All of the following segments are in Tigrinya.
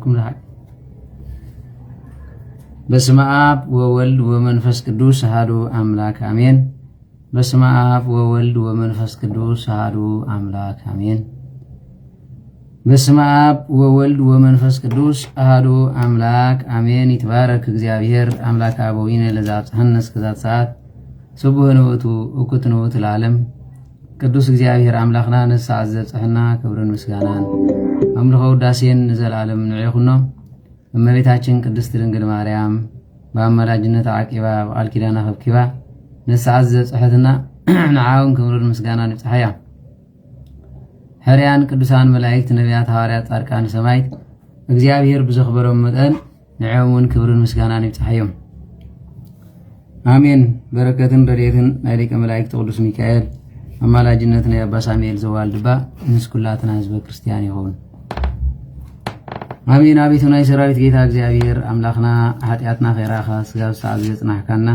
ይብለኩም ለሃ በስመ አብ ወወልድ ወመንፈስ ቅዱስ አሐዱ አምላክ አሜን። በስመ አብ ወወልድ ወመንፈስ ቅዱስ አሐዱ አምላክ አሜን። በስመ አብ ወወልድ ወመንፈስ ቅዱስ አሐዱ አምላክ አሜን። ይትባረክ እግዚአብሔር አምላከ አበዊነ ለዘአብጽሐነ እስከዛት ሰዓት ስቡሕ ንውእቱ እኩት ንውእቱ ለዓለም ቅዱስ እግዚአብሔር አምላኽና ነሳዓት ዘብጽሕና ክብርን ምስጋናን አምልኾ ውዳሴን ንዘላለም ንዕኹኖ እመቤታችን ቅድስት ድንግል ማርያም በአማላጅነት ዓቂባ በቃል ኪዳና ከብኪባ ነሳዓት ዘብጽሕትና ንዓውን ክብርን ምስጋናን ይብጽሐያ ሕርያን ቅዱሳን መላእክት ነቢያት ሐዋርያት ጻድቃን ሰማዕት እግዚአብሔር ብዘኽበሮም መጠን ንዕውን ክብርን ምስጋናን ይብጽሐዮም አሜን። በረከትን ረድኤትን ናይ ሊቀ መላእክት ቅዱስ ሚካኤል አማላጅነት ናይ አባ ሳሙኤል ዘዋልድባ ምስ ኩላትና ህዝበ ክርስቲያን ይሁን አሜን። አቤቱ ናይ ሰራዊት ጌታ እግዚአብሔር አምላኽና ኃጢአትና ኸይራኻ ስጋብ ሰዓት ዘጽናሕካና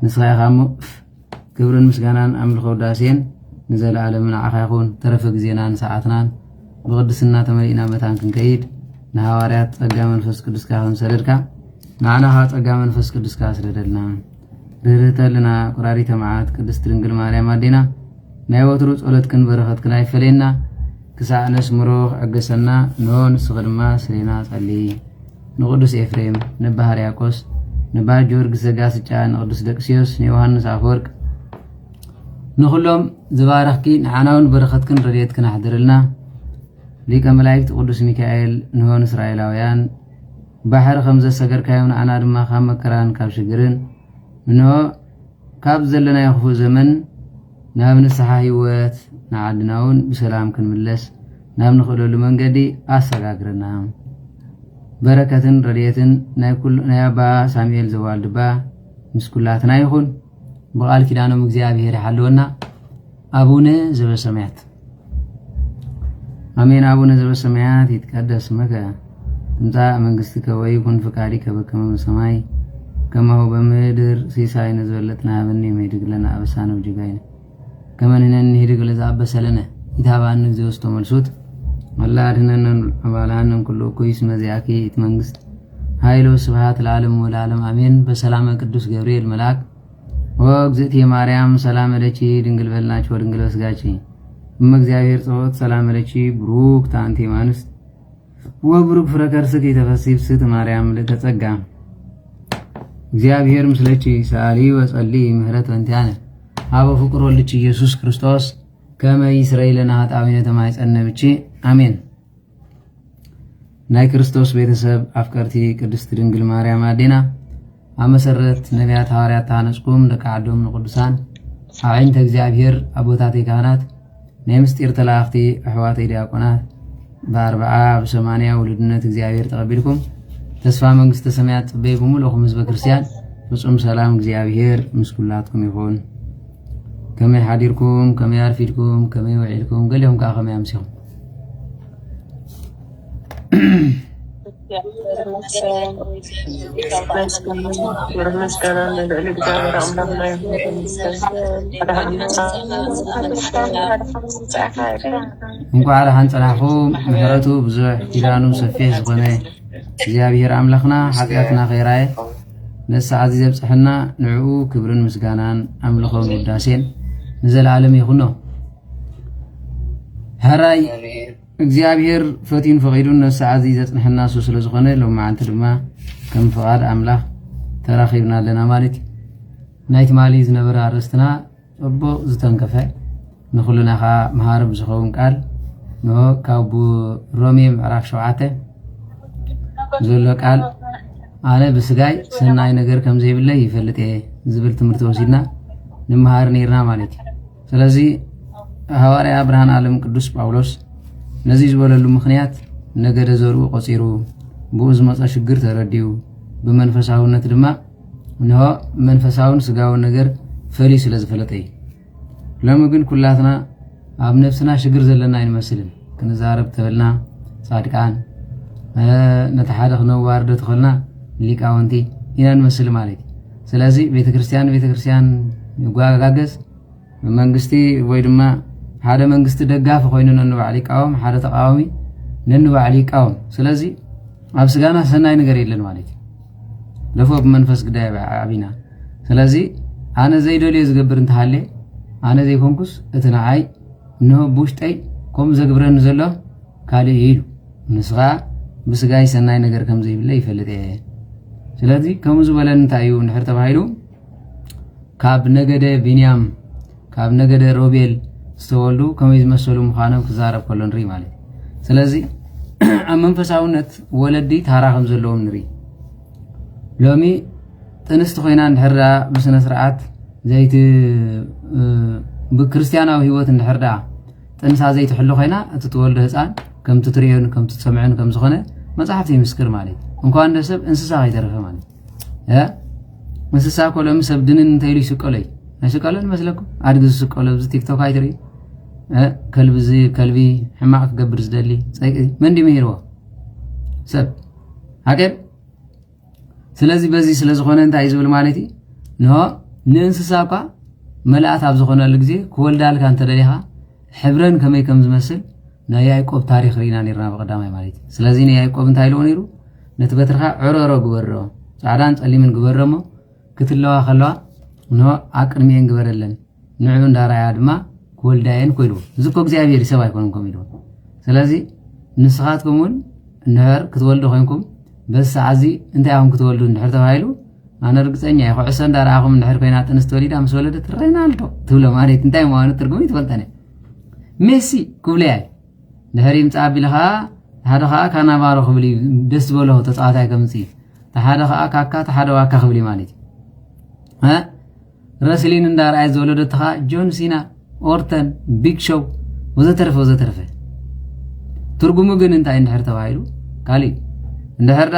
ንስኻ ኢኻ እሞ ክብርን ምስጋናን አምልኾ ውዳሴን ንዘለዓለም ንዓኻ ይኹን። ተረፈ ግዜናን ሰዓትናን ብቅድስና ተመሊእና መታን ክንከይድ ንሐዋርያት ጸጋ መንፈስ ቅዱስካ ክንሰደድካ ንዓናኻ ጸጋ መንፈስ ቅዱስካ ስደደልና ርህርህተልና ቁራሪተ መዓት ቅድስት ድንግል ማርያም አዴና ናይ ወትሩ ጸሎትክን በረኸትክን አይፈለየና ክሳዕ ነስምሮ ክዕገሰና ንሆ ንስኺ ድማ ስሌና ጸሊ ንቅዱስ ኤፍሬም ንባ ሕርያቆስ ንባ ጊዮርጊስ ዘጋስጫ ንቅዱስ ደቅስዮስ ንዮሃንስ አፈወርቅ ንኹሎም ዝባረኽኪ ንዓናውን በረኸትክን ረድኤትክን አሕድርልና ሊቀ መላእክት ቅዱስ ሚካኤል ንሆን እስራኤላውያን ባሕሪ ከም ዘሰገርካዮም ንዓና ድማ ካብ መከራን ካብ ሽግርን እንሆ ካብ ዘለናዮ ክፉእ ዘመን ናብ ንስሓ ህይወት ንዓድናውን ብሰላም ክንምለስ ናብ ንኽእለሉ መንገዲ ኣሰጋግረና በረከትን ረድኤትን ናይ አባ ሳሙኤል ዘዋልድባ ምስ ኩላትና ይኹን በቃል ኪዳኖም እግዚአብሔር ይሓልወና። አቡነ ዘበሰማያት አሜን። አቡነ ዘበሰማያት ይትቀደስ ስምከ ትምጻእ መንግሥትከ ወይኩን ፈቃድከ በከመ በሰማይ ከማሁ በምድር ሲሳይነ ዝበለጥና ሀበነ የመይድግ ለነ አበሳነ ወጌጋየነ ከመ ንሕነኒ ንህድግ ለዘአበሰ ለነ ኢታብአነ እግዚኦ ውስተ መልሱት አላ አድኅነነ ወባልሐነ ኩሉ እኩይ እስመ ዚአከ ይእቲ መንግሥት ኃይል ወስብሐት ለዓለሙ ወለዓለም አሜን። በሰላመ ቅዱስ ገብርኤል መልአክ ወእግዝእትየ ማርያም ሰላም ለኪ ድንግል በልናች ወድንግል በስጋች እመ እግዚአብሔር ጸሎት ሰላም ለኪ ብሩክት አንቲ እምአንስት ወብሩክ ፍሬ ከርሥኪ ተፈሥሒ ፍስሕት ማርያም ለተጸጋ እግዚአብሔር ምስለኪ ሰአሊ ወጸሊ ምህረት ወንቲያነ አበ ፍቁር ወልድኪ ኢየሱስ ክርስቶስ ከመ ይስረይ ለነ ኃጣውኢነ ተማይጸነ ብቺ አሜን። ናይ ክርስቶስ ቤተሰብ አፍቀርቲ ቅድስት ድንግል ማርያም አዴና አመሰረት ነቢያት ሐዋርያት ታነጽኩም ደቂ ዓዶም ንቅዱሳን አዕይንተ እግዚአብሔር አቦታተይ ካህናት ናይ ምስጢር ተላእኽቲ ኣሕዋተይ ዲያቆናት በ40 በ80 ውልድነት እግዚአብሔር ተቀቢልኩም ተስፋ መንግሥተ ሰማያት ጽበይ በሙሉኹም ህዝበ ክርስቲያን ፍጹም ሰላም እግዚአብሔር ምስ ኩላትኩም ይኹን። ከመይ ሓዲርኩም ከመይ አርፊድኩም ከመይ ውዒልኩም ገሊኦም ከዓ ከመይ ኣምሲኹም እንኳዕ ደሓን ፀናሕኩም ምሕረቱ ብዙሕ ኪዳኑ ሰፊሕ ዝኾነ እግዚአብሔር አምላኽና ኃጢአትና ኸይራየ ነሰዓት ዘብጽሕና ንዕኡ ክብርን ምስጋናን አምልኾን ውዳሴን ንዘለዓለም ይኹኖ። ሕራይ እግዚአብሔር ፈቲን ፈቂዱን ነሰዓት ዘጽንሕና እሱ ስለ ዝኾነ ሎም መዓልቲ ድማ ከም ፍቓድ አምላኽ ተራኺብና ኣለና ማለት እዩ። ናይቲ ማሊ ዝነበረ ኣርእስትና ጽቡቕ ዝተንከፈ ንኹሉናኻ መሃር ብዝኸውን ቃል ንሆ ካብ ሮሜ ምዕራፍ 7 ዘሎ ቃል አነ ብስጋይ ሰናይ ነገር ከም ዘይብለይ ይፈልጥ ዝብል ትምህርቲ ወሲድና ንመሃር ነርና ማለት እዩ። ስለዚ ሐዋርያ ብርሃን ዓለም ቅዱስ ጳውሎስ ነዚ ዝበለሉ ምኽንያት ነገደ ዘርኡ ቆፂሩ ብኡ ዝመፀ ሽግር ተረዲዩ ብመንፈሳውነት ድማ እንሆ መንፈሳውን ስጋውን ነገር ፈሊዩ ስለ ዝፈለጠ እዩ። ሎሚ ግን ኩላትና ኣብ ነፍስና ሽግር ዘለና አይንመስልን ክንዛረብ ተበልና ጻድቃን ነቲ ሓደ ክነዋርዶ ተኸልና ሊቃውንቲ ኢና ንመስል ማለት እዩ። ስለዚ ቤተክርስቲያን ይጓጋገዝ መንግስቲ ወይ ድማ ሓደ መንግስቲ ደጋፊ ኮይኑ ነንባዕሊ ይቃወም ሓደ ተቃዋሚ ነንባዕሊ ይቃወም። ስለዚ ኣብ ስጋና ሰናይ ነገር የለን ማለት እዩ ለፎ ብመንፈስ ግዳይ ዓቢና ስለዚ ኣነ ዘይደልዮ ዝገብር እንተሃለ ኣነ ዘይኮንኩስ እቲ ንዓይ እንሆ ብውሽጠይ ከምኡ ዘግብረኒ ዘሎ ካልእ ኢሉ ንስኻ ብስጋይ ሰናይ ነገር ከም ዘይብለ ይፈልጥ እየ ስለዚ ከምኡ ዝበለን እንታይ እዩ እንድሕር ተባሂሉ ካብ ነገደ ቢንያም ካብ ነገደ ሮቤል ዝተወልዱ ከመይ ዝመሰሉ ምዃኖም ክዛረብ ከሎ ንርኢ ማለት እዩ ስለዚ ኣብ መንፈሳውነት ወለዲ ታራ ከም ዘለዎም ንርኢ ሎሚ ጥንስቲ ኮይና እንድሕር ብስነ ስርዓት ዘይቲ ብክርስቲያናዊ ህይወት እንድሕር ጥንሳ ዘይትሕሉ ኮይና እቲ ትወልዶ ህፃን ከም ትትሪዮን ከም ትሰምዕን ከም ዝኾነ መጽሓፍቲ ይምስክር ማለት እንኳን እንደ ሰብ እንስሳ ከይተረፈ ማለት እንስሳ ኮሎም ሰብ ድንን እንተይሉ ይስቀለይ አይስቀለን መስለኩም አድግ ዝስቀለ ብዚ ቲክቶክ አይትሪ ከልቢ ሕማቅ ክገብር ዝደሊ ፀይቂ መንዲ መሄርዎ ሰብ ሃገር ስለዚ በዚ ስለዝኾነ እንታይ ዝብል ማለት እዩ ኖ ንእንስሳ እኳ መልአት ኣብ ዝኾነሉ ግዜ ክወልዳልካ እንተደሊኻ ሕብረን ከመይ ከም ዝመስል ናይ ያዕቆብ ታሪክ ሪና ነርና በቀዳማይ ማለት እዩ ስለዚ ናይ ያዕቆብ እንታይ ኢልዎ ነይሩ ነቲ በትርካ ዕሮሮ ግበሮ ጻዕዳን ጸሊምን ግበረሞ ክትለዋ ከለዋ ኖ አቅድሚን ግበረለን ንዑ እንዳራያ ድማ ክወልዳየን ኮይሉ ዝኮ እግዚአብሔር ይሰብ አይኮንኩም ኢልዎ ስለዚ ንስኻትኩምን እንድሕር ክትወልዱ ኮይንኩም በስ ዓዚ እንታይ አሁን ክትወልዱ እንድሕር ተባሂሉ ኣነ ርግፀኛ ይኹዕሰ እንዳራኣኹም እንድሕር ኮይና ጥንስቲ ወሊዳ ምስ ወለደት ትረይና ኣልቶ ትብሎ ማለት እንታይ ምዃኑ ትርጉሙ ይትፈልጠኒ ሜሲ ክብለያ ድሕሪ ምፃእ ኣቢልኻ ሓደ ከዓ ካናባሮ ክብል እዩ ደስ ዝበሎ ተፃዋታይ ከምፂ ተሓደ ከዓ ካካ ተሓደ ዋካ ክብል ማለት እዩ ረስሊን እንዳራኣየ ዝወለደትኻ ጆን ሲና ኦርተን ቢግ ሾው ወዘተረፈ ወዘተረፈ ትርጉሙ ግን እንታይ እንድሕር ተባሂሉ ካሊእ እንድሕር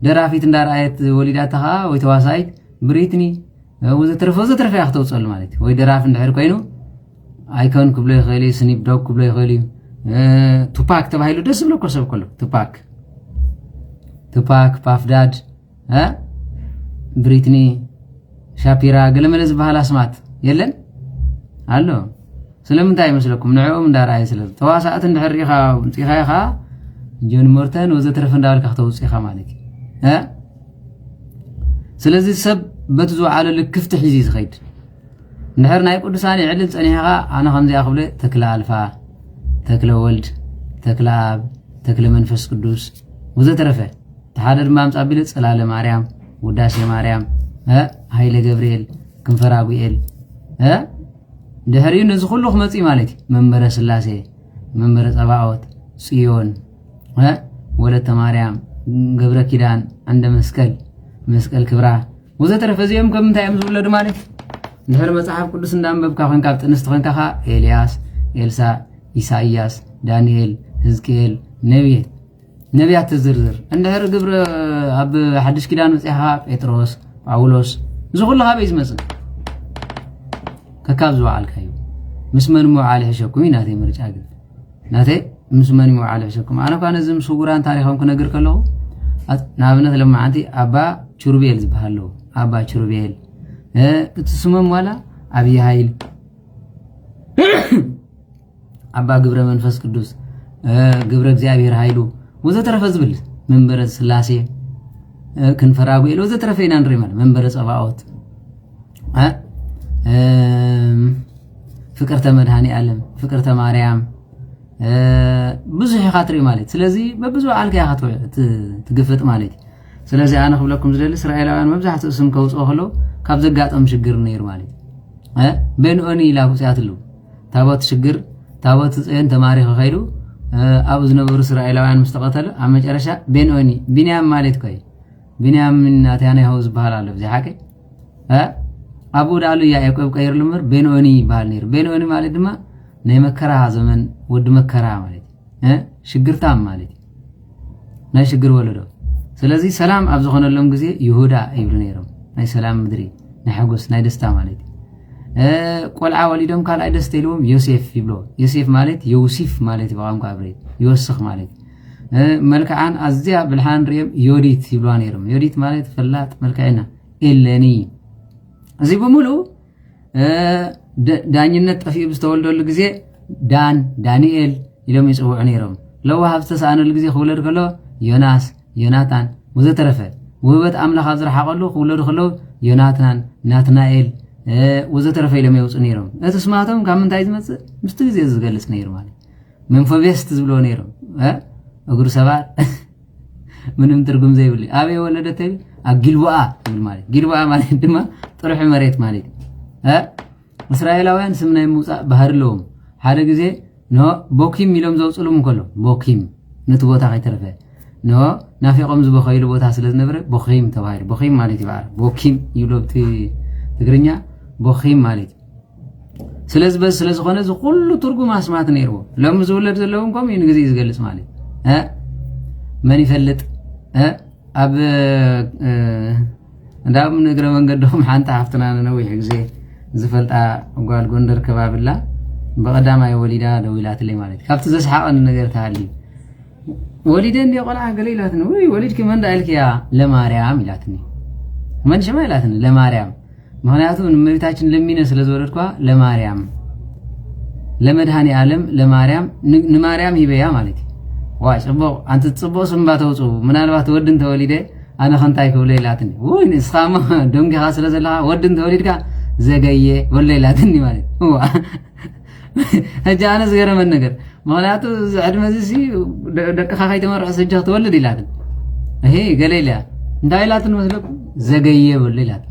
ደራፊት እንዳራኣየት ወሊዳትኻ ወይ ተዋሳይት ብሪትኒ ወዘተረፈ ወዘተረፈ ያክተውፀሉ ማለት እዩ ወይ ደራፊ እንድሕር ኮይኑ አይኮን ክብሎ ይኽእል እዩ ስኒፕ ዶግ ክብሎ ይኽእል እዩ ቱፓክ ተባሂሉ ደስ ዝብለኮ ሰብ ከሎ ቱፓክ ፓፍዳድ ብሪትኒ ሻፒራ ገለመለ ዝበሃላ ስማት የለን አሎ ስለምንታይ ይመስለኩም ንዕኦም እንዳራኣየ ስለ ተዋሳእት እንድሕር ኢኻ ምፂኻ ኢኻ ጆን ሞርተን ወዘተረፈ እንዳበልካ ክተውፅኢኻ ማለት እዩ ስለዚ ሰብ በቲ ዝወዓለሉ ክፍቲ ሒዙ ዝኸይድ እንድሕር ናይ ቅዱሳን ይዕልል ፀኒሕኻ ኣነ ከምዚኣ ክብለ ተክለ ኣልፋ ተክለ ወልድ ተክለ ኣብ ተክለ መንፈስ ቅዱስ ወዘተረፈ ተሓደ ድማ ምፃ ቢለ ፅላለ ማርያም ውዳሴ ማርያም ሃይለ ገብርኤል ክንፈራጉኤል ድሕሪኡ ነዚ ኩሉ ክመፅእ ማለት እዩ መንበረ ስላሴ መንበረ ፀባዖት ጽዮን ወለተ ማርያም ገብረ ኪዳን ዓንደ መስቀል ክብራ ወዘተረፈ እዚኦም ከም እንታይ እዮም ዝውለዱ ማለት እንድሕር መጽሓፍ ቅዱስ እንዳንበብካ ኮይንካ ኣብ ጥንስቲ ኮይንካ ኸ ኤልያስ ኤልሳ ኢሳይያስ ዳንኤል ህዝቅኤል ነቢያት ትዝርዝር እንድሕር ግብረ ኣብ ሓድሽ ኪዳን መጽሓ ጴጥሮስ ጳውሎስ ዝኹሉ ካበይ ዝመጽእ ከካብ ዝወዓልካ እዩ ምስ መን ምውዓል ይሕሸኩም እዩ ናተይ ምርጫ ግን ናተይ ምስ መን ምውዓል ይሕሸኩም ኣነ ኳ ነዚ ምስ ውጉራን ታሪኾም ክነግር ከለኹ ንኣብነት ለማዓንቲ ኣባ ቹሩቤል ዝበሃሉ ኣባ ቹሩቤል እቲ ስሞም ዋላ ኣብይ ሃይል ኣባ ግብረ መንፈስ ቅዱስ ግብረ እግዚአብሔር ሃይሉ ወዘተረፈ ዝብል መንበረ ስላሴ ክንፈራጉኤል ወዘተረፈ ኢና ንርኢ ማለት መንበረ ፀባዖት ፍቅርተ መድሃኒ ዓለም ፍቅርተ ማርያም ብዙሕ ኢኻ ትርኢ ማለት ስለዚ በብዙሕ ዓልካ ኢኻ ትግፍጥ ማለት እዩ ስለዚ ኣነ ክብለኩም ዝደሊ እስራኤላውያን መብዛሕትኡ ስም ከውፅኦ ከሎ ካብ ዘጋጠም ሽግር ነይሩ ማለት እዩ ቤንኦኒ ኢላ ውፅያት ኣለዉ ታቦት ሽግር ታቦት ፅዮን ተማሪኹ ኸይዱ ኣብኡ ዝነበሩ እስራኤላውያን ምስ ተቐተሉ ኣብ መጨረሻ ቤንኦኒ ቢንያም ማለት ኮይ ቢንያም ናታንያሁ ዝበሃል ኣሎ ብዘይ ሓቂ ኣብኡ ዳሉ ያዕቆብ ቀይርሉ እምበር ቤንኦኒ ይበሃል ነይሩ ቤንኦኒ ማለት ድማ ናይ መከራ ዘመን ወዲ መከራ ማለት እዩ ሽግርታም ማለት እዩ ናይ ሽግር ወለዶ ስለዚ ሰላም ኣብ ዝኾነሎም ግዜ ይሁዳ ይብሉ ነይሮም ናይ ሰላም ምድሪ ናይ ሓጎስ ናይ ደስታ ማለት እዩ ቆልዓ ወሊዶም ካልኣይ ደስታ ኢልዎም ዮሴፍ ይብሎ ዮሴፍ ማለት የውሲፍ ማለት እዩ ብቋንቋ ዕብራይት ይወስኽ ማለት እዩ መልክዓን ኣዝያ ብልሓን ርዮም ዮዲት ይብልዋ ነይሮም ዮዲት ማለት ፈላጥ መልክዕና ኤለኒ እዚ ብምሉእ ዳኝነት ጠፊኡ ብዝተወልደሉ ግዜ ዳንኤል ኢሎም ይፅውዑ ነይሮም لو هفتسأنا الجزء خولر كله يوناس يوناتان وزترفه وبت أملاخ أزرح قالوا خولر خلوا يوناتان ناتنائيل وزترفه لما يوصل نيرهم تسمعتهم كم تايز مستجز يزجلس نير مالي من فبيست زبلو نيرهم أقول سبار منهم ترجم زي ولي أبي ولا تبي أجلوا مالي جلوا مالي دما تروح مريت مالي إسرائيلاويان سمنا موسى بحر لهم حاجة جزء نو بوكيم ميلهم زوج لهم كله بوكيم نتبوتا غير ترفه نو نافي قوم زبو خيل بوتا سلز نبره بوخيم تباير بوخيم مالي تبار بوكيم يلوب تقرنيا بوخيم مالي سلز بس سلز خانة زو كله ترجو ما سمعت نيرو لهم زولر زلهم كم ينجزي يزجلس مالي ماني فلت أب دام نقرأ من قدهم حانت حفتنا نوي حجزي زفلت قال قندر كباب الله بقدام أي وليدا دويلات اللي مالك كابت زس حق أن نقدر تهالي وليدين دي قلعة قليلاتنا وي وليد كمان دايلك يا لماريام يلاتني من شما يلاتني لماريام مهنياتو نمريتاችን ለሚነስ ለዘወረድኳ ለማርያም ለመድኃኔ ዓለም ለማርያም ንማርያም ይበያ ማለት ዋይ ጽቦ አንተ ጽቦ ስምባ ተውጹ ምናልባት ወድን ተወሊደ አነ خنታይ ክብለ ይላትኒ ወይ ንስኻማ ደንገ ኻስለ ዘላ ወድን ተወሊድካ ዘገየ ወለ ይላትኒ ማለት هجانا زغير من نجر مهنياتو عدم زي دك خاي تمرع سجه تولد ይላል هي قليلا እንዳይላትን መስለኩ ዘገየ ወለ ይላል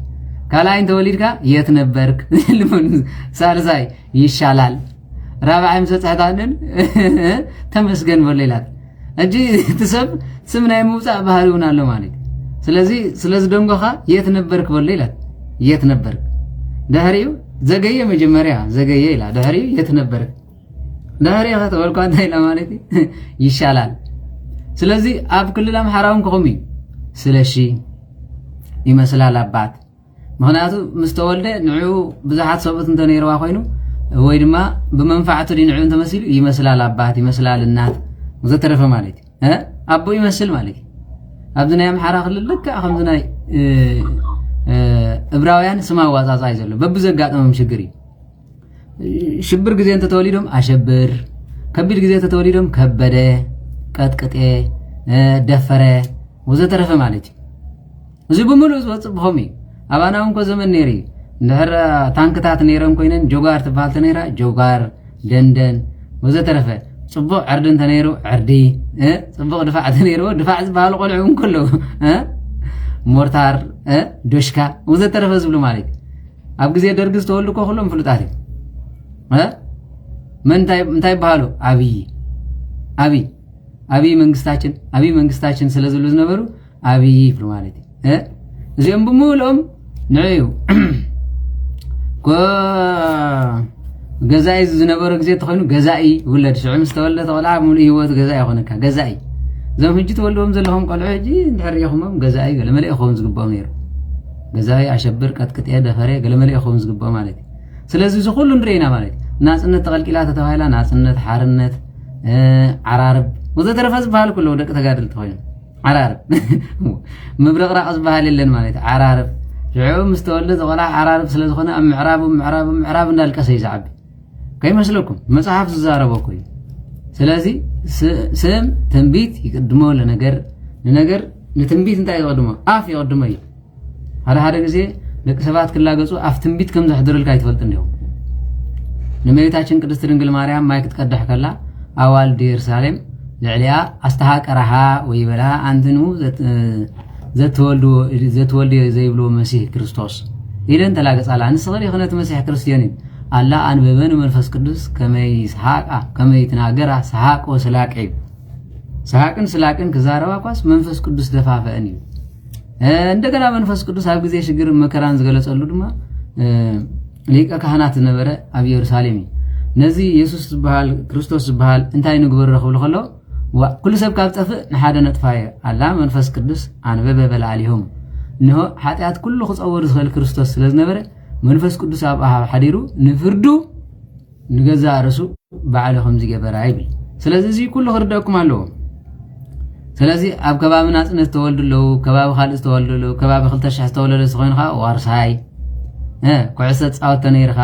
ካላይን ተወሊድካ የት ነበርክ ሳልሳይ ይሻላል ራባይም ሰጻታንን ተመስገን ወለ ይላል እንጂ ተሰብ ስምናይ ሙጻ ባህሪውን አለ ማለት ስለዚህ ደንጎኻ የት ነበርክ ወለ ይላል የት ነበርክ ዳህሪው ዘገየ መጀመሪያ ዘገየ ይላል ዳህሪው የት ነበርክ ዳህሪው ከተወልኩ አንተ ይላ ማለት ይሻላል ስለዚህ አብ ክልል አምሐራውን ከቆሚ ስለሺ ይመስላል አባት ምክንያቱ ምስተወልደ ንዑ ብዙሓት ሰበት እንተ ነይረዋ ኮይኑ ወይ ድማ በመንፋዓቱ ንዑ እንተ መሲሉ ይመስላል አባት ይመስላል እናት ወዘተረፈ ማለት አቦ ይመስል ማለት አብዝናይ አምሐራ ክልል ልክ አኸምዝናይ ዕብራውያን ስማ ዋጻጻ ይዘሉ በብዘጋጠመም ችግሪ ሽብር ጊዜ እንተ ተወሊዶም አሸብር ከቢድ ጊዜ እንተ ተወሊዶም ከበደ ቀጥቅጤ ደፈረ ወዘተረፈ ማለት እዚ በሙሉ ጽብሖሚ አባናውን ኮ ዘመን ነሪ እንደህረ ታንክታት ነረን ኮይነን ጆጋር ተባልተ ነራ ጆጋር ደንደን ወዘተረፈ ጽቡቅ ዕርድን ተነይሩ ዕርዲ ጽቡቅ ድፋዕ ተነይሩ ድፋዕ ዝባል ቆልዑን ኩሉ ሞርታር ዶሽካ ወዘተረፈ ዝብሉ ማለት ኣብ ግዜ ደርግ ዝተወልዱ ኮ ሁሉም ፍሉጣት መንታይ ባሃሉ አብይ መንግስታችን ስለዝሉ ዝነበሩ አብይ ይብሉ ማለት እዚኦም ብሙሉኦም ንዕዩ ገዛኢ ዝነበረ ግዜ ተኾይኑ ገዛኢ ውለድ ሽዑ ምስ ተወልደ ተቆልዓ ሙሉ ህይወት ገዛኢ ይኾነካ ገዛኢ زم هجي تولهم زلهم قالوا هجي نحريهم جزائي قال ملئ خوم زقبوا مير جزائي عشبر كت يده فريق قال ملئ خوم زقبوا مالتي سلازي زخول نرينا مالتي ناس إن تغلقيلات تهايلا ناس إن حارنت عرارب وذا ترفز بحال كله ودك تقادل تهايلا عرارب مبلغ راقص بحال اللين مالتي عرارب شعوب مستولد ولا عرارب سلازخونا معراب نالك سيزعب كي مسلكم مصحف زاربوا كوي سلازي سم تنبيت يقدموا لنجر لتنبيت انت يقدموا يقدموا هذا غزي لك سبات كلا غصو اف تنبيت كم زحضر لك يتفلط እንደው ነመይታችን ቅድስት ድንግል ማርያም ማይክ ተቀዳህ ከላ አዋል ኢየሩሳሌም ለዕሊያ አስተሃቀራሃ ወይበላ አንተኑ ዘተወልዱ ዘይብሎ መሲህ ክርስቶስ ኢለን ተላገጻላ አንስገር የሆነት መሲህ ክርስቲያን አላ አንበበን መንፈስ ቅዱስ ከመይ ሰሃቃ ከመይ ተናገራ ሰሃቆ ስላቀይ ሰሃቅን ስላቅን ከዛራዋ ኳስ መንፈስ ቅዱስ ደፋፈኒ እንደገና መንፈስ ቅዱስ ኣብ ጊዜ ሽግር መከራን ዝገለጸሉ ድማ ሊቀ ካህናት ነበረ ኣብ ኢየሩሳሌም ነዚ ኢየሱስ ዝባሃል ክርስቶስ ዝባሃል እንታይ ንግበር ረኽብሉ ከሎ ኩሉ ሰብ ካብ ጠፍእ ንሓደ ነጥፋየ አላ መንፈስ ቅዱስ አንበበ በላሊሆም እንሆ ኃጢአት ኩሉ ክጸወር ዝኽእል ክርስቶስ ስለዝነበረ መንፈስ ቅዱስ ኣብ አሃብ ሓዲሩ ንፍርዱ ንገዛ ርሱ ባዕለኹም ዝገበራ ይብል ስለዚህ እዚ ኩሉ ክርዳኩም ኣለዎ ስለዚህ ኣብ ከባቢ ናጽነት ተወልድለው ከባቢ ካልእ ተወልድለው ከባቢ 2000 ተወልደ ዝኾንኻ ዋርሳይ ኩዕሰ ጻወት ተነይርኻ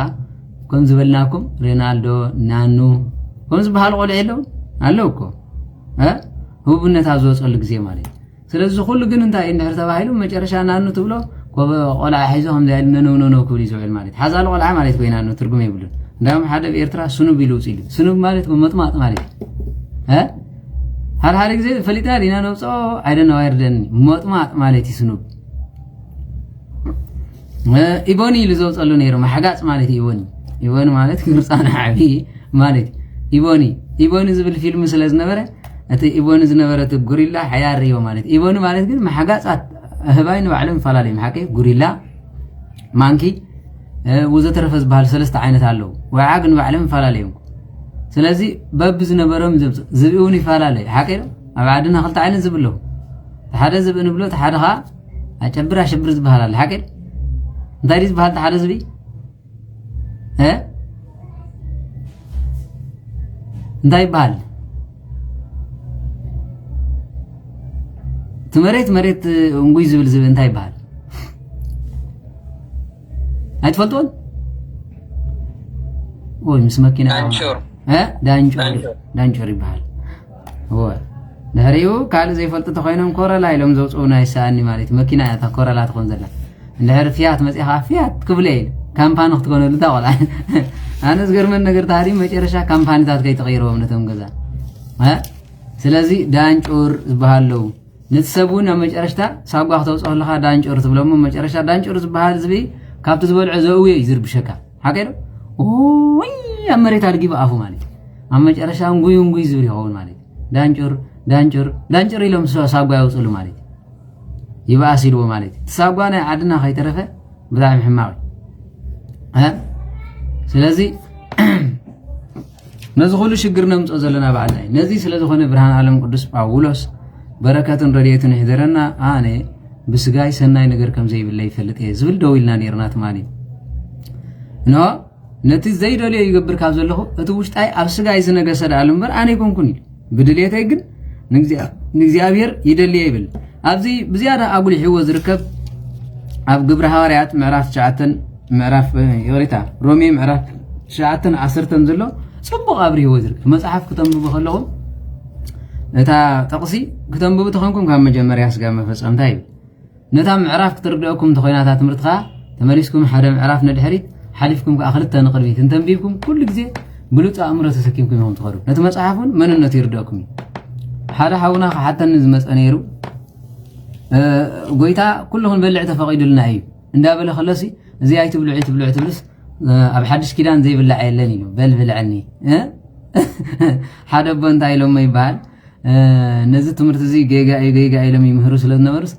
ከም ዝበልናኩም ሬናልዶ ናኑ ከም ዝበሃል ቆልዑ የለው ኣለውኮ ህቡብነት አዝወፀሉ ግዜ ማለት ስለዚህ ሁሉ ግን እንታይ እንድሕር ተባሂሉ መጨረሻ ናኑ ትብሎ ቆልዓ ሒዞ ከምዚ ኢሉ ነው ክብል ይዝውዕል ማለት ሓዛሉ ቆልዓ ማለት ኮይና ነው ትርጉም ይብሉን እንዳውም ሓደ ብኤርትራ ስኑብ ኢሉ ውፅኢሉ ስኑብ ማለት መጥማጥ ማለት ሓደ ግዜ ፈሊጣ ዲና ነውፆ አይደና ዋይርደኒ መጥማጥ ማለት ይስኑብ ኢቦኒ ኢሉ ዘውፀሉ ነይሩ ማሕጋፅ ማለት ኢቦኒ ማለት ክርፃና ዓቢ ማለት ኢቦኒ ዝብል ፊልም ስለ ዝነበረ እቲ ኢቦኒ ዝነበረት ጉሪላ ሓያርዮ ማለት ኢቦኒ ማለት ግን ማሕጋፃት ህባይ ንባዕሎም ይፈላለዩ ሓቂ ጉሪላ ማንኪ ወዘተረፈ ዝበሃል ሰለስተ ዓይነት ኣለዉ ወዓ ግን ባዕሎም ይፈላለዩ ስለዚ በብ ዝነበሮም ዝብኡን ይፈላለዩ ሓቂ ኣብ ዓድና ክልተ ዓይነት ዝብሎ ሓደ ዝብእ ንብሎ ሓደ ኸ ኣጨብር ኣሸብር ዝበሃል ኣለ ሓቂ እንታይ ዲ ዝበሃል ሓደ ዝብኢ እንታይ ይበሃል መሬት እንጉይ ዝብል ዝብእ እንታይ ይበሃል ኣይትፈልጥዎን ወይ ምስ መኪና ዳንጮር ይበሃል ድሕሪኡ ካልእ ዘይፈልጡ ተኮይኖም ኮረላ ኢሎም ዘውፅኡ ናይ ሰኣኒ ማለት መኪና እያ እታ ኮረላ ትኾን ዘላ እንድሕር ፊያት መፂኻ ፊያት ክብለ ኢለ ካምፓኒ ክትኮነሉ እታ ቆልዓ ኣነ ዝገርመን ነገር ታዲ መጨረሻ ካምፓኒታት ከይተቐይረዎም ነቶም ገዛ ስለዚ ዳንጮር ዝበሃለው ንትሰቡን ኣብ መጨረሻ ሳጓ ክተውፅኦ ኣለኻ ዳንጮር ትብሎሞ መጨረሻ ዳንጮር ዝበሃል ዝብኢ ካብቲ ዝበልዖ ዘእውየ እዩ ዝርብሸካ ሓቂ ዶ ወይ ኣብ መሬት ኣድጊቡ ኣፉ ማለት ኣብ መጨረሻ እንጉይ ዝብል ይኸውን ማለት ዳንጮር ኢሎም ሳጓ ያውፅሉ ማለት ይበኣስ ኢልዎ ማለት ትሳጓ ናይ ዓድና ከይተረፈ ብጣዕሚ ሕማቕ ስለዚ ነዚ ኩሉ ሽግር ነምፅኦ ዘለና በዓልና እዩ ነዚ ስለ ዝኾነ ብርሃን ዓለም ቅዱስ ጳውሎስ በረከትን ረድኤትን ይሕደረና ኣነ ብስጋይ ሰናይ ነገር ከም ዘይብለ ይፈልጥ እየ ዝብል ደው ኢልና ነርና ትማሊ ኖ ነቲ ዘይደልዮ ይገብር ካብ ዘለኹ እቲ ውሽጣይ ኣብ ስጋይ ዝነገሰ ዳኣሉ እምበር ኣነ ይኮንኩን ኢሉ ብድልየተይ ግን ንእግዚኣብሔር ይደልየ ይብል ኣብዚ ብዝያዳ ኣጉሊሕዎ ዝርከብ ኣብ ግብረ ሃዋርያት ምዕራፍ 9 ምዕራፍ ይቕሪታ ሮሜ ምዕራፍ 9:10 ዘሎ ጽቡቕ ኣብሪህዎ ዝርከብ መጽሓፍ ክተንብቡ ከለኹም እታ ጠቕሲ ክተንብቡ ተኾንኩም ካብ መጀመርያ ስጋ መፈጸምታ ይብል ነታ ምዕራፍ ክትርድአኩም ተኾይናታ ትምህርትኻ ተመሊስኩም ሓደ ምዕራፍ ነድሕሪት ሓሊፍኩም ከዓ ክልተ ንቕድሚት እንተንቢብኩም ኩሉ ግዜ ብሉፅ ኣእምሮ ተሰኪምኩም ኢኹም ትኸዱ ነቲ መጽሓፉን መንነቱ ይርድአኩም እዩ ሓደ ሓውና ክሓተኒ ዝመፀ ነይሩ ጎይታ ኩልኹም በልዕ ተፈቒዱልና እዩ እንዳበለ ከለሲ እዚ ኣይትብልዑ ትብልስ ኣብ ሓድሽ ኪዳን ዘይብላዕ የለን ኢሉ በልብልዐኒ ሓደ ቦ እንታይ ኢሎሞ ይበሃል ነዚ ትምህርቲ እዚ ጌጋ ኢሎም ይምህሩ ስለ ዝነበሩስ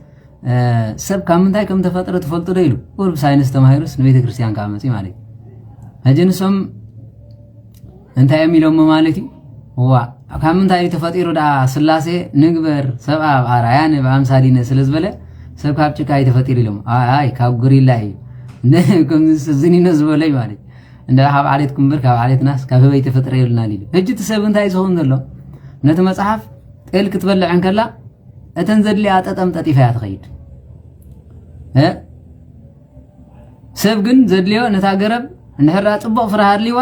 ሰብ ካብ ምንታይ ከም ተፈጥረ ትፈልጡ ዶ ኢሉ ቁርብ ሳይንስ ተማሂሩስ ንቤተ ክርስቲያን ካብ መፂ ማለት እዩ ሕጂ ንሶም እንታይ እዮም ኢሎሞ ማለት እዩ ዋ ካብ ምንታይ ተፈጢሩ ዳ ስላሴ ንግበር ሰብኣ ብኣርኣያነ ብኣምሳሊነ ስለ ዝበለ ሰብ ካብ ጭቃ ተፈጢሩ ኢሎም ኣይ ካብ ጉሪላ እዩ ከምዚ ዝኒነ ዝበለ ማለት እንዳ ካብ ዓሌትኩም በር ካብ ዓሌትናስ ካብ ህበይ ተፈጥረ ይብልና ኢሉ ሕጂ እቲ ሰብ እንታይ ዝኸውን ዘሎ ነቲ መጽሓፍ ጤል ክትበልዕ እንከላ እተን ዘድልያ ጠጠም ጠጢፋ እያ ትኸይድ ሰብ ግን ዘድልዮ ነታ ገረብ እንድሕር ፅቡቕ ፍረ ሃድልይዋ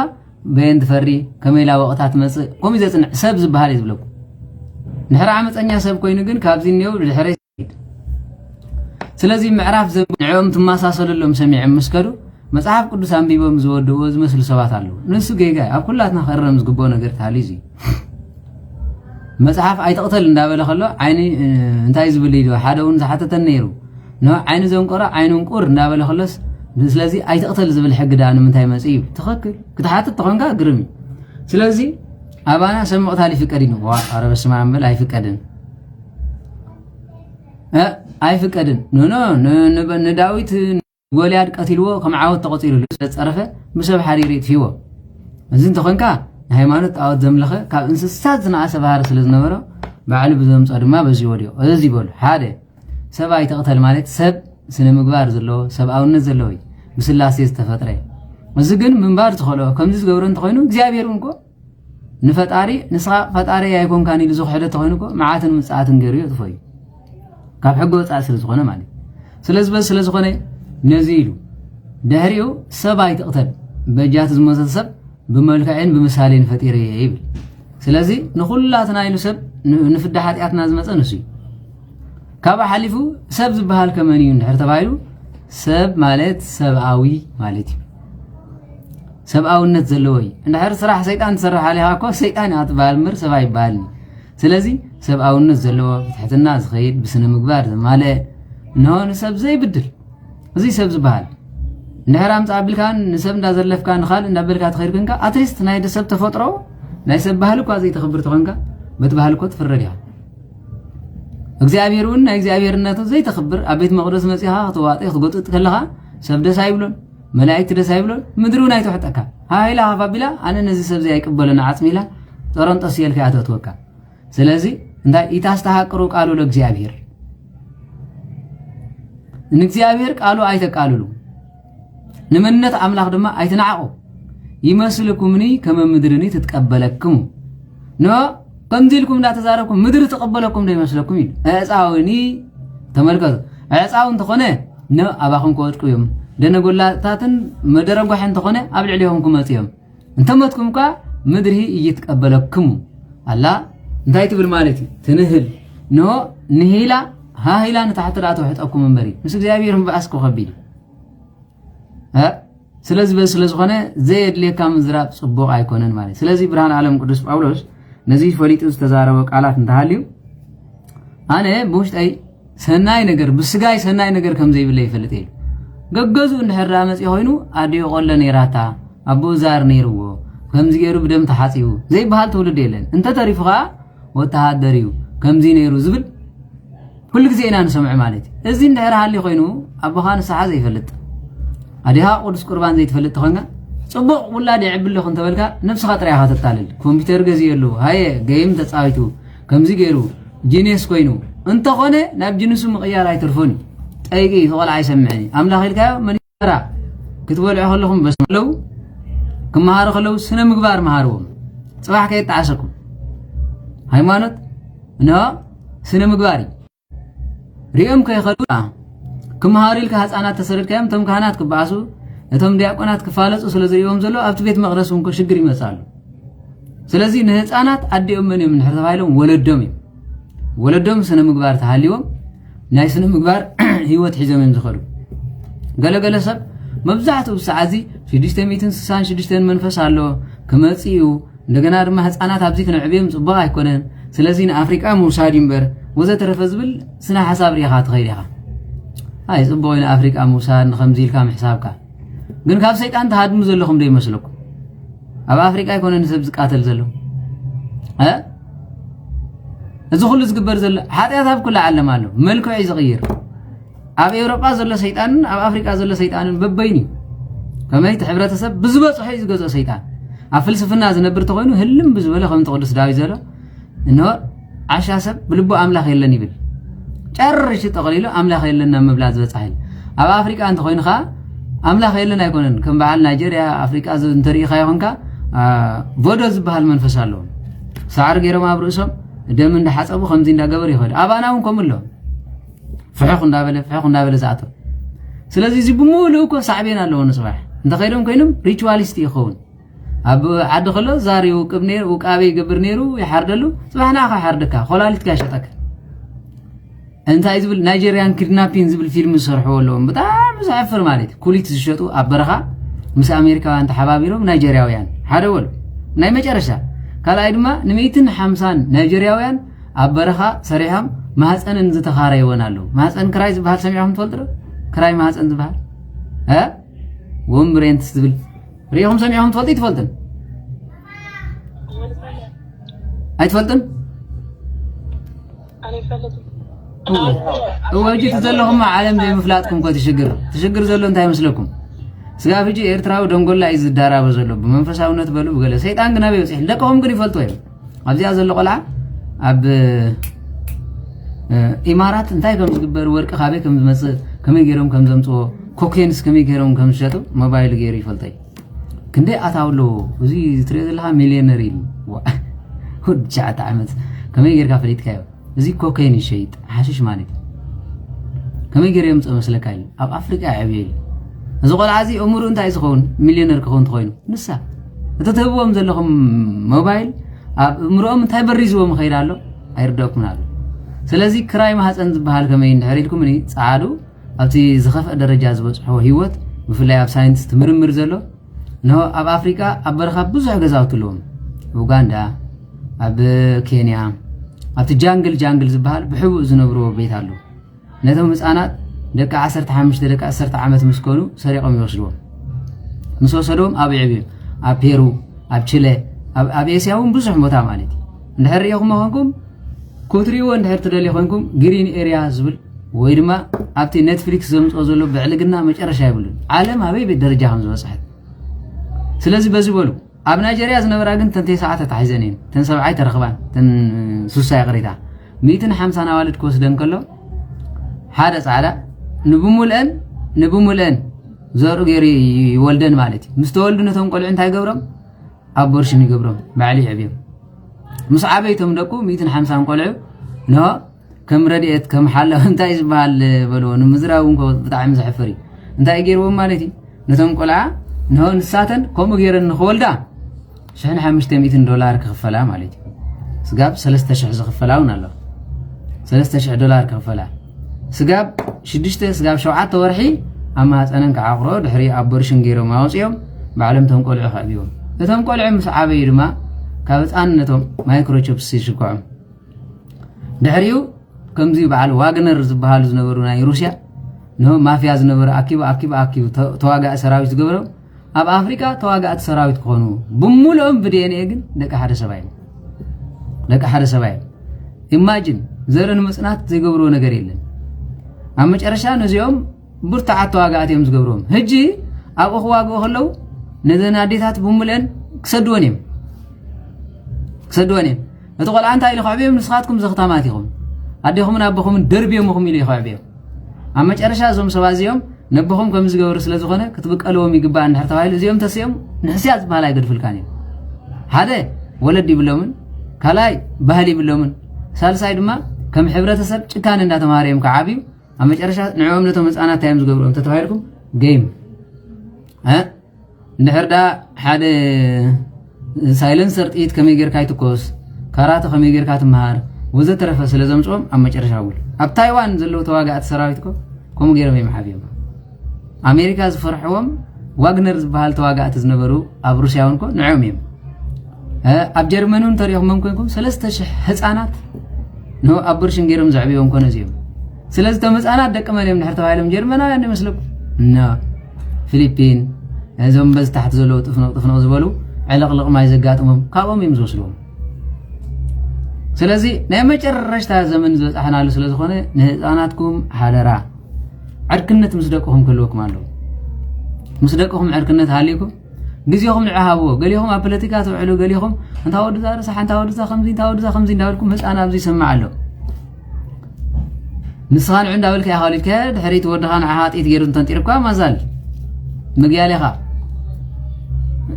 በየን ትፈሪ ከመይላ ወቕታት መፅእ ከምኡ ዘፅንዕ ሰብ ዝበሃል እዩ ዝብለኩም ንሕር ዓመፀኛ ሰብ ኮይኑ ግን ካብዚ እኒአው ድሕረ ስለዚ ምዕራፍ ንዕኦም ትመሳሰለሎም ሰሚዖም ምስከዱ መጽሓፍ ቅዱስ አንቢቦም ዝወድዎ ዝመስሉ ሰባት ኣለዉ ንሱ ጌጋ ኣብ ኩላትና ከረም ዝግብኦ ነገር ታሃልዩ እዩ መጽሓፍ ኣይተቕተል እንዳበለ ከሎ ዓይኒ እንታይ ዝብል ኢሉ ሓደ እውን ዝሓተተን ነይሩ ኖ ዓይኒ ዘንቆሮ ዓይኑን ቁር እንዳበለ ከሎስ ስለዚ ኣይተቕተል ዝብል ሕጊ ዳ ንምንታይ መጽ እዩ ትኽክል ክትሓትት ተኾንካ ግርም ስለዚ ኣባና ሰምቕታል ይፍቀድ ኢሉ ዋ ኣረ በስመ አብ በል ኣይፍቀድን ኖ ንዳዊት ጎልያድ ቀቲልዎ ከም ዓወት ተቆፂሩሉ ስለፀረፈ ብሰብ ሓሪር ይጥፊዎ እዚ እንተኾንካ ሃይማኖት ጣዖት ዘምለኸ ካብ እንስሳት ዝነኣሰ ባህሪ ስለ ዝነበሮ ባዕሉ ብዘምፅኦ ድማ በዚ ወዲዮ እዚ ይበሉ ሓደ ሰብ ኣይተቕተል ማለት ሰብ ስነ ምግባር ዘለዎ ሰብኣውነት ዘለዎ እዩ ብስላሴ ዝተፈጥረ እዚ ግን ምንባር ዝኸእሎ ከምዚ ዝገብሮ እንተኮይኑ እግዚኣብሔር እንኮ ንፈጣሪ ንስኻ ፈጣሪ ኣይኮንካን ኢሉ ዝኽሕደ እንተኮይኑ እኮ መዓትን ምፅኣትን ገይሩ የጥፎ እዩ ካብ ሕጊ ወፃኢ ስለ ዝኾነ ማለት ስለዚ በዚ ስለ ዝኾነ ነዚ ኢሉ ድሕሪኡ ሰብ ኣይትቕተል በጃት ዝመሰለ ሰብ ብመልክዕን ብምሳሌን ፈጢረ ይብል ስለዚህ ንኹላትና ኢሉ ሰብ ንፍዳ ሓጢኣትና ዝመፀ ንሱ ካብኣ ሓሊፉ ሰብ ዝበሃል ከመን እዩ እንድሕር ተባሂሉ ሰብ ማለት ሰብኣዊ ማለት እዩ ሰብኣውነት ዘለዎ እዩ እንድሕር ስራሕ ሰይጣን ትሰርሕ ኣለኻ እኮ ሰይጣን ኢኻ ትበሃል እምበር ሰብ ኣይበሃልኒ ስለዚ ሰብኣውነት ዘለዎ ብትሕትና ዝኸይድ ብስነ ምግባር ዝማልአ እንሆ ንሰብ ዘይብድል እዚ ሰብ ዝበሃል እንድሕር ኣምፃ ኣቢልካ ንሰብ እንዳዘለፍካ ንኻልእ እንዳበልካ ትኸይድ ኮንካ ኣትሊስት ናይ ሰብ ተፈጥሮ ናይ ሰብ ባህሊ እኳ ዘይተኽብር ተኾንካ በቲ ባህሊ እኮ ትፍረድ ኢኻ እግዚአብሔር እውን ናይ እግዚአብሔርነቱ ዘይተኽብር ኣብ ቤት መቕደስ መፂኻ ክትዋጥይ ክትጎጥጥ ከለኻ ሰብ ደስ ኣይብሎን መላእክቲ ደስ ኣይብሎን ምድሪ እውን ኣይትውሕጠካ ሃይላ ሃፋቢላ ኣነ ነዚ ሰብ እዚ ኣይቅበሎን ዓፅሚ ኢላ ጠረንጦስ የልካ እያ ተእትወካ ስለዚ እንታይ ኢታስተሃቅሩ ቃሉ ለእግዚአብሔር ንእግዚአብሔር ቃሉ ኣይተቃልሉ ንመንነት ኣምላኽ ድማ ኣይትናዓቑ ይመስልኩምኒ ከመ ምድርኒ ትትቀበለክሙ ኖ ከምዚ ኢልኩም እንዳተዛረብኩም ምድሪ ተቐበለኩም ዶ ይመስለኩም ኢሉ ዕፃውኒ ተመልከቱ ዕፃው እንተኾነ ኣባኹም ክወድቁ እዮም ደነጎላታትን መደረጓሕ እንተኾነ ኣብ ልዕሊኦም ክመፁ እዮም እንተመትኩም እኳ ምድሪ እይትቀበለክሙ ኣላ እንታይ ትብል ማለት እዩ ትንህል ኖ ንሂላ ሃሂላ ንታሕቲ ዳ ተውሕጠኩም እምበሪ ምስ እግዚኣብሔር ምብኣስ ከቢድ ስለዚ ስለዝኾነ ዘየድልየካ ምዝራብ ፅቡቕ ኣይኮነን ማለት ስለዚ ብርሃን ዓለም ቅዱስ ጳውሎስ ነዚ ፈሊጡ ዝተዛረበ ቃላት እንተሃልዩ ኣነ ብውሽጠይ ሰናይ ነገር ብስጋይ ሰናይ ነገር ከም ዘይብለ ይፈልጥ እዩ ገገዙ እንድሕር መፂ ኮይኑ ኣዲዮ ቆለ ነይራታ ኣቦ ዛር ነይርዎ ከምዚ ገይሩ ብደም ተሓፂቡ ዘይበሃል ትውልድ የለን እንተተሪፉ ከዓ ወተሃደር እዩ ከምዚ ነይሩ ዝብል ኩሉ ግዜ ኢና ንሰምዕ ማለት እዩ እዚ እንድሕር ሃልዩ ኮይኑ ኣቦኻ ንስሓ ዘይፈልጥ ኣዲኻ ቅዱስ ቁርባን ዘይትፈልጥ ተኾንካ ጽቡቕ ውላድ ይዕብልኹ እንተበልካ ነፍስኻ ጥራይኻ ተጣልል ኮምፒተር ገዝየሉ ሃየ ገይም ተፃዊቱ ከምዚ ገይሩ ጂኔስ ኮይኑ እንተኾነ ናብ ጅንሱ ምቕያር ኣይትርፉን ጠይቂ ተቆልዓ ኣይሰምዕኒ ኣምላኽ ኢልካዮ መኒራ ክትበልዑ ከለኹም በስለው ክመሃሩ ከለው ስነ ምግባር መሃርዎም ፅባሕ ከየተዓሰኩም ሃይማኖት እንሆ ስነ ምግባር እዩ ሪኦም ከይኸዱ ክመሃሩ ኢልካ ህፃናት ተሰሪድካዮም እቶም ካህናት ክበኣሱ እቶም ዲያቆናት ክፋለፁ ስለዝሪኦም ዘሎ ኣብቲ ቤት መቕደስ እውን ሽግር ይመፃሉ ስለዚ ንህፃናት ኣዲኦም መን እዮም እንድሕር ተባሂሎም ወለዶም እዮም ወለዶም ስነ ምግባር ተሃልዮም ናይ ስነ ምግባር ህይወት ሒዞም እዮም ዝኸዱ ገለገለ ሰብ መብዛሕትኡ ሰዓዚ 666 መንፈስ ኣሎ ክመፅ እዩ እንደገና ድማ ህፃናት ኣብዚ ክንዕብዮም ፅቡቕ ኣይኮነን ስለዚ ንኣፍሪቃ ምውሳድ እምበር ወዘተረፈ ዝብል ስነ ሓሳብ ሪኢኻ ትኸይድ ኢኻ ኣይ ፅቡቕ ኮይኑ ኣፍሪቃ ምውሳድ ንከምዚ ኢልካ ምሕሳብካ ግን ካብ ሰይጣን ተሃድሙ ዘለኹም ዶ ይመስለኩም ኣብ ኣፍሪቃ ኣይኮነን ሰብ ዝቃተል ዘሎ እዚ ኩሉ ዝግበር ዘሎ ሓጢኣት ኣብ ኩሉ ዓለም ኣሎ መልክዑ ዝቕይር ኣብ ኤውሮጳ ዘሎ ሰይጣንን ኣብ ኣፍሪቃ ዘሎ ሰይጣንን በበይኒ ከመይ እቲ ሕብረተሰብ ብዝበፅሖ እዩ ዝገዝኦ ሰይጣን ኣብ ፍልስፍና ዝነብር ተኮይኑ ህልም ብዝበለ ከምቲ ቅዱስ ዳዊት ዘሎ እንሆ ዓሻ ሰብ ብልቡ ኣምላኽ የለን ይብል ጨርሽ ጠቕሊሉ ኣምላኽ የለና ምብላዕ ዝበፅሐ ኣብ ኣፍሪቃ እንተኮይኑ ከዓ ኣምላኽ የለን ኣይኮነን ከም በዓል ናይጀርያ ኣፍሪቃ እንተሪኢኻ ይኾንካ ቮዶ ዝበሃል መንፈስ ኣለዎ ሳዕሪ ገይሮም ኣብ ርእሶም ደም እንዳሓፀቡ ከምዚ እንዳገበሩ ይኸዱ ኣባና እውን ከምኡ ኣሎ ፍሑኽ እንዳበለ ዝኣቶ ስለዚ እዚ ብምሉእ እኮ ሳዕቤን ኣለዎ ንፅባሕ እንተኸይዶም ኮይኖም ሪቹዋሊስት ይኸውን ኣብ ዓዲ ከሎ ዛሬ ውቅብ ነይሩ ውቃቤ ይገብር ነይሩ ይሓርደሉ ፅባሕና ኻ ይሓርደካ ኮላሊትካ ይሸጠካ እንታይ ዝብል ናይጀሪያን ኪድናፒንግ ዝብል ፊልም ዝሰርሕዎ ኣለዎም ብጣዕሚ ዘዕፍር ማለት እዩ ኩሊት ዝሸጡ ኣብ በረኻ ምስ ኣሜሪካውያን ተሓባቢሮም ናይጀርያውያን ሓደ ወሉ ናይ መጨረሻ ካልኣይ ድማ ን150 ናይጀርያውያን ኣብ በረኻ ሰሪሖም ማህፀንን ዝተኻረይዎን ኣለዉ ማህፀን ክራይ ዝበሃል ሰሚዕኹም ትፈልጡ ዶ ክራይ ማህፀን ዝበሃል ወምብሬንትስ ዝብል ሪኢኹም ሰሚዕኹም ትፈልጡ ይትፈልጡን ኣይትፈልጡን ወጅት ዘለኹም ዓለም ዘይምፍላጥኩም እኮ ትሽግር ዘሎ እንታይ ይመስለኩም ስጋብ ሕጂ ኤርትራዊ ደንጎላ እዩ ዝዳራበ ዘሎ ብመንፈሳውነት በሉ ብገለ ሰይጣን ግን ኣበይ በፂሕ ደቀኹም ግን ይፈልጡ እዮም ኣብዚኣ ዘሎ ቆልዓ ኣብ ኢማራት እንታይ ከም ዝግበር ወርቂ ካበይ ከም ዝመፅእ ከመይ ገይሮም ከም ዘምፅዎ ኮኬንስ ከመይ ገይሮም ከም ዝሸጡ ሞባይል ገይሩ ይፈልጡ ክንደይ ኣታውሎ እዚ ትሪኦ ዘለኻ ሚልዮነር ኢሉ ወዲ 9 ዓመት ከመይ ጌርካ ፈሊጥካዮ እዚ ኮኬን ይሸይጥ ሓሽሽ ማለት እዩ ከመይ ገይሩ የምፅእ መስለካ ኢሉ ኣብ ኣፍሪቃ ዕብየ ኢሉ እዚ ቆልዓ እዚ እሙሩ እንታይ ዝኸውን ሚልዮነር ክኸውን ትኮይኑ ንሳ እቲ ትህብዎም ዘለኹም ሞባይል امرؤهم انتي بريزو مخير الله ايردوكم الله سلازي كراي ما حصن زبحال كمين دحريتكم ني صعادو ابتي زخف درجه زبصحو هيوت بفلاي اب ساينس تمرمر زلو نو اب افريكا اب برخا بزح غزاوتلهم اوغندا اب كينيا اب جانجل زبحال بحبو زنبرو بيت الله نتهم حصانات دقه 15 دقه 10 عامات مسكونو سريقهم يوصلوا مسوسدوم اب عبي اب بيرو اب تشيلي اب اسياون بزح موتا مالتي ندحريكم هونكم كوتريو ندحر تدلي خوينكم جرين اريا زبل ويدما ابتي نتفليكس زمصو زلو بعلقنا مጨረሻ ይብሉን ዓለም አበይ በደረጃ ሀምዝ ወصحት ስለዚህ በዚህ በሉ ኣብ ናይጄሪያ ዝነበራ ግን ተንቴ ሰዓት ተታሕዘኔን ተን ሰብዓይ ተረኽባን ተን ሱሳይ ቅሪታ 150 ናዋልድ ኮስደን ከሎ ሓደ ጻዕዳ ንብሙልአን ዘሩ ገሪ ይወልደን ማለት ምስተወልዱ ነቶም ቆልዑ እንታይ ገብሮም አቦርሽን ይገብሮም ባዕሊ ዕብዮም ምስ ዓበይቶም ደቁ 150 ቆልዑ ነው كم رديت كم حاله انت يزبال بلون مزراون كو بتاعم زحفري انت يغيروا مالتي نتم قلعه نو نساتن كوم غيرن خولدا شحن $500 كخفلا مالتي سغاب 3000 زخفلاون الله $3000 كخفلا سغاب 6 سغاب 7 ورحي اما صنن كعقرو دحري ابورشن غيرو ماوصيوم بعلم تم قلعه خابيوم نتم قلعه مسعابي دما كابصاننتهم مايكروچيبس يشكعم دحريو كمزي بعل واغنر زبحال زنبرونا روسيا نو مافيا زنبر اكيب تواغا سراويت زغبرو اب افريكا تواغا سراويت كونو بمولهم بدينه ግን ደቀ ሓደ ሰባይ ኢማጂን ዘረን መስናት ዝገብሩ ነገር የለን ኣብ መጨረሻ ነዚኦም ቡርታዓት ተዋጋአትዮም ዝገብሩም ህጂ ኣብ እخواጎ ኸለው ነዘና ዴታት በሙለን ክሰድወንም እቲ ቆልዓ እንታይ ኢሉ ኸዕብዮም ንስኻትኩም ዘኽታማት ኢኹም አዲኹም ናበኹም ደርቢዮምኹም ኢሉ ይኸዕብዮም ኣብ መጨረሻ ዞም ሰባዚዮም ነብኹም ከም ዝገብሩ ስለ ዝኾነ ክትብቀልዎም ይግባእ እንድሕር ተባሂሉ እዚኦም ተስዮም ንሕስያ ዝበሃል ኣይገድፍልካን እዮም ሓደ ወለድ ይብሎምን ካልኣይ ባህሊ ይብሎምን ሳልሳይ ድማ ከም ሕብረተሰብ ጭካን እንዳተማሃርዮም ከዓብዩ ኣብ መጨረሻ ንዕኦም ነቶም ህፃናት ታይም ዝገብሩኦም ተተባሂልኩም ጌም እንድሕር ዳ ሓደ ሳይለንሰር ጥይት ከመይ ጌርካ ይትኮስ ካራተ ከመይ ጌርካ ትመሃር وزترف سلازمصوم ام مጨረሻ ውል ኣብ ታይዋን ዘለው ተዋጋአት ሰራዊትኮ ኮም ገይሮም ይመሓብዮም አሜሪካ ዝፈርሕዎም ዋግነር ዝበሃል ተዋጋአት ዝነበሩ ኣብ ሩሲያውን ኮ ንዕኦም እዮም ኣብ ጀርመንን ተሪኹም ኮንኩም 3000 ህፃናት ነው ኣብርሽን ገይሮም ዘዕብዮም ኮነ እዚኦም ስለዚህ ተመጻናት ደቀመንም ንሕር ተባይሎም ጀርመናውያን ይመስልኩም እና ፊሊፒን እዞም በዝ ታሕት ዘለው ጥፍኖ ዝበሉ ዕለቅልቅ ማይ ዘጋጥሞም ካብኦም እዮም ዝወስዱዎም ስለዚህ ናይ መጨረሻ ዘመን ዝበጻሕናሉ ስለዝኾነ ንህፃናትኩም ሓደራ ዕርክነት ምስደቅኹም ክልወኩም ኣለዎ ምስደቅኹም ዕርክነት ሃሊኩም ግዜኹም ንዓሃብዎ ገሊኹም ኣብ ፖለቲካ ትውዕሉ ገሊኹም እንታወዱ ዛርሳ ሓንታወዱ ከምዚ እንዳበልኩም ህፃና ኣብዚ ይሰማዕ ኣሎ ንስኻን እንዳበልካ ያኻሊድከ ድሕሪት ወድኻን ዓሃጢት ገይሩ እንተንጢርካ ማዛል ምግያሌኻ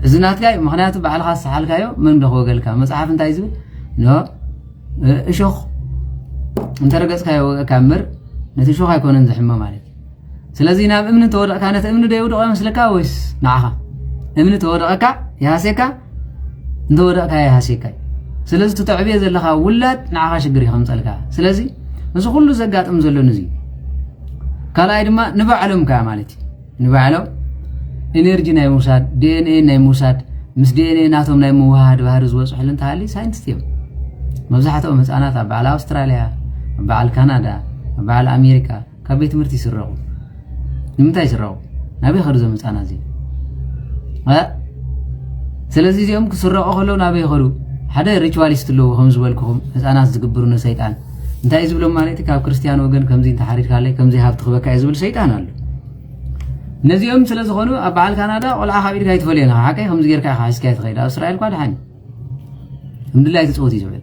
እዝናትካይ ምክንያቱ ባዕልኻ ሰሓልካዮ ምን ደኸወገልካ መጽሓፍ እንታይ ዝብል ኖ እሾኽ እንተረገጽካዮ ወቃምር ነቲ እሾኽ ኣይኮነን ዝሕመ ማለት ስለዚህ ናብ እምኒ ተወደቕካ ነቲ እምኒ ደይውድቕ ይመስለካ ወይስ ንዓኻ እምኒ ተወደቐካ ይሃሴካ እንተወደቕካ ይሃሴካ ስለዚህ ትተዕብየ ዘለኻ ውላድ ንዓኻ ሽግር ይኸምፀልካ ስለዚህ እዚ ኩሉ ዘጋጥም ዘሎ ንዚ ካልኣይ ድማ ንባዕሎም ካ ማለት ንባዕሎም ኤነርጂ ናይ ሙሳድ ዲኤንኤ ናይ ሙሳድ ምስ ዲኤንኤ ናቶም ናይ ምውሃድ ባህሪ ዝወፅሕሉ እንተሃሊ ሳይንቲስት እዮም መብዛሕትኦም ህፃናት ኣብ በዓል ኣውስትራልያ ኣብ በዓል ካናዳ ኣብ በዓል ኣሜሪካ ካብ ቤት ትምህርቲ ይስረቑ ንምንታይ ይስረቑ ናበይ ኸዱ ዞም ህፃናት እዚ ስለዚ እዚኦም ክስረቑ ከለዉ ናበይ ይኸዱ ሓደ ሪቹዋሊስት ኣለዉ ከም ዝበልክኹም ህፃናት ዝግብሩ ንሰይጣን እንታይ ዝብሎም ማለት ካብ ክርስቲያን ወገን ከምዚ እንተሓሪድካለይ ከምዚ ሃብቲ ክበካ እዩ ዝብል ሰይጣን ኣሎ ነዚኦም ስለ ዝኾኑ ኣብ በዓል ካናዳ ቆልዓ ካብ ኢድካ ይትፈልየን ሓቀይ ከምዚ ጌርካ ኢኻ ሒዝካ ትኸይድ ኣብ እስራኤል ኳ ድሓኒ እምድላይ ትፅወት እዩ ዝብል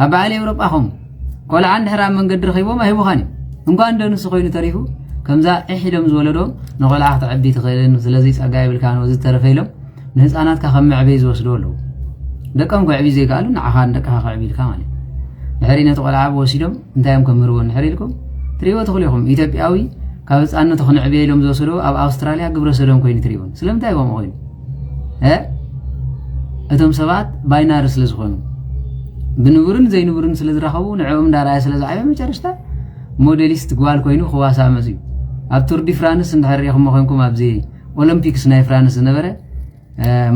ኣብ በዓል ኤውሮጳኹም ቆልዓ እንድሕር ኣብ መንገዲ ረኺቦም ኣይህቡኻን እዩ እንኳን እንደንሱ ኮይኑ ተሪፉ ከምዛ ኢሒዶም ዝወለዶም ንቆልዓ ክትዕቢ ትኽእልን ስለዚ ፀጋ ይብልካ ነው ዝተረፈ ኢሎም ንህፃናትካ ከም መዕበይ ዝወስዶ ኣለዉ ደቀም ክዕቢ ዘይከኣሉ ንዓኻ ንደቅኻ ክዕቢ ኢልካ ማለት ድሕሪ ነቲ ቆልዓ ወሲዶም እንታዮም ከምህርዎ ንሕሪ ኢልኩም ትሪእዎ ትኽእሉ ኢኹም ኢትዮጵያዊ ካብ ህፃንነቱ ክንዕብየ ኢሎም ዝወሰዶ ኣብ ኣውስትራልያ ግብረ ሰዶም ኮይኑ ትሪእውን ስለምንታይ ከምኡ ኮይኑ እቶም ሰባት ባይናሪ ስለ ዝኾኑ ብንቡርን ዘይንቡርን ስለ ዝረኸቡ ንዕኦም እንዳራያ ስለ ዝዓበ መጨረሽታ ሞዴሊስት ጓል ኮይኑ ክዋሳ መፅዩ ኣብ ቱር ዲ ፍራንስ እንድሕሪኹም ኮይንኩም ኣብዚ ኦሎምፒክስ ናይ ፍራንስ ዝነበረ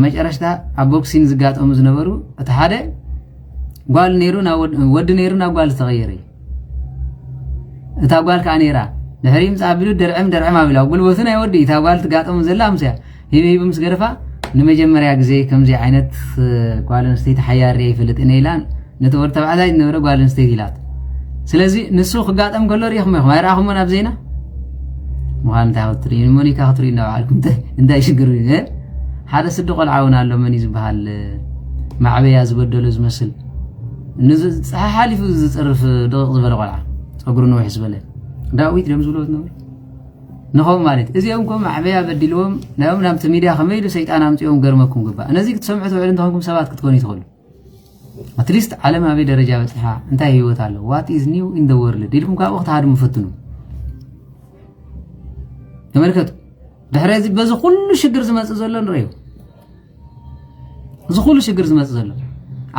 መጨረሽታ ኣብ ቦክሲን ዝጋጠሙ ዝነበሩ እቲ ሓደ ጓል ነይሩ ወዲ ነይሩ ናብ ጓል ዝተቐየረ እታ ጓል ከዓ ነይራ ድሕሪም ጻቢሉ ደርዕም ኣቢላ ጉልበቱ ናይ ወዲ እታ ጓል ትጋጠሙ ዘላ ኣምስያ ሂብ ምስ ገረፋ ንመጀመርያ ግዜ ከምዚ ዓይነት ጓል ኣንስተይቲ ሓያሪ ይፍልጥ ኢላ ነቲ ወዲ ተባዕታይ ዝነበረ ጓል ኣንስተይቲ ኢላት ስለዚ ንሱ ክጋጠም ከሎ ሪኢኹም ኢኹም ኣይረኣኹምዎን ኣብ ዜና ምዃኑ እንታይ ክትርኢ ሞኒካ ክትርኢ እናባዓልኩም እንታይ ሽግር ሓደ ስዲ ቆልዓ እውን ኣሎ መን እዩ ዝበሃል ማዕበያ ዝበደሎ ዝመስል ሓሊፉ ዝፅርፍ ደቂቕ ዝበለ ቆልዓ ፀጉሩ ነዊሕ ዝበለ ዳዊት ደም ዝብሎ ዝነበሩ ንኸም ማለት እዚኦም ከም ማዕበያ በዲልዎም ናዮም ናብቲ ሚድያ ከመይ ኢሉ ሰይጣን ኣምፂኦም ገርመኩም ግባእ ነዚ ክትሰምዑ ትውዕሉ እንተኾንኩም ሰባት ክትኮኑ ይትኽእሉ ኣትሊስት ዓለም ኣበይ ደረጃ በፂሓ እንታይ ህይወት ኣሎ ዋት ኢዝ ኒው ኢን ደ ወርልድ ኢልኩም ካብኡ ክትሃድሙ ፈትኑ ተመልከቱ ድሕሪ እዚ በዚ ኩሉ ሽግር ዝመፅእ ዘሎ ንሪኦ እዚ ኩሉ ሽግር ዝመፅእ ዘሎ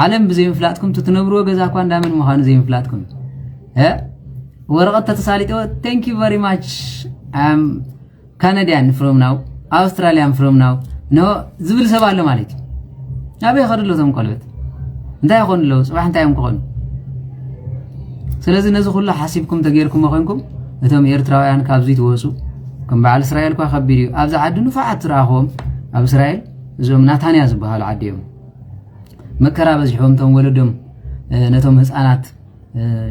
ዓለም ብዘይምፍላጥኩም ትነብርዎ ገዛ እኳ እንዳመን ምዃኑ ዘይምፍላጥኩም ወረቐት ተተሳሊጥዎ ቴንክ ዩ ቨሪ ማች አም ካናዲያን ፍሮም ናው ኣውስትራሊያን ፍሮም ናው ኖ ዝብል ሰብ ኣሎ ማለት እዩ ኣበይ ኸድሎ እቶም ቆልበት እንታይ ይኾኑ ኣለዉ ፅባሕ እንታይ እዮም ክኾኑ ስለዚ ነዚ ኩሉ ሓሲብኩም ተገይርኩም ኮይንኩም እቶም ኤርትራውያን ካብዙ ይትወፁ ከም በዓል እስራኤል እኳ ከቢድ እዩ ኣብዛ ዓዲ ንፉዓት ዝረኣኽዎም ኣብ እስራኤል እዞም ናታንያ ዝበሃሉ ዓዲ እዮም መከራ በዚሖም እቶም ወለዶም ነቶም ህፃናት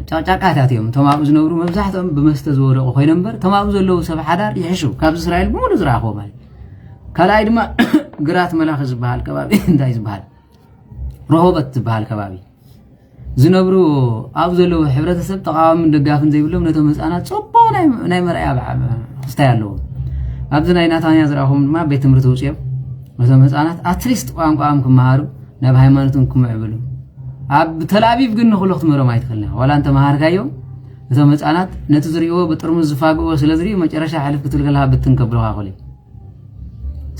ጫቃታት እዮም እቶም ኣብኡ ዝነብሩ መብዛሕትኦም ብመስተ ዝወደቑ ኮይኖም እምበር እቶም ኣብኡ ዘለዉ ሰብ ሓዳር ይሕሹ ካብዚ እስራኤል ብሙሉ ዝረኣኽዎ ማለት ካልኣይ ድማ ግራት መላኺ ዝበሃል ከባቢ እንታይ ዝበሃል ረሆበት ዝበሃል ከባቢ ዝነብሩ ኣብኡ ዘለዉ ሕብረተሰብ ተቃዋምን ደጋፍን ዘይብሎም ነቶም ህፃናት ፅቡቕ ናይ መርኣያ ክስታይ ኣለዎም ኣብዚ ናይ ናታንያ ዝረኣኽዎም ድማ ቤት ትምህርቲ ውፅኦም እቶም ህፃናት ኣትሊስት ቋንቋኦም ክመሃሩ ናብ ሃይማኖትን ክምዕብሉ ኣብ ተልኣቢብ ግን ንኽእሉ ክትመሮም ኣይትኽእልና ዋላ እንተመሃርካዮም እቶም ህፃናት ነቲ ዝሪእዎ ብጥርሙዝ ዝፋግእዎ ስለ ዝሪኡ መጨረሻ ሓሊፍ ክትብል ከለካ ብትን ከብልካ ክእሉ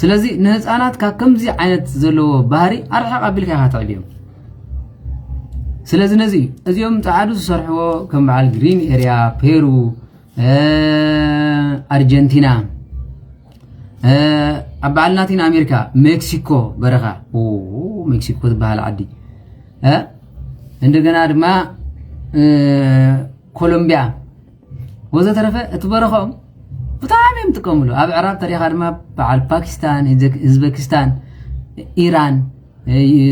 ስለዚ ንህፃናት ካብ ከምዚ ዓይነት ዘለዎ ባህሪ ኣርሓቕ ኣቢልካ ኢኻ ትዕብዮም ስለዚ ነዚ እዚኦም ፃዓዱ ዝሰርሕዎ ከም በዓል ግሪን ኤርያ ፔሩ ኣርጀንቲና ኣብ በዓል ላቲን ኣሜሪካ ሜክሲኮ በረኻ ሜክሲኮ ትበሃል ዓዲ እንደገና ድማ ኮሎምቢያ ወዘተረፈ እቲ በረኻኦም ብጣዕሚ እዮም ጥቀምሉ ኣብ ዕራብ ታሪኻ ድማ በዓል ፓኪስታን ህዝበኪስታን ኢራን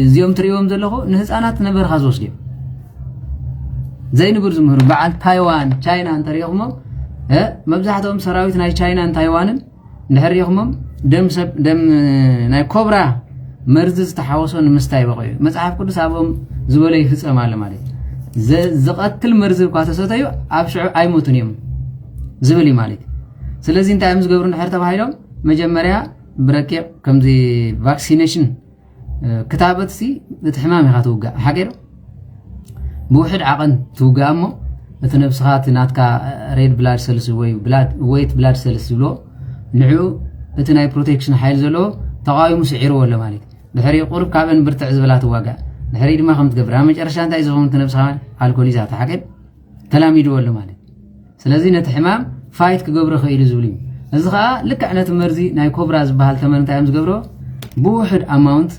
እዚኦም ትሪእዎም ዘለኹ ንህፃናት ነበርካ ዝወስዱ እዮም ዘይንብር ዝምህሩ በዓል ታይዋን ቻይና እንተሪእኹሞም መብዛሕትኦም ሰራዊት ናይ ቻይናን ታይዋንን እንድሕሪእኹሞም ደም ናይ ኮብራ መርዚ ዝተሓወሶ ንምስታይ በቂዩ መፅሓፍ ቅዱስ ኣብኦም ዝበለ ይፍፀም ኣሎ ማለት ዝቐትል መርዚ እኳ ተሰተዩ ኣብ ሽዑ ኣይሞቱን እዮም ዝብል እዩ ማለት ስለዚ እንታይ እዮም ዝገብሩ እንድሕር ተባሂሎም መጀመርያ ብረቂቕ ከምዚ ቫክሲኔሽን ክታበት እቲ ሕማም ኢኻ ትውጋእ ሓቂር ብውሕድ ዓቐን ትውጋእ እሞ እቲ ነብስኻ እቲ ናትካ ሬድ ብላድ ሰልስ ወይ ዌይት ብላድ ሰልስ ዝብልዎ ንዕኡ እቲ ናይ ፕሮቴክሽን ሓይል ዘለዎ ተቃዊሙ ስዒርዎ ኣሎ ማለት ድሕሪ ቁርብ ካብን ብርትዕ ዝበላ ትዋጋእ ድሕሪ ድማ ከም ትገብር ኣብ መጨረሻ እንታይ ዝኸውን እቲ ነብስኻ ኣልኮሊዛ ተሓቂብ ተላሚድዎ ኣሎ ማለት ስለዚ ነቲ ሕማም ፋይት ክገብሮ ክኢሉ ዝብል እዩ እዚ ከዓ ልክዕ ነቲ መርዚ ናይ ኮብራ ዝበሃል ተመን እንታይ እዮም ዝገብሮ ብውሕድ ኣማውንት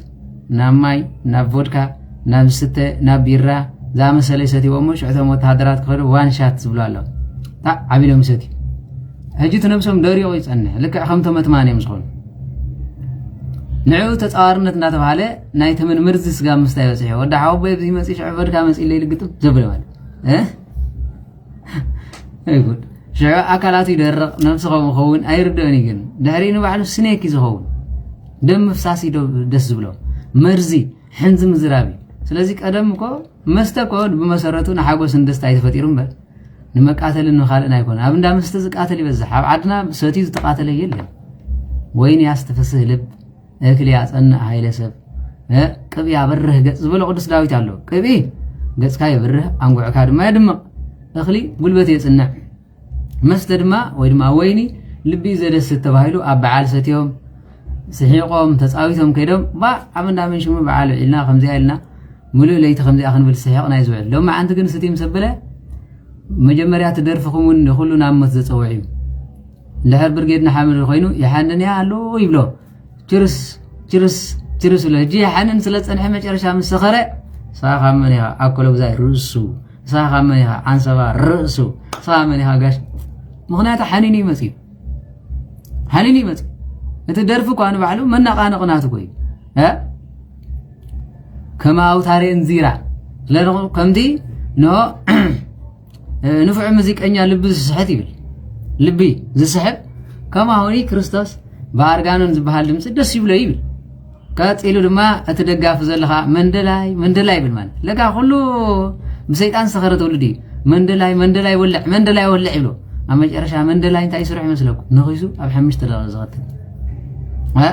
ናብ ማይ ናብ ቮድካ ናብ ዝስተ ናብ ቢራ ዝኣመሰለ ይሰትይዎሞ ሽዑቶም ወተሃደራት ክኸዱ ዋን ሻት ዝብሉ ኣሎ ዓቢሎም ይሰትዩ ሕጂ እቲ ነብሶም ደሪቑ ይፀንሕ ልክዕ ከምቶም እትማን እዮም ዝኾኑ ንዕኡ ተፃዋርነት እንዳተባሃለ ናይ ተመን መርዚ ስጋ ምስታይ በፂሑ ወዲ ሓወቦይ ብዚ መፂ ሽዑ ቮድካ መፂ ኢለ ይልግጥም ዘብለ ማለት ይጉድ ሽዑ ኣካላቱ ይደርቕ ነብሲ ከምኡ ክኸውን ኣይርድአን ግን ድሕሪ ንባዕሉ ስኔክ እዩ ዝኸውን ደም ምፍሳሲ ደስ ዝብሎ መርዚ ሕንዚ ምዝራብ እዩ ስለዚ ቀደም እኮ መስተ እኮ ብመሰረቱ ንሓጎስን ደስታ ኣይተፈጢሩ እምበር ንመቃተልን ንኻልእን ኣይኮነ ኣብ እንዳ መስተ ዝቃተል ይበዝሕ ኣብ ዓድና ሰትዩ ዝተቃተለ የለን ወይን ያስተፈስህ ልብ እክሊ ያፀንዕ ሃይለ ሰብ ቅቢ ያበርህ ገጽ ዝበሎ ቅዱስ ዳዊት ኣሎ ቅቢ ገጽካ ይበርህ ኣንጉዕካ ድማ ይድምቕ እኽሊ ጉልበት የጽንዕ መስተ ድማ ወይ ድማ ወይኒ ልቢ ዘደስት ተባሂሉ ኣብ በዓል ሰትዮም سحيقهم تساويتهم كيدهم با عملنا من شمو بعال إلنا خمزة إلنا ملو ليت خمزة أخن بالسحيقنا يزوع لو ما عندك نستيم سبلة مجمريات درفكم ونخلو نامت زتوعيم لحر برجيدنا حامل الخينو يحنن يا لو يبلو ترس ولا جي حنن سلت أنا حمل جرش عم السخرة صاح منها أكلوا زي رسو صاح منها عن سبا رسو صاح منها قش مغنيات حنيني مسيب حنيني مسيب أنت درفك وأنا بعلو من نقانا قناتك وين ها كما أوتاري انزيرا لا كم دي نو نفع مزيك أني لبس سحتي بل لبي زي سحب كما هوني كريستوس بارغانون زبحال دمس دس يبلا يبل كات إلو دما أتدقاف زلها مندلاي بالمان لقا خلو بسيطان سخرة ولدي مندلاي ولع يبلو أما جرشا مندلاي انت يسرح مسلكو نغيسو أب حمش تلغ زغت ها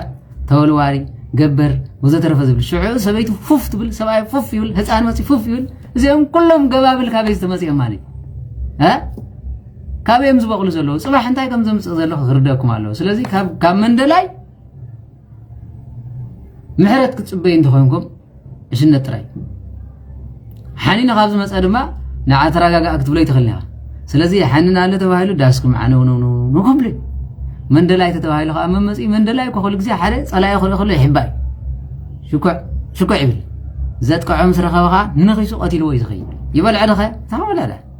تولواري قبر وزترف زبل شعور سبيتو فوف تبل سباي فوف يبل هسان مسي فوف يبل زيهم كلهم قبابل كابيز تمسيهم مالي ها كابيم زبقلو زلو صباح انتاي كم زمص زلو غرداكم الله سلازي كاب مندلاي محرت كتصبي انت خوينكم ايش نتراي حنين خابز مسادما نعا تراغاغا اكتبلي تخليها سلازي حنين على تباهلو داسكم معنا نو كومبلي مندلاي تتباهلو خا ممصي مندلاي كل غزي حدا صلاي خلو يحباي شكو يبل زات قعم سرخبخا نخيسو قتيلو يزخي يبل عدخه تعمل لا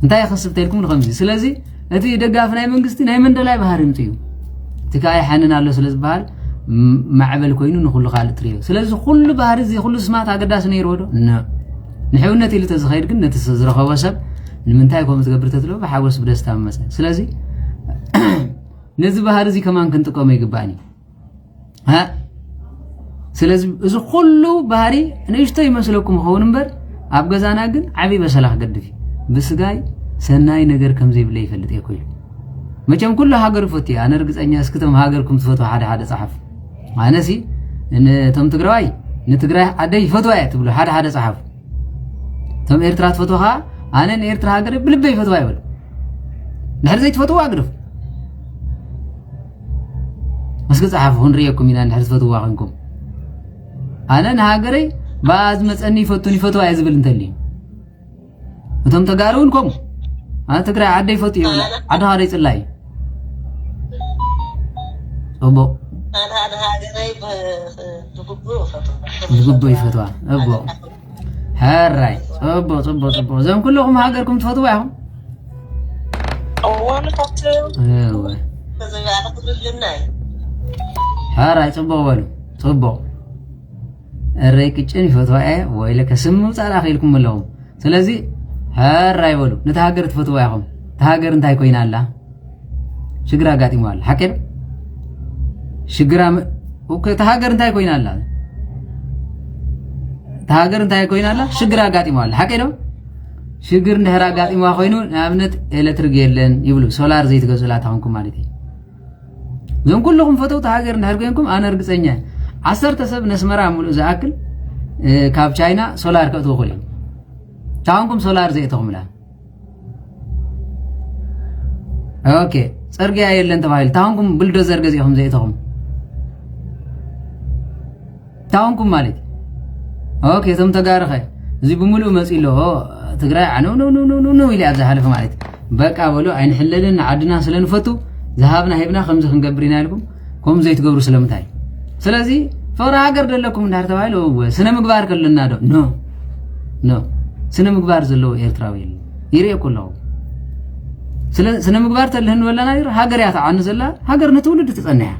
انتي خصبت لكم الخمسي سلازي اتي دغافناي منغستي ناي مندلاي بحري متيو تكاي حنن الله سلاز بحال معبل كوينو نخلو خالد تريو سلازي كل بحر زي كل سمات اقداس نيرودو نحونتي لتزخير كن نتسزرخو وسب نمنتاي كوم تغبر تتلو بحاوس بدستا مسا سلازي نزي بحر زي كمان كنت قوم يغباني ها سلازي اذا كله بحري نيشتو يمسلكم هون نبر ابغزانا كن عبي بسلاح قدفي بسغاي سناي ነገር ከም ዘይብለ ይፈልጥ ይኮይ መቸም ኩሉ ሀገር ፈቲ አነ እርግጠኛ እስክተም ሀገርኩም ትፈቱ ሓደ ጻሐፍ አነሲ እነተም ትግራይ ንትግራይ አደይ ፈቱ አያት ብሎ ሓደ ጻሐፍ ተም ኤርትራ ትፈቱሃ አነ ኤርትራ ሀገር ብልበይ ፈቱ አይበል ንሕር ዘይት ፈቱ አግድፍ መስገ ጻሐፍ ሁን ሪየኩም ኢና ንሕር ፈቱ ዋኸንኩም አነ ሀገሬ ባዝ መጸኒ ፈቱ አይዝብል እንተሊ أنتم تقارون كم؟ أنا تقرأ عدي فتي ولا عدا هذا يطلعي أبو أنا هذا غيب تقبوا فتوى أبو هاي أبو زين كلهم هاجركم تفتوا ياهم أول فتوى أيوة تزوج على كل الجناي هاي تبوا الريك تشني فتوى وإلا كسمو تعال أخيلكم لهم سلازي هاي يقولوا نتهاجر تفتوا ياهم تهاجر انتهي كوين الله شجرة قاتي مال حكيم شجرة وك تهاجر انتهي كوين الله تهاجر انتهي كوين الله شجرة قاتي مال حكيم شجر نهرا قاتي ما خوينو نابنت إلكتريكيلن يقولوا سولار زيت جزولات هونكم مالتي زين كلكم فتوا تهاجر نهر كوينكم أنا رجعتني 10 سب نسمرا مولو زاكل كاب تشاينا سولار كتو خلي تاونكم سولار زيتهم لا اوكي صرغيا يلن تبايل تاونكم بلدوزر غزيهم زيتهم تاونكم مالك اوكي ثم تغارخه زي بملو مسيلو تግራይ نو الى ابز حلف مالك بقى بلو عين حللن عدنا سلنفتو ذهبنا هيبنا خمس خنغبرينا لكم كوم زيت غبرو سلامتاي سلازي فورا هاجر دلكم ندار تبايلو سنه مغبار كلنا دو نو سنه مغبار زلو ኤርትራዊ ይሬ ኩለው ስነ ምግባር ተልህን ወላና ይር ሀገር ያታዓን ዘላ ሀገር ነትውልድ ተጸነያ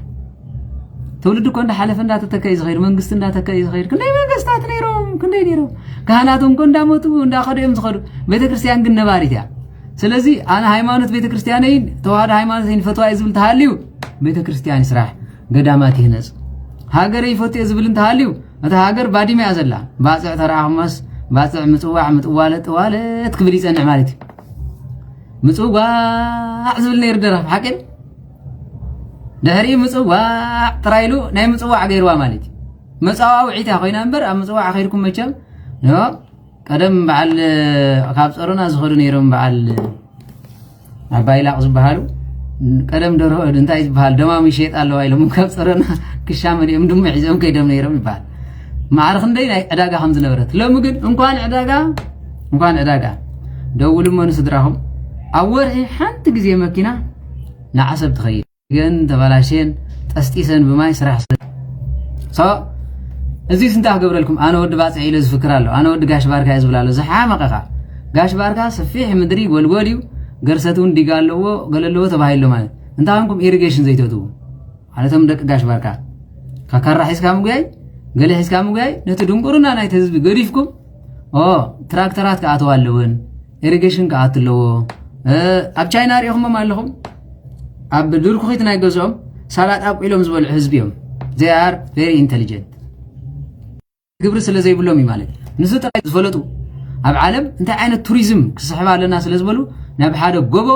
ትውልድ ኮንደ ሐለፈ እንዳተተከይ ዝኸይር መንግስት እንዳተከይ ዝኸይር ክንደይ መንግስታት ነይሮም ክንደይ ነይሮም ካህናቱም ኮንዳሞቱ እንዳኸደም ዝኸዱ ቤተክርስቲያን ግን ነባሪት ያ ስለዚህ አና ሃይማኖት ቤተክርስቲያነይ ተዋህዶ ሃይማኖተይን ፈትዋ ይዝብል ተሃልዩ ቤተክርስቲያን ይስራሕ ገዳማት ይነጽ ሀገር ይፈት ይዝብል ተሃልዩ አታ ሀገር ባዲማ ያዘላ ባጽዕ ተራህመስ باصع مصواله كبر يصنع مالتي مصوا عزبلنا يردرا حقين دهري مصوا ترايلو ناي مصوا غيروا مالتي مصوا وعيتا خوينا انبر مصوا خيركم مچم نو قدم بعل كاب صرونا زخدو نيرم بعل عبايلا زبحالو ቀደም ደሮ እንታይ ይባል ደማም ይሸጥ አለው አይለም ከጽረና ክሻመን የምድም ይዘም ከይደም ነይረም ይባል ማዕረኽ እንደይ ናይ ዕዳጋ ከም ዝነበረት ለምግን እንኳን ዕዳጋ ደውል ምን ስድራهم አወርሒ ሓንቲ ግዜ መኪና ንዓሰብ ትኸይድ ግን ተባላሽን ጠስጢሰን በማይ ስራሕ እዚ ስንታ ገብረልኩም ኣነ ወድ ባጽ ኢለ ዝፍክር አለው ኣነ ወድ ጋሽ ባርካ ይዝብላለ ዘሓመቀኻ ጋሽ ባርካ ሰፊሕ ምድሪ ጎልጎልዩ ገርሰቱን ዲጋለዎ ገለለዎ ተባሂሎ ማለት እንታንኩም ኢሪጌሽን ዘይተቱ ማለትም ደቅ ጋሽ ባርካ ካካራ ሒስካ ምጉያይ ገለ ሒስካ ምጉያይ ነቲ ድንቁርና ናይ ህዝቢ ገዲፍኩም ትራክተራት ከኣተዋለውን ኢሪጌሽን ከኣትለዎ ኣብ ቻይና ሪኹም ኣለኹም ኣብ ድርኩኺት ናይ ገዝኦም ሳላጥ አቂሎም ዝበልዑ ህዝቢዮም they are very intelligent ግብር ስለ ዘይብሎም ማለት ንሱ ጥራይ ዝፈለጡ ኣብ ዓለም እንታይ ዓይነት ቱሪዝም ክስሕባ ኣለና ስለ ዝበሉ ናብ ሓደ ጎቦ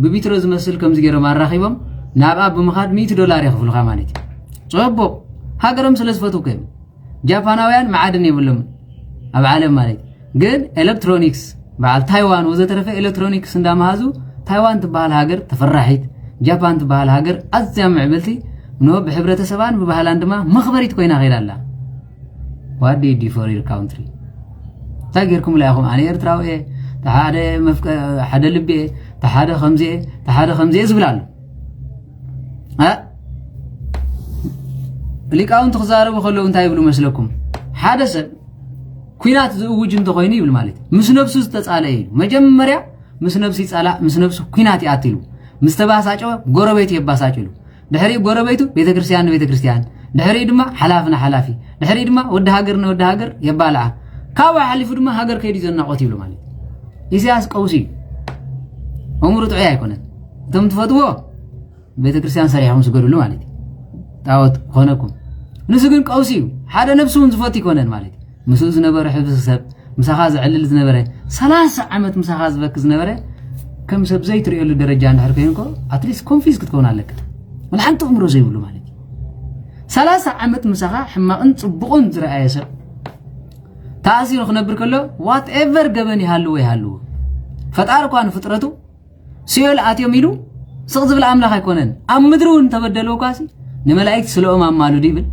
ብቢትሮ ዝመስል ከምዚ ገይሮም ኣራኺቦም ናብ ኣብ ብምኻድ $100 ይኽፍሉኻ ማለት እዩ ጽቡቕ ሃገሮም ስለ ዝፈቱ ከይም ጃፓናውያን ማዕድን የብሎም ኣብ ዓለም ማለት ግን ኤሌክትሮኒክስ በዓል ታይዋን ወዘተረፈ ኤሌክትሮኒክስ እንዳማሃዙ ታይዋን ትበሃል ሃገር ተፈራሒት ጃፓን ትበሃል ሃገር ኣዝያ ምዕብልቲ ኖ ብሕብረተሰባን ብባህላን ድማ መኽበሪት ኮይና ኸይዳላ what did you for your country ታገርኩም ላይኹም ኣነ ኤርትራዊ ሓደ ልቤ ተሓደ ኸምዚ ዝብላሉ ሊቃውንት ክዛረቡ ከለው እንታይ ይብሉ መስለኩም ሓደ ሰብ ኩናት ዝውጅ እንተኮይኑ ይብል ማለት ምስ ነፍሱ ዝተጻለ እዩ መጀመርያ ምስ ነፍሱ ይጻላ ምስ ነፍሱ ኩናት ያትሉ ምስተባሳጨ ጎረቤት ይባሳጭሉ ድሕሪ ጎረቤቱ ቤተክርስቲያን ድሕሪ ድማ ሓላፊ ድሕሪ ድማ ወደ ሃገር ይባልዓ ካባ ሓሊፉ ድማ ሃገር ከይዲ ዘናቆት ይብሉ ማለት ኢሳያስ ቀውሲ እምሩ ጥዑይ ኣይኮነን እቶም ትፈትዎ ቤተክርስቲያን ሰሪሖም ዝገድሉ ማለት ጣዖት ኾነኩም ንሱ ግን ቀውሲ ሓደ ነፍሱን ዝፈት ይኮነን ማለት ምሱ ዝነበረ ሕብረተሰብ ምሳኻ ዝዕልል ዝነበረ 30 ዓመት ምሳኻ ዝበክ ዝነበረ ከም ሰብ ዘይትሪእሉ ደረጃ እንድሕር ኮይንኮ አትሊስት ኮንፊዝ ክትኮን ኣለካ መልሓንቲ እምሮ ዘይብሉ ማለት 30 ዓመት ምሳኻ ሕማቕን ጽቡቕን ዝረኣየ ሰብ ታሲሩ ክነብር ከሎ ዋት ኤቨር ገበን ይሃልዎ ፈጣሪ ኳን ፍጥረቱ ሲኦል ኣትዮም ኢሉ ስቕ ዝብል ኣምላኽ ኣይኮነን ኣብ ምድሩን ተበደለው ኳሲ ንመላእክት ስለኦም ኣማሉድ ይብል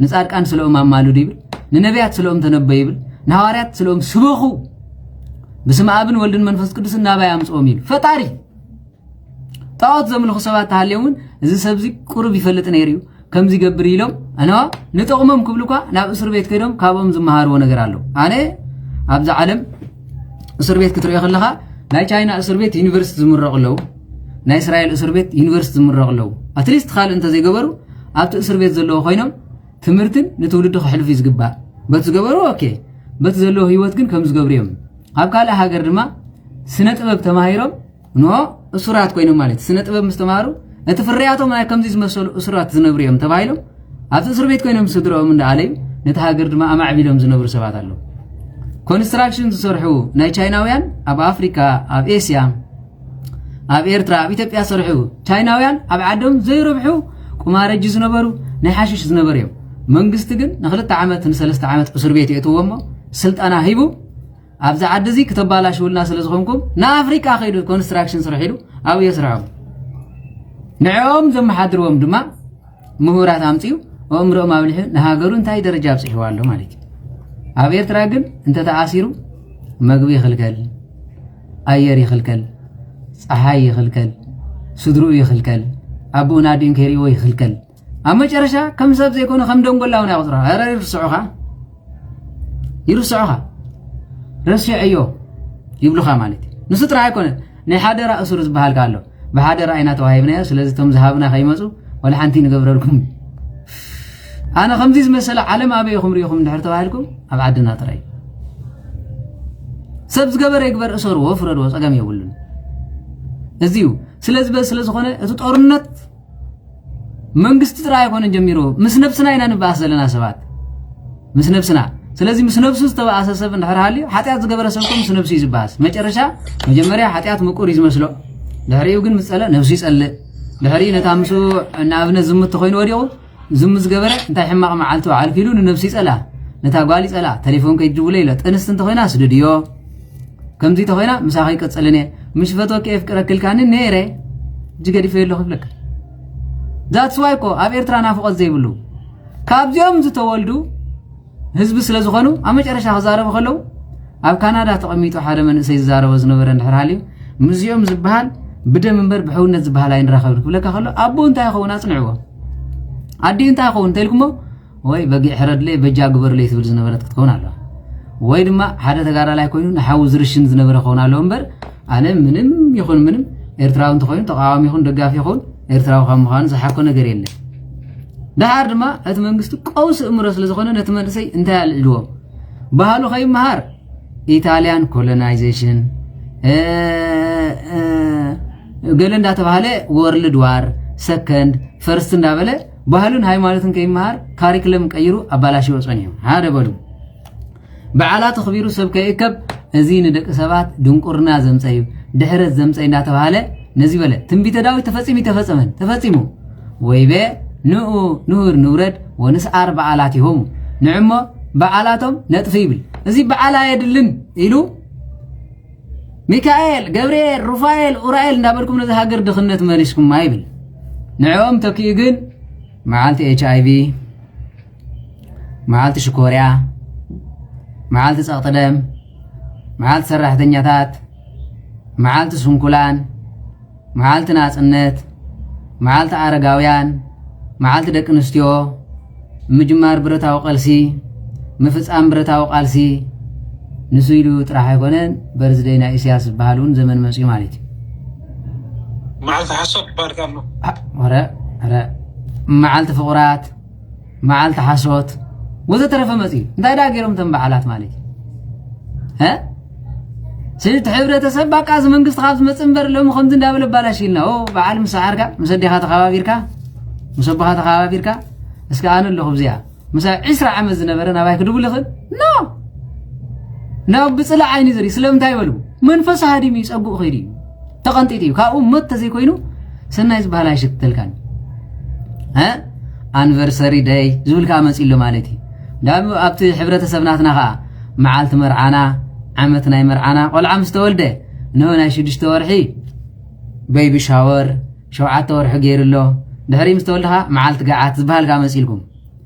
ንጻድቃን ስለኦም ኣማሉድ ይብል ንነቢያት ስለኦም ተነበይ ይብል ንሐዋርያት ስለኦም ስበኹ بسم أبن ولدن منفس قدس نابا يامصوم يل فطاري طاوت زملخ سبات تحليون إذا سبزي قرب يفلت نيريو كم زي قبر يلوم أنا نتقومم كبلوكا ناب أسر بيت كيدوم كابم زمهار ونقر علو أنا أبز عالم أسر بيت كتر يخلها ناي چاينا أسر بيت يونيفرسيتي زمرق لو ناي إسرائيل أسر بيت يونيفرسيتي زمرق لو أتليست خال أنت زي قبرو أبت أسر بيت زلو خوينم تمرتن نتولد حلف يزقبا بس قبرو أوكي بس زلو هيوت كن كم زقبريهم أبكال هاجر دما سنة أبب تماهيرهم نو أسرات كوينو مالت سنة أبب مستمارو نتفرعاتهم ما كم زيز مسؤول أسرات زنبريهم تبايلهم أبت أسر بيت كوينو مصدرهم من عليهم نتهاجر دما أما عبيلهم زنبر سبات الله كونستراكشن صرحو ناي چايناويان أب أفريقيا أب إسيا أب إيرترا أب إثيوبيا صرحو چايناويان أب عدم زي ربحو كمارج زنبرو نحاشش زنبريهم منقستقن نخلت عامت نسلست عامت أسر بيت يتوما سلت أنا هيبو أبزع عدزي كتبالاش والناس اللي زخمكم نا أفريقيا خيرو كونستراكشن صرحيلو أو يسرعو نعوم زم حدروهم دما مهورات عمتيو وأمرو ما بلحو نهاجرون تاي درجة بصحوالو مالك أبير تراجل أنت تعاسيرو مقبي خلكل أيري خلكل صحاي خلكل صدرو يخلكل أبو نادين كيريو يخلكل أما جرشا كم سب زي يكونوا خمدون قول لهم يقدروا هرا يرسعوها رسع أيوه يبلغها مالتي نسطر هايكون نحادر أسر زبهال قالوا بحادر أينات وهايبنا سلازتهم ذهابنا خيمسو ولا حنتين قبر لكم أنا خمسيز مسألة علم أبي خمريكم نحرتوا هايلكم أبعدنا تراي سبز قبر يكبر أسر وفرد وسقام يقولون أزيو سلاز بس سلاز خونه أتطورنت منقست تراي كون جميرو مس نفسنا إنا نبأس لنا سبات مس نفسنا سلازي مسنبسوس تبع أساسا نحر حالي حتيات زقبر سلكم مسنبسي زباس ما ترشا مجمريا حتيات مقور يزمسلو دحري يوجن مسألة نفسي سأل دحري نتامسو نابنا زمت تخوين وريو زم زقبر انت حماق معالتو عالكيلو نفسي سألا نتاقوالي سألا تليفون كيجيبو ليلة انست تخوينا سدوديو كم زي تخوينا مساخي كتسألني مش فتو كيف كركل كان نيري جيجدي في له خبلك ذاتس واي كو اب إيرترا نافقت زي بلو كابزيوم زتولدو حزب سلا زخونو امچرشا خزارب خلو اب كندا تقميتو حدا من سي زارب زنبر اندحر حالي مزيوم زبحال بده منبر بحونت زبحال اين راخب بلك خلو ابو انت يخونا صنعوا ادي انت يخون تلكمو ወይ በጊዕ ሕረድ ለይ በጃ ግበር ለይ ትብል ዝነበረት ክትኮን አለ ወይ ድማ ሓደ ተጋራ ላይ ኮይኑ ንሓው ዝርሽን ዝነበረ ኾን አለ እንበር አነ ምንም ይኹን ምንም ኤርትራው እንተኮይኑ ተቃዋሚ ይኹን ደጋፊ ይኹን ኤርትራው ከምኻን ዝሓኮ ነገር የለ ዳሃር ድማ እቲ መንግስቱ ቀውስ እምሮ ስለ ዝኾነ ነቲ መንእሰይ እንታይ ያልዕልዎ ባህሉ ኸይመሃር ኢታሊያን ኮሎናይዜሽን ገለ እንዳተባሃለ ወርልድ ዋር ሰከንድ ፈርስት እንዳበለ ባህሉን ሃይማኖትን ከይማር ካሪክለም ቀይሩ አባላሽ ወጽኒው ሃደ በሉ በዓላት ኽቢሩ ሰብ ከይከብ እዚ ንደቅ ሰባት ድንቁርና ዘምፀዩ ድሕረት ዘምፀይ እንዳተባሃለ ነዚ በለ ትንቢተ ዳዊት ተፈጺሙ ወይቤ ኑር ንውረድ ወንስዓር በዓላት ይሆሙ ንዕሞ በዓላቶም ነጥፍ ይብል እዚ በዓላ የድልን ኢሉ ሚካኤል ገብርኤል ሩፋኤል ኡራኤል እንዳበልኩም ነዚ ሃገር ድኽነት መሪስኩም አይብል ንዕኦም ተኪኡ ግን معالت HIV معالت شكوريا معالت سقطدم معالت سراحتنياتات معالت سنكولان معالت ناصنت معالت عرغاويان معالت دق نستيو مجمار برتاو قلسي مفصام برتاو قالسي نسيلو طرح يكونن برزدينا إسياس بحالون زمن مسي مالتي معالت حسب بارك الله ورا معالت فقرات معالت حسوت وزترف مزي انتي داغيرهم تنبعلات مالي ها سيت حبره تسبق از منغست خاص مصنبر لهم خمز اندابل بالاش لنا او بعال مسعركا مسديها تخابيركا مسبها تخابيركا اسكا ان له خبزيا مسا 10 عام زنبرنا باي كدبل لخد نو بصلا عيني زري سلمتا يبلو منفس هادي يصقو خيري تقنطيتي كاو مت زي كوينو سنايز بالاش تلكان ها anniversary day زول كامصيل مالتي دام ابت حبرتسبناتنا خا معالت مرعانا عمتنا مرعانا قلعه مستولده نونا شدشت ورحي بيبي شاور شوعات ورح غيرلو دهري مستولدها معالت قعات زبال كامصيلكم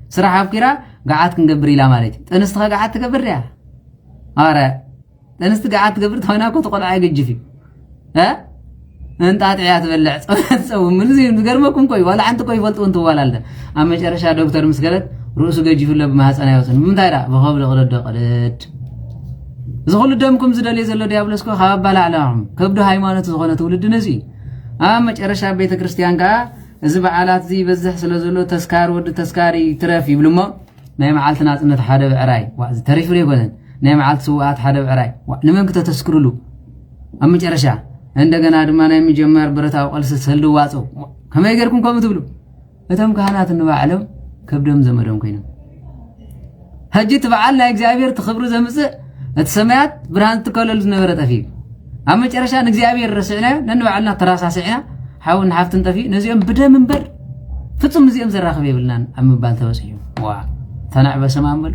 سراح افكرا قعات كنغبر الى مالتي تنستخ قعات تكبر يا اره تنست قعات تكبر توينا كنت قلعه يجفي ها انت عيات بلع تصو من زين تقرمكم كوي ولا انت كوي فلطو انت ولا لا اما مጨረሻ ዶክተር ምስገለት ሩሱ ገጅፍለ በማህፀና ያወሰን ምን ታይራ በኸብለ ቀለድ ዝኹሉ ደምኩም ዝደል የዘለ ዲያብሎስኮ ኻባላ አላም ከብዶ ሃይማኖት ዝኾነ ትውልድ ነዚ አማ መጨረሻ ቤተ ክርስቲያን ጋ እዚ በዓላት ዚ በዝሕ ስለዘሎ ተስካር ወድ ተስካሪ ትረፍ ይብልሞ ናይ መዓልት ናጽነት ሓደ ብዕራይ ዋዝ ተሪፍሪ ይጎነን ናይ መዓልት ስዋዓት ሓደ ብዕራይ ንመን ከተስክሩሉ አማ መጨረሻ እንደገና ድማ ናይ መጀመር ብረታው ቀልስ ሰልዋጾ ከመይ ገርኩም ከም ትብሉ እተም ካህናት እንባዓሎም ከብደም ዘመዶም ኮይኖም ሐጅት በዓል ናይ እግዚአብሔር ተኽብሩ ዘምጽእ እቲ ሰማያት ብርሃን ተከለሉ ዝነበረ ጠፊ ኣብ መጨረሻ ንእግዚአብሔር ረስዕና ነንባዓልና ተራሳስዕና ሓውን ሓፍትን ጠፊ ነዚኦም ብደም እንበር ፍጹም እዚኦም ዘራኽብ ይብልናን ኣብ ምባል ተወጽዩ ዋ ተናዕበ ሰማንበሉ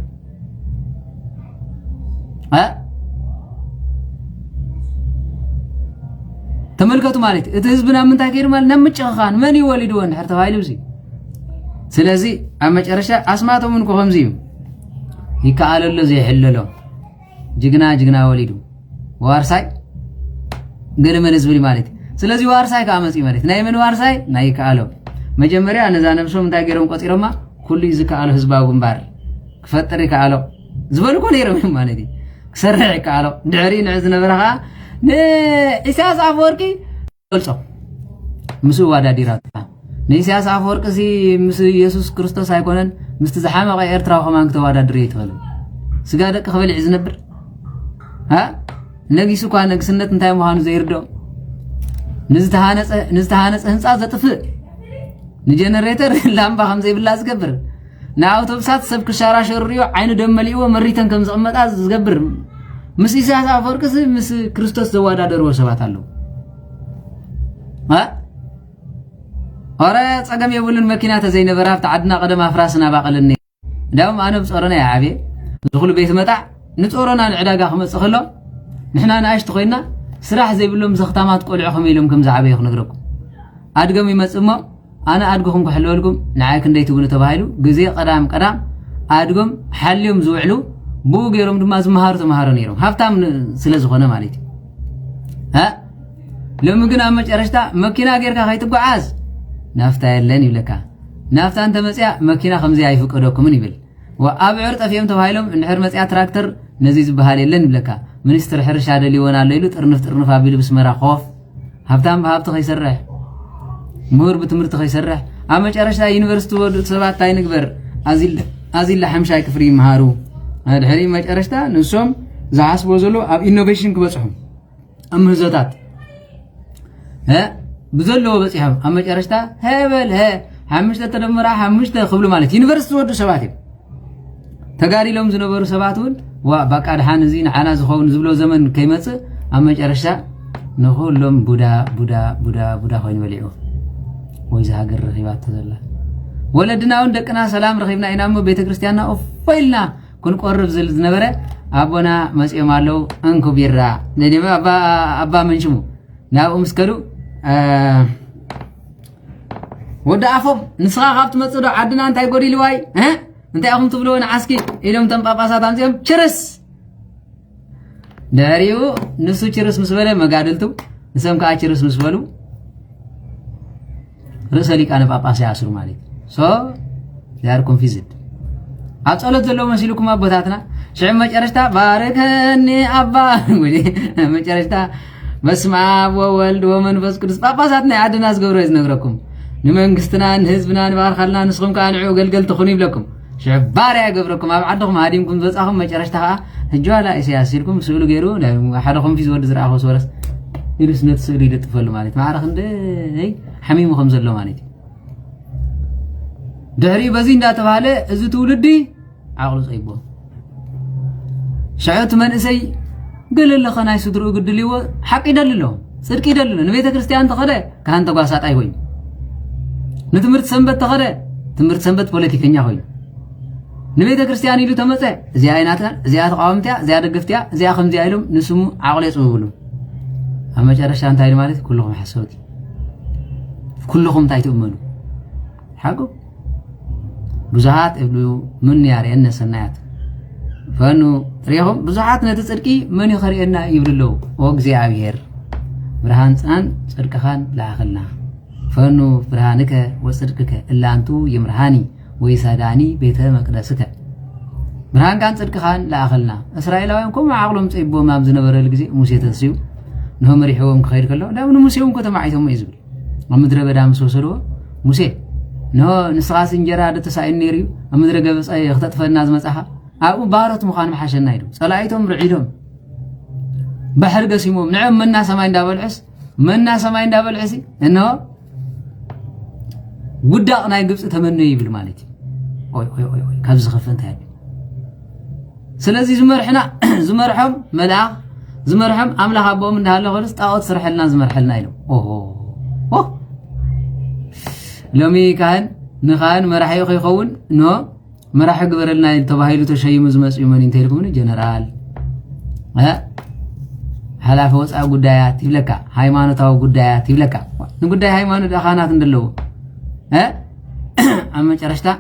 ተመልከቱ ማለት እቲ ህዝብና ምን ታከይር ማለት ነምጭኻን ማን ይወልድ ወን ሕርተ ባይሉዚ ስለዚህ አመጨረሻ አስማቶም እንኮ ከምዚዩ ይካአለለ ዘይሕለሎ ጅግና ወሊዱ ዋርሳይ ገለመን ህዝብ ማለት ስለዚህ ዋርሳይ ካመጽ ማለት ናይ ምን ዋርሳይ ናይ ካአሎ መጀመሪያ ነዛ ነብሶም ታገረም ቆጢሮማ ኩሉ ይዝካአሎ ህዝባው ግንባር ክፈጥሪ ካአሎ ዝበልኮ ነይሮም ማለት ክሰርዕ ካአሎ ድዕሪ ንዕዝ ነበረኻ ኢሳያስ አፈወርቂ ገልጾ ምስ ዋዳዲራት ኢሳያስ አፈወርቂ ሲ ምስ ኢየሱስ ክርስቶስ አይኮነን ምስ ተዛሓመቀ ኤርትራው ከማን ተዋዳድር ይትኸሉ ስጋ ደቅ ከበልዕ ዝነብር ها نجيسو كان نجسنت انتهى مهانو زيردو نزتهانس هنصا زطفء نجنريتر لامبا خمزي بلا زغبر نا اوتوبسات سبك شارا شريو عين دم مليو مريتن كم زقمطا زغبر مس ኢሳያስ አፈወርቅስ مس ክርስቶስ ዘዋዳደሩ ሰባት አለው ها ኦረ ጸገም የቡልን መኪና ተዘይነበራፍ ተዓድና ቀደም አፍራስና ባቀልኒ ዳውም አነ ብጾረና ያዓቤ ዝኹሉ ቤት መጣ ንጾረና ንዕዳጋ خمص خلو نحنا ناشت خوينا سراح زي بلوم زختامات قلعو خميلهم كم زعبه يخنغركم أدقم يمسمو أنا أدقهم كحلولكم نعاك نديتو بنو تباهلو جزء قدام أدقم حليهم زوعلو بو غيرهم دماز مهارة نيرهم هفتام سلز خونه مالتي ها لما كنا مجرشتا مكينا غير كا خيتو عاز نافتا يلن يبلكا نافتا انت مسيا مكينا خمزي ايفقدوكم يبل وابعر طفيهم تباهلهم انحر مسيا تراكتر نزيز بحال يلن يبلكا منستر حرش عدل يونال ليلو طرنف ابيل بسمرا خوف هفتام بهابت خيسرح مور بتمرت خيسرح اما مجرشتا يونيفرسيتي ود سبات تاي نغبر ازيل لحمشاي كفري مهارو هاد حري مجرشتا نسوم زعسبو زلو اب انوفيشن كبصحم امهزاتات ها بزلو بصيحم اما مجرشتا هبل ها حمشته تدمر حمشته خبل ማለት ዩኒቨርሲቲ ወዱ ሰባት ተጋሪሎም ዝነበሩ ሰባቱን ወባቃ ድሓን እዚ ንዓና ዝኸውን ዝብሎ ዘመን ከይመጽ ኣብ መጨረሻ ንኹሎም ቡዳ ኮይኑ በሊዑ ወይ ዝሃገር ረኺባት ተዘላ ወለድናውን ደቅና ሰላም ረኺብና ኢና እሞ ቤተክርስቲያንና ኦፈይልና ክንቆርብ ዝነበረ አቦና መጽዮም አለው እንኩ ቢራ ለዲማ አባ መንሽሙ ናው ምስከሉ ወደ አፎም ንስኻ ካብት መጽዶ ዓድና እንታይ ጎዲሉ ዋይ እንታይ አኹም ትብሎ ንዓስኪ ኢሎም ተንጳጳሳት አንዚኦም ችርስ ዳሪው ንሱ ችርስ ምስበለ መጋደልቱ ንሰም ከአ ችርስ ምስበሉ ርዕሰ ሊቃነ ጳጳስ ያስሩ ማለት ሶ they are confused አጸሎት ዘለው መስልኩም አቦታትና ሽዕ መጨረሽታ ባረከኒ አባ ወይ መጨረሽታ በስመ አብ ወወልድ ወመንፈስ ቅዱስ ጳጳሳትና ዓድና ዝገብሮ ይዝነግረኩም ንመንግስትና ንህዝብና ንባርኻልና ንስኹም ካንዑ ገልገል ትኹኑ ይብለኩም شبارع قبركم أب عندكم هاديمكم بتصاحم ما جرشتها هجوالا إسياسيركم سؤال غيره لا أحدكم في زود زرع أخو سورس يرس نتسولي لتفعل مالك ما عرفن ده هي حميم خمسة لو مالك دهري بزين ده تبعله إذا تولدي عقل صيبه شعوت من إسي قل الله خناي صدره قد لي وحق يدللهم صدق يدللهم نبيت كريستيان تخده كهان تقاسات أي وين نتمرت سنبت تخده تمرت سنبت بوليتيكيا هوي نبيت كريستيان يلو تمسه زي عيناتها زي قوامتها زي دغفتها زي خمزي ايلهم نسمو عقل يصوبلو اما جرشان تايل مالت كلهم حسوت كلهم تايتؤمنوا حقو بزحات ابلو من ياري ان سنايات فانو ريهم بزحات نتصدقي من يخرينا يبللو وغزيابير برهان صان صدقخان لاخلنا فانو برهانك وصدقك الا انتو يمرهاني ويساداني بيته مقدسك برهان كان صدق خان لا اخلنا اسرائيلاوያን ኮም عقلهم ጽይቦ ማም ዝነበረ ለጊዜ ሙሴ ተስዩ ነው መሪሕዎም ከይድ ከሎ ዳውን ሙሴውን ከተማ አይተም ይዝብል አምድረ በዳም ሰሰዶ ሙሴ ነው ንስኻስ እንጀራ ደተሳይን ነሪው አምድረ ገበጻ ይختطፈና ዝመጻኻ አቡ ባሮት ምኻን መሐሸና ይዱ ጸላይቶም ርዒዶም ባህር ገሲሞም ንዕም መና ሰማይ እንዳበልዕሲ እነሆ ጉዳቅ ናይ ግብጽ ተመነይ ይብል ማለት ኦይ ካብዝ خفنت ያለ ስለዚህ ዝመርሖም መልአክ ዝመርሖም አምላኽ አቦም እንዳለ ሆነስ ጣዖት ስርሐልና ዝመርሐልና ይለው ኦሆ ሎሚ ንኻን መራሒ ይኸውን ኖ መራሒ ግበረልና ተባሂሉ ተሸይሙ ዝመጽኡ መን እንተልኩም ጀነራል ሓላፊ ወፃኢ ጉዳያት ይብለካ ሃይማኖታዊ ጉዳያት ይብለካ ንጉዳይ ሃይማኖት አኻናት እንደለው أما جرشتا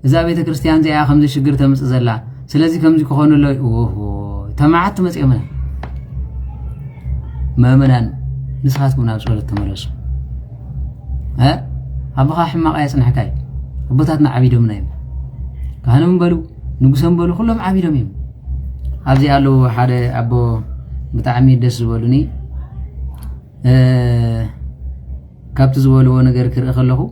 إذا بيت كريستيان زي خمس شجر تمس زلا سلازي خمس كخون الله تمعت مس يومنا ما منان نسخاتكم ناس ولا تمرس أبغى حماق أيسن حكاية بطاتنا عبيدهم نايم كانوا بلو نقسم بلو كلهم عبيدهم يم هذا قالوا حدا أبو بتعمي دس بلوني كابت زولو ونجر كر خلاه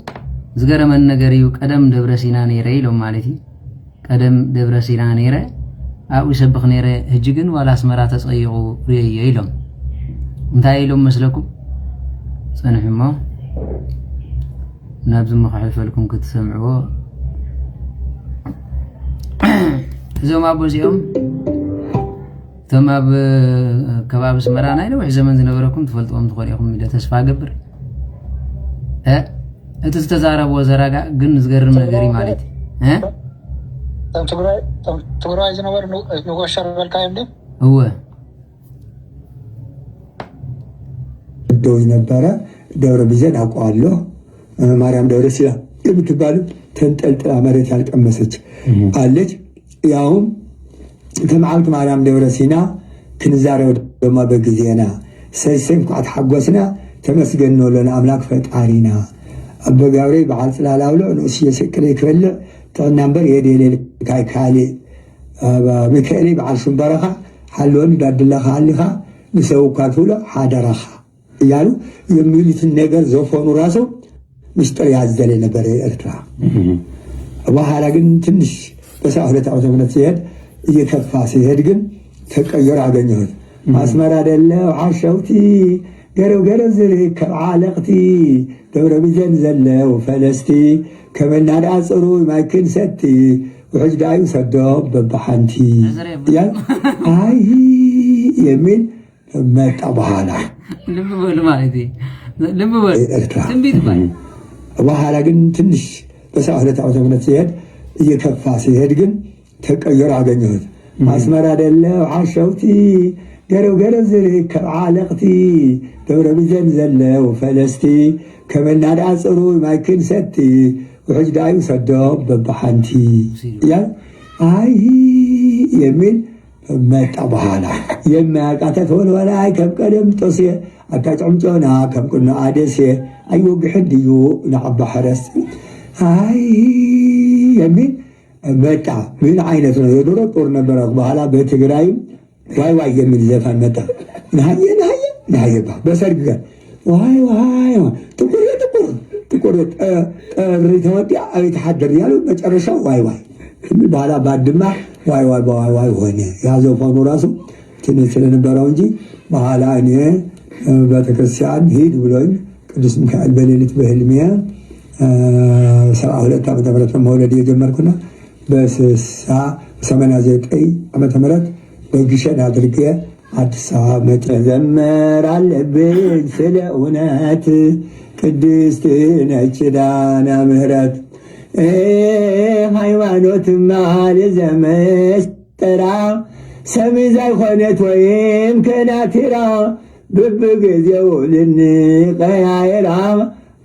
زغرمن ነገርዩ ቀደም ደብረ ሲና ነይረ ኢሎም ማለቲ ቀደም ደብረ ሲና ነይረ አው ይሰብኽ ነይረ ህጅግን ዋላ አስመራ ተጸይቁ ሪየ ኢሎም እንታይ ኢሎም መስለኩም ጽንሕሞ ናብዝ መخحፈልኩም ክትሰምዕዎ እዞም አቦዚኦም ተማብ ከባብ አስመራ ናይ ነው ዘመን ዝነበረኩም ትፈልጥዎም ትኾሪኹም ኢለ ተስፋ ገብር እትስተዛረብ ወዘራጋ ግን ዝገርም ነገሪ ማለት ትግራይ ዝነበረ ንጎሸር በልካይ እንደ ዶይ ነበረ ደብረ ቢዘን አውቀዋለሁ። ማርያም ደብረ ሲና የምትባል ተንጠልጥላ መሬት ያልቀመሰች አለች። ያውም ተማዓልት ማርያም ደብረ ሲና ክንዛረው ደማ በጊዜና ሰይሰም ኳት ሓጎስና ተመስገን ለና አምላክ ፈጣሪና አበጋብሬ በዓል ጽላላውሎ ንእስ የሰቅለ ይክበልዕ ጥዕናንበር የደሌል ካይካሊ ሚካኤል በዓል ሽምበረኻ ሓልወን ዳድለኻ አሊኻ ንሰውካ ትብሎ ሓደረኻ እያሉ የሚሉትን ነገር ዘፎኑ ራሱ ምስጢር ያዘለ ነበር ኤርትራ። በኋላ ግን ትንሽ በ72 ዓመተ ምህረት ሲሄድ እየከፋ ሲሄድ ግን ተቀየረ አገኘሁት። አስመራ ደለው ዓሸውቲ ገረብ ዝርከብ ዓለቕቲ ደብረ ቢዘን ዘለው ፈለስቲ ከመናዳ ጽሩይ ማይክን ሰቲ ውሕጅ ዳዩ ሰዶም በባሓንቲ እያል አይ የሚል መጣ። በኋላ ልብ በሉ ማለት ልብ በሉ ትንቢት ማለት በኋላ ግን ትንሽ በ72 ዓመተ ምህረት ሲሄድ እየከፋ ሲሄድ ግን ተቀየረ አገኘሁት። አስመራ ደለው ዓሸውቲ ገረብ ዝርከብ ዓለቕቲ ደብረ ቢዘን ዘለው ፈለስቲ ከመናዳ ጽሩይ ማይክን ሰቲ ውሕጅ ዳዩ ሰዶም በባሓንቲ እያል አይ የሚል መጣ። በኋላ የማያቃተት ወልወላይ ከም ቀደም ጦሴ አታጨምጮና ከም ቁኖ አደሴ አይወግሕን ድዩ ንዓባ ሕረስ አይ የሚል መጣ። ምን አይነት ነው? የድሮ ጦር ነበረ። በኋላ በትግራይ ዋይ የሚል ዘፈን መጣ። ናየ በሰርግ ጋር ዋይ ጥቁር ጠሪ ተወዲያ አቤት ሓደር ያሉ መጨረሻው ዋይ በኋላ ባድማ ዋይ ሆነ። ያዘፈኑ ራሱ ትንሽ ስለነበረው እንጂ በኋላ እኔ ቤተክርስቲያን ሂድ ብሎኝ ቅዱስ ሚካኤል በሌሊት በህልሜ 72 ዓመተ ምህረት መውለድ የጀመርኩና በ89 ዓመተ ምህረት በግሸን አድርጌ አዲስ አበባ መዘመር አለብኝ ስለ እውነት ቅድስት ነች ዳና ምህረት ሃይማኖትማ ለዘመስጠራ ሰሚዝ አይኮነት ወይም ከናቲራ በበጊዜው ልንቀያየራ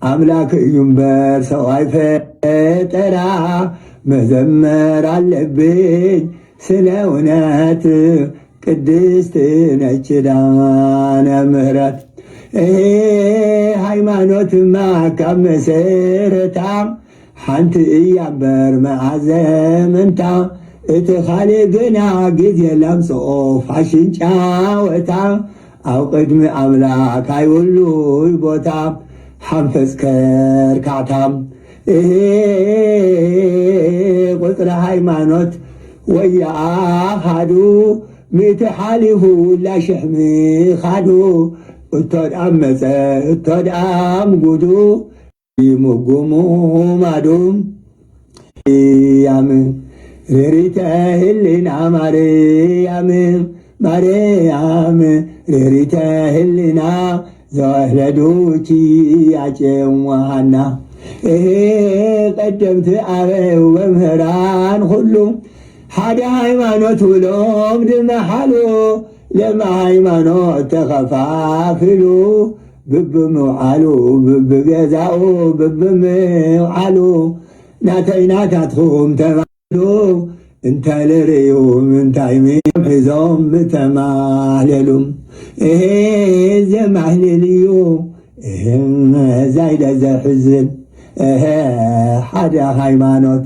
አምላክ እዩምበር ሰው አይፈጠራ መዘመር አለብኝ ስለ እውነት ቅድስት ነች ዳነ ምህረት ሃይማኖትማ ካብ መሰረታ ሓንቲ እያምበር መዓዘምንታ እቲ ኻሊእ ግና ግዜ ለምፅኦ ፋሽን ጫወታ ኣብ ቅድሚ ኣምላክ ኣይብሉይ ቦታ ሓንፈፅ ከርካዕታ ቁፅሪ ሃይማኖት ወያ ሃዱ ሚእቲ ሓሊፉ ላሽሕሚ ኻዱ እቶድኣም መፀ እቶድኣም ጉዱ ይምጉሙ ማዱ ያም ሬሪተ ህሊና ማርያም ሬሪተ ህሊና ዘወለዱኪ ያጨዋሃና ቀደምቲ ኣበው መምህራን ሁሉ ሓደ ሃይማኖት ብሎም ድመሓሉ ለማ ሃይማኖት ተኸፋፊሉ ብብምውዓሉ ብብገዛኡ ብብምውዓሉ ናተይናታትኹም ተማሉ እንተልርዩ ምንታይ ሒዞም ተማህለሉ ዘማህልል እዩ ዛይለ ዘሕዝን ሓደ ሃይማኖት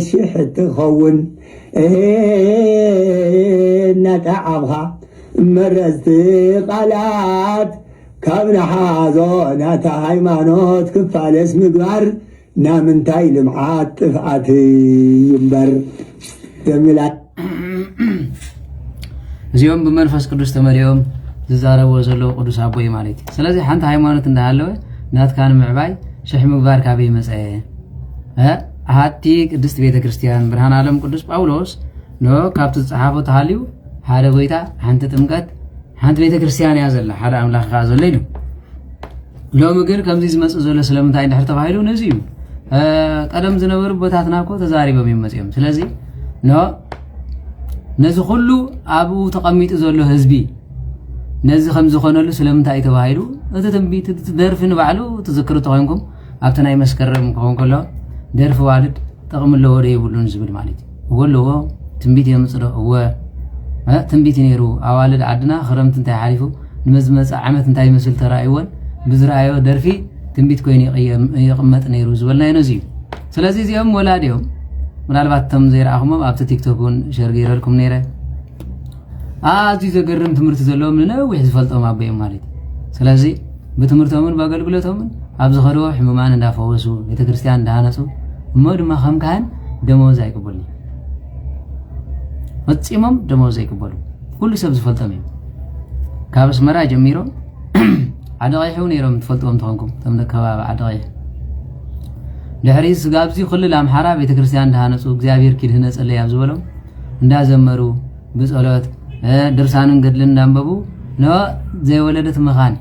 ሽሕ ትኸውን እናጠዓምኻ መረዝቲ ቃላት ካብ ንሓዞ ናታ ሃይማኖት ክፋለስ ምግባር ናምንታይ ልምዓት ጥፍዓት ይምበር የሚላ እዚኦም ብመንፈስ ቅዱስ ተመሪኦም ዝዛረብዎ ዘለዉ ቅዱስ ኣቦይ ማለት እዩ። ስለዚ ሓንቲ ሃይማኖት እንዳሃለወ ናትካ ንምዕባይ ሽሕ ምግባር ካበይ መፀ ሃቲ ቅድስት ቤተክርስቲያን ብርሃን ዓለም ቅዱስ ጳውሎስ ካብቲ ዝፀሓፎ ተሃልዩ ሓደ ጎይታ ሓንቲ ጥምቀት ሓንቲ ቤተክርስቲያን እያ ዘላ ሓደ ኣምላኽ ከዓ ዘሎ ኢሉ ሎሚ ግን ከምዚ ዝመፅእ ዘሎ ስለምንታይ እንድሕር ተባሂሉ ነዚ እዩ ቀደም ዝነበሩ ቦታትና እኮ ተዛሪቦም እዮም መፅኦም። ስለዚ ነዚ ኩሉ ኣብኡ ተቐሚጡ ዘሎ ህዝቢ نزي خمس خونلو سلام تاي تباهيلو أتتنبي تدرفن بعلو تذكروا تغينكم أبتناي مسكرم كون كله درف والد تقوم له وري يقولون زبل مالتي وقوله هو تنبيتي مصر هو تنبيتي نيرو أوالد عدنا خرمت انتهي حالفو نمزمز عمت انتهي مسل ترائيوان بزرعيو درفي تنبيت كويني يقمت نيرو زبلنا ينزيو سلازي زيهم ولاديهم ምናልባት ተም ዘይራ አሁን ኣብቲ ቲክቶክን ሼር ገይረልኩም ነይረ ኣዚ ዘገርም ትምህርቲ ዘለዎም ነው ወይ ዝፈልጦም ኣበይ ማለት ስለዚ በትምህርቶምን በአገልግሎቶምን ኣብ ዝኸደው ሕሙማን እንዳፈወሱ ቤተክርስቲያን እንዳሃነጹ እሞድማ ከም ካህን ደሞዝ አይቀበሉ ፈጽሞም ደሞዝ አይቀበሉ ሁሉ ሰብ ዝፈልጦም እዩ ካብ ስመራ ጀሚሮ ዓደቀይሁ ነይሮም ትፈልጦም ተኾንኩም ተምነ ከባቢ ዓደቀይሁ لحريس قابزي كل الأمحارة بيتكريستيان دهانسو እግዚአብሔር ኪድህነ ጸለይ ያብዝበለው እንዳዘመሩ በጸሎት ድርሳንን ገድልን እንዳንበቡ ነው ዘይወለደት መኻን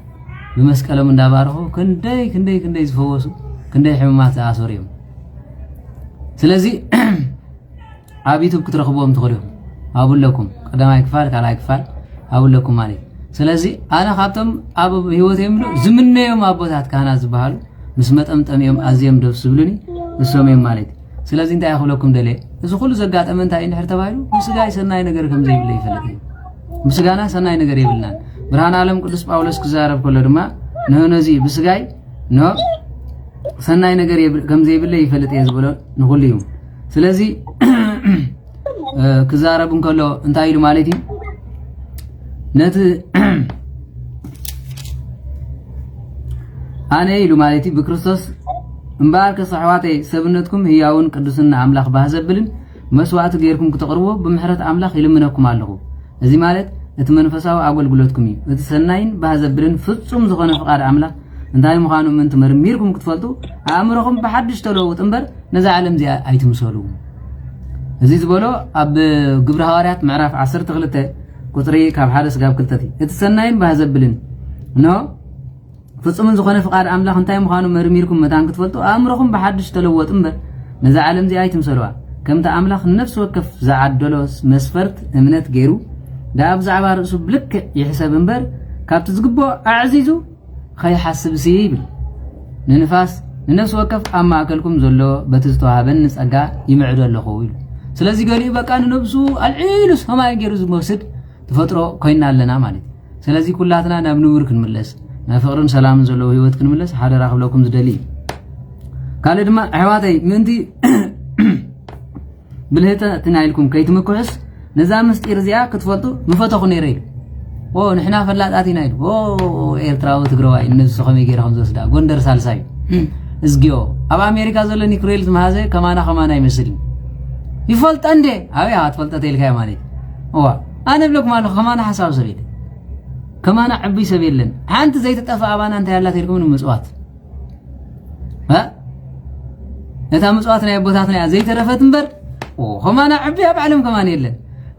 በመስቀለም እንዳባረኹ ክንደይ ዝፈወሱ ክንደይ ሕማማት አሶሪዮም ስለዚህ አቢቱብ ክትረኽቦም ትኸሪው አቡለኩም ቀዳማይ ክፋል ካልአይ ክፋል አቡለኩም ማለት ስለዚህ አና ካብቶም አብ ህይወቴም ዝምነዮም አቦታት ካህናት ዝበሃሉ مسمتم تميم أزيم دفس بلوني السوميم مالتي سلازين انت ياخلوكم دلي إذا كل زقات أمن تاين حرت بايلو مسجاي سناي نجار كم زي بلي فلتي مسجانا سناي نجار يبلنا برهان عالم قدس باولس كزارب كل رما نه نزي مسجاي نه سناي نجار كم زي بلي فلتي يزبلون نقول ليهم سلازي كزاربون كله انت أيلو مالتي نت أنا إلو مالتي بكريستوس مبارك صحواتي سبنتكم هياون قدسنا أملاخ بهزبلن مسوات غيركم كتقربوا بمحرة أملاخ يلمنكم علىه إذا مالت اتمنفساو أقول قلوتكم اتسناين بهزبلن فتصم زغنا فقار أملاخ انتهي مخانو من تمرميركم كتفلتو أمركم بحدش تلوت انبر نزع علم زي أيتم سولو زيز بولو أب قبر هواريات معرف عصر تغلطة قطري كاب حارس قاب كلتتي اتسناين بهزبلن نو فتصمن زخانة فقار أملاخ انتهي مخانو مرميركم متان كتفلتو أمركم بحدش تلوت انبر نزع علم زي أيتم سولو كم تأملاخ النفس وكف زعاد دولوس مسفرت امنت غيرو داب زعبار رأسو بلك يحسب انبر كاب تزقبو أعزيزو خي حسب سيبل ننفاس النفس وكف أما أكلكم زلو بتزتوها بنس أقا يمعدو اللخويل سلازي قالي بقى نفسو العيلوس هما يجيروز موسد تفترو كوينا لنا مالي سلازي كلاتنا نبنور كنملس نفقرن سلام زلو هيوت كنملس حدا راخب لكم زدلي قال دما حواتي منتي بالهتا تنايلكم كيتمكوحس نزام مستير زيا كتفلطو مفتخو نيري نحنا فلاتاتي نايد ኤርትራው ትግራዋይ እነሱ ኸመይ ገይራም ዘስዳ ጎንደር ሳልሳይ እዝጊዮ አባ አሜሪካ ዘሎ ኒክሬል ዝማዘ ከማና ይመስል ይፈልጥ እንዴ አይ አትፈልጠት ይልካይ ማለት አነ ብለኩም አለ ከማና ሐሳብ ሰቤል ከማና ዕቢ ሰቤልን አንተ ዘይተጠፋ አባና አንተ ያላት ይልኩም ምጽዋት እታ ምጽዋት ነው ያቦታት ነው ዘይተረፈት እንበር ከማና ዕቢ አባለም ከማና የለን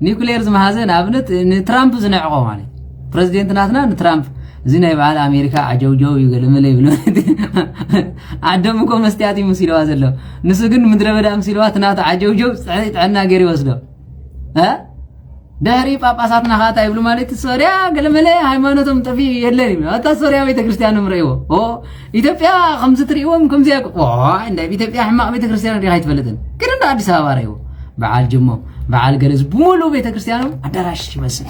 ኒክሌር ዝማዘ ናብነት ትራምፕ ዝነዕቆ ማለት بريزيدنت ناتنا ترامب زين يبعال أمريكا عجوجو يقولون يبلون عدمكم مستياتي مسيلوا زلوا نسقن مدربة دام مسيلوا تناتا عجوجو سعيد عنا غيري وصلوا دهري باباساتنا خاطا يبلو مالتي سوريا قالوا ملي هايمانوتهم تفي يلري أتا سوريا بيت كريستيانو مريو إثيوبيا 5 تريوم كم زيك عند إثيوبيا حماق بيت كريستيانو ريحة فلتن كنا عندي سوا ريو بعال جمو بعال جلس بمولو بيت كريستيانو أدراش يمسك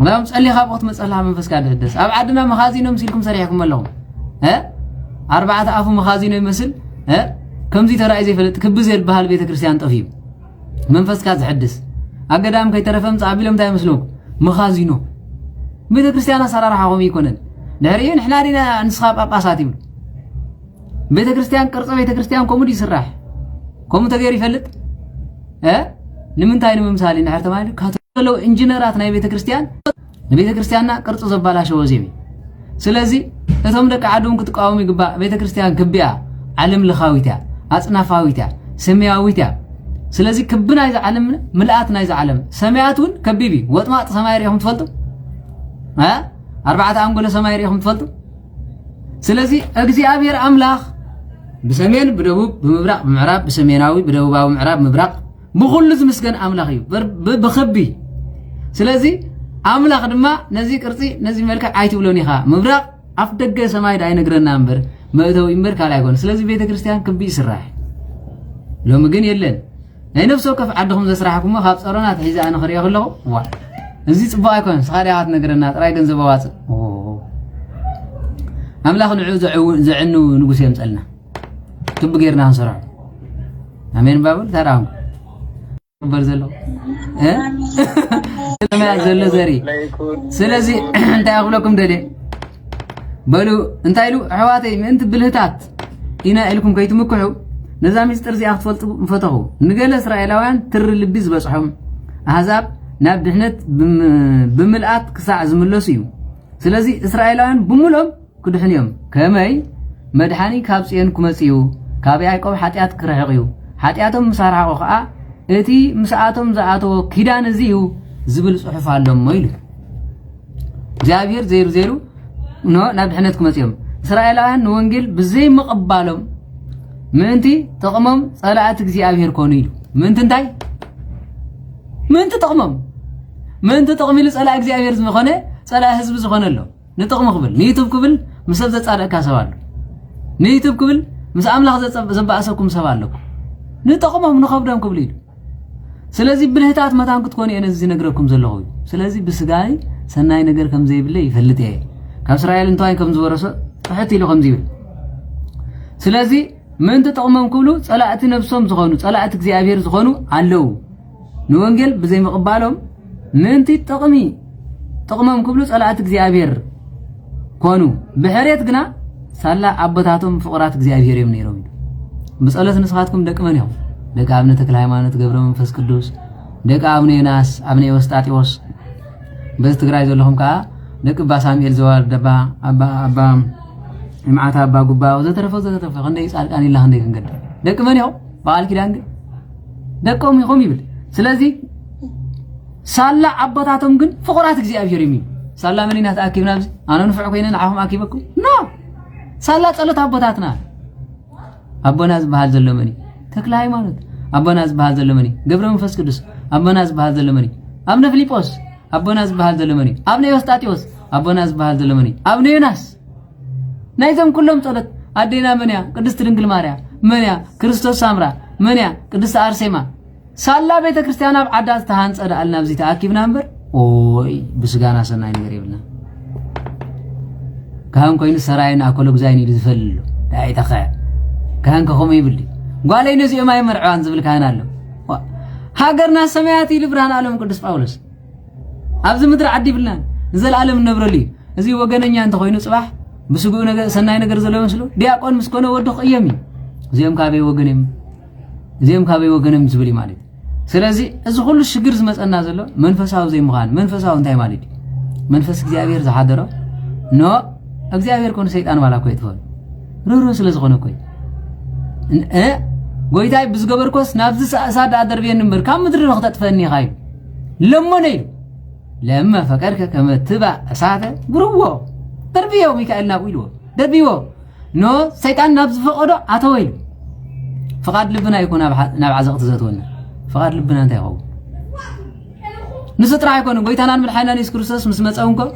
ولام صلي خابوت مسألة من فسكاد الدس أبعدنا مخازينهم سيلكم سريحكم لهم 4 أفو مخازينه يمثل كم زي ترى زي فلت كب زي بهال بيت كريستيان طفيب من فسكاد حدث أقدام كي ترفهم صعب لهم تاي مسلوك مخازينه بيت كريستيان صار راحهم يكونن دارين إحنا رينا نسخاب أباساتي بيت كريستيان قرص بيت كريستيان كومودي سراح كوم تغير يفلت لمن تاي مثالي نحرت مالك لو انجينيرات ناي بيت كريستيان بيت كريستياننا قرص زبالاش وزيبي سلازي اتهم دك عدوم كتقاوم يغبا بيت كريستيان كبيا علم لخاويتا اصنافاويتا سمياويتا سلازي كبنا اذا علم ملاتنا اذا علم سمياتون كبيبي وطماط سمايريهم تفلطوا 4 انغول سمايريهم تفلطوا سلازي اغزيابير املاح بسمين بدبوب بمبراق بمعراب بسميناوي بدبوباوي معراب مبراق بخلص مسكن املاخيو بخبي سلازي أملاخ دما نزي كرسي نزي ملك عايت بلوني خا مبرق أفدق سماي داي نقرنا أمبر ما يتو إمبر كلا يكون سلازي بيت كريستيان كبي سراح لو مجن يلن أي نفسه كف عندهم زي سراحكم ما خاب صارنا تحيزة أنا خريج الله وا نزي صباح يكون سخاري عاد نقرنا رايدن زبوات أملاخ نعوز زعنو نقول يمسألنا تب غيرنا نصرع أمين بابل تراهم برزلو ما زل زري سلازي أنت أقولكم دلي بلو أنت قالو حواتي أنت بالهتات هنا لكم كي تمكحوا نظام يسترزي أخطفلت فتحوا نقل إسرائيلوان تر اللبيز بصحهم أحزاب ناب دحنت بملئات كساع زملوسيو سلازي إسرائيلوان بملهم كدحنيهم كماي مدحاني كابسين كمسيو كابي عيقوب حاتيات كرهقيو حاتياتهم مسارحقو خا اتي مساعتهم زعاتو كيدان زيو زبل صحف علهم ميلو جابير زيرو زيرو نو نابحنت كمسيهم إسرائيلوان وانجيل بزي مقبالهم منتي تقمم صلاة እግዚአብሔር ኮኑ ይሉ ምንት እንታይ ምንት ተقمم ምንት ተقمل صلاة እግዚአብሔር ዝመኾነ صلاة ህዝብ ዝኾነሎ ንጥቅም ክብል ንዩቲብ ክብል ምሰብ ዘጻደቅካ ሰባሉ ንዩቲብ ክብል ምስ ኣምላኽ ዘባእሰኩም ሰባሉ ንጥቅሞም ንኸብዶም ክብል ይሉ ስለዚህ ብልህታት መታን ክትኮኑ እየ ነዚ ነግረኩም ዘለኹ ስለዚህ ብስጋይ ሰናይ ነገር ከም ዘይብለ ይፈልጥ እየ ካብ እስራኤል እንታይ ከም ዝወረሰ ሕት ኢሉ ከም ዝብል ስለዚህ من تتقمم كله صلاة نفسهم زخونو صلاة እግዚአብሔር زخونو አለው ንወንጌል በዘይ መቀባሎም من تتقمم كله صلاة እግዚአብሔር ኮኑ بحريت ግና ሳላ አበታቶም ፍቅራት እግዚአብሔር እዮም ነይሮም በጸሎት ንስኻትኩም ደቅመን ያው ደቅ አብነ ተክለ ሃይማኖት ገብረ መንፈስ ቅዱስ ደቅ አብነ ዮናስ አብነ ወስጣጢዎስ በትግራይ ዘለኹም ካ ደቅ ባሳሙኤል ዘዋር ደባ አባ معات أبا قبا وزترف خندي يسأل عن الله خندي كنقد دك من يو بعال كده عند دكهم يقوم يبل سلازي سالا عبطاتهم جن فقراتك زي أبي يرمي سالا مني ناس أكيد نابز أنا نفع كوينا نعهم أكيبكم لا سالا سالا عبطاتنا أبو ناس بهال زلمني تكلاي مالد أبو ناس بهال زلمني قبل ما فسك دس أبو ناس بهال زلمني أبنا فيليبوس أبو ناس بهال زلمني أبنا يوستاتيوس أبو ناس بهال زلمني أبنا يوناس نايزم كلهم صلت أدينا منيا قدست دنقل ماريا منيا كريستوس سامرا منيا قدست أرسيما سالا بيت كريستيانا بعدات تهانس أدا ألنا بزي تأكيب نمبر أوي بسقانا سناين قريبنا كهان كوين سراين أكولو بزايني لزفلو داعي تخير كهان كخوم يبلي قوالي نزي ما يمرعوان زبل كهان ألو هاقرنا سمياتي لبرهان ألوم قدس باولس أبزي مدر عدي بلان نزل ألم النبر لي زي وقنا أنت خوينو صباح بسقو نجار سناي نجار زلوا مسلو دياقون مسكونه ودق أيامي زيهم كابي وجنم زبلي مالي سلازي إذا كل الشجر زمس أنا زلوا منفسه زي مغان منفسه أنتي مالي منفس እግዚአብሔር زحادرة نو እግዚአብሔር كون سيد أنا ولا كويت فول رو سلز غنو كويت قويتاي بزقبر كوس نافذ ساد أدربين نمبر كم مدري نقطة فني خايل لما فكرك كما تبع ساعته قروه دربيو ميكائيل ناويلو دربيو نو سيطان نابز فقدو عطويل فقاد لبنا يكون ناب عزقت زاتونا فقاد لبنا انت يغو نسطرح يكون قويتانا نملحينا نيس كروسوس مسمصونكو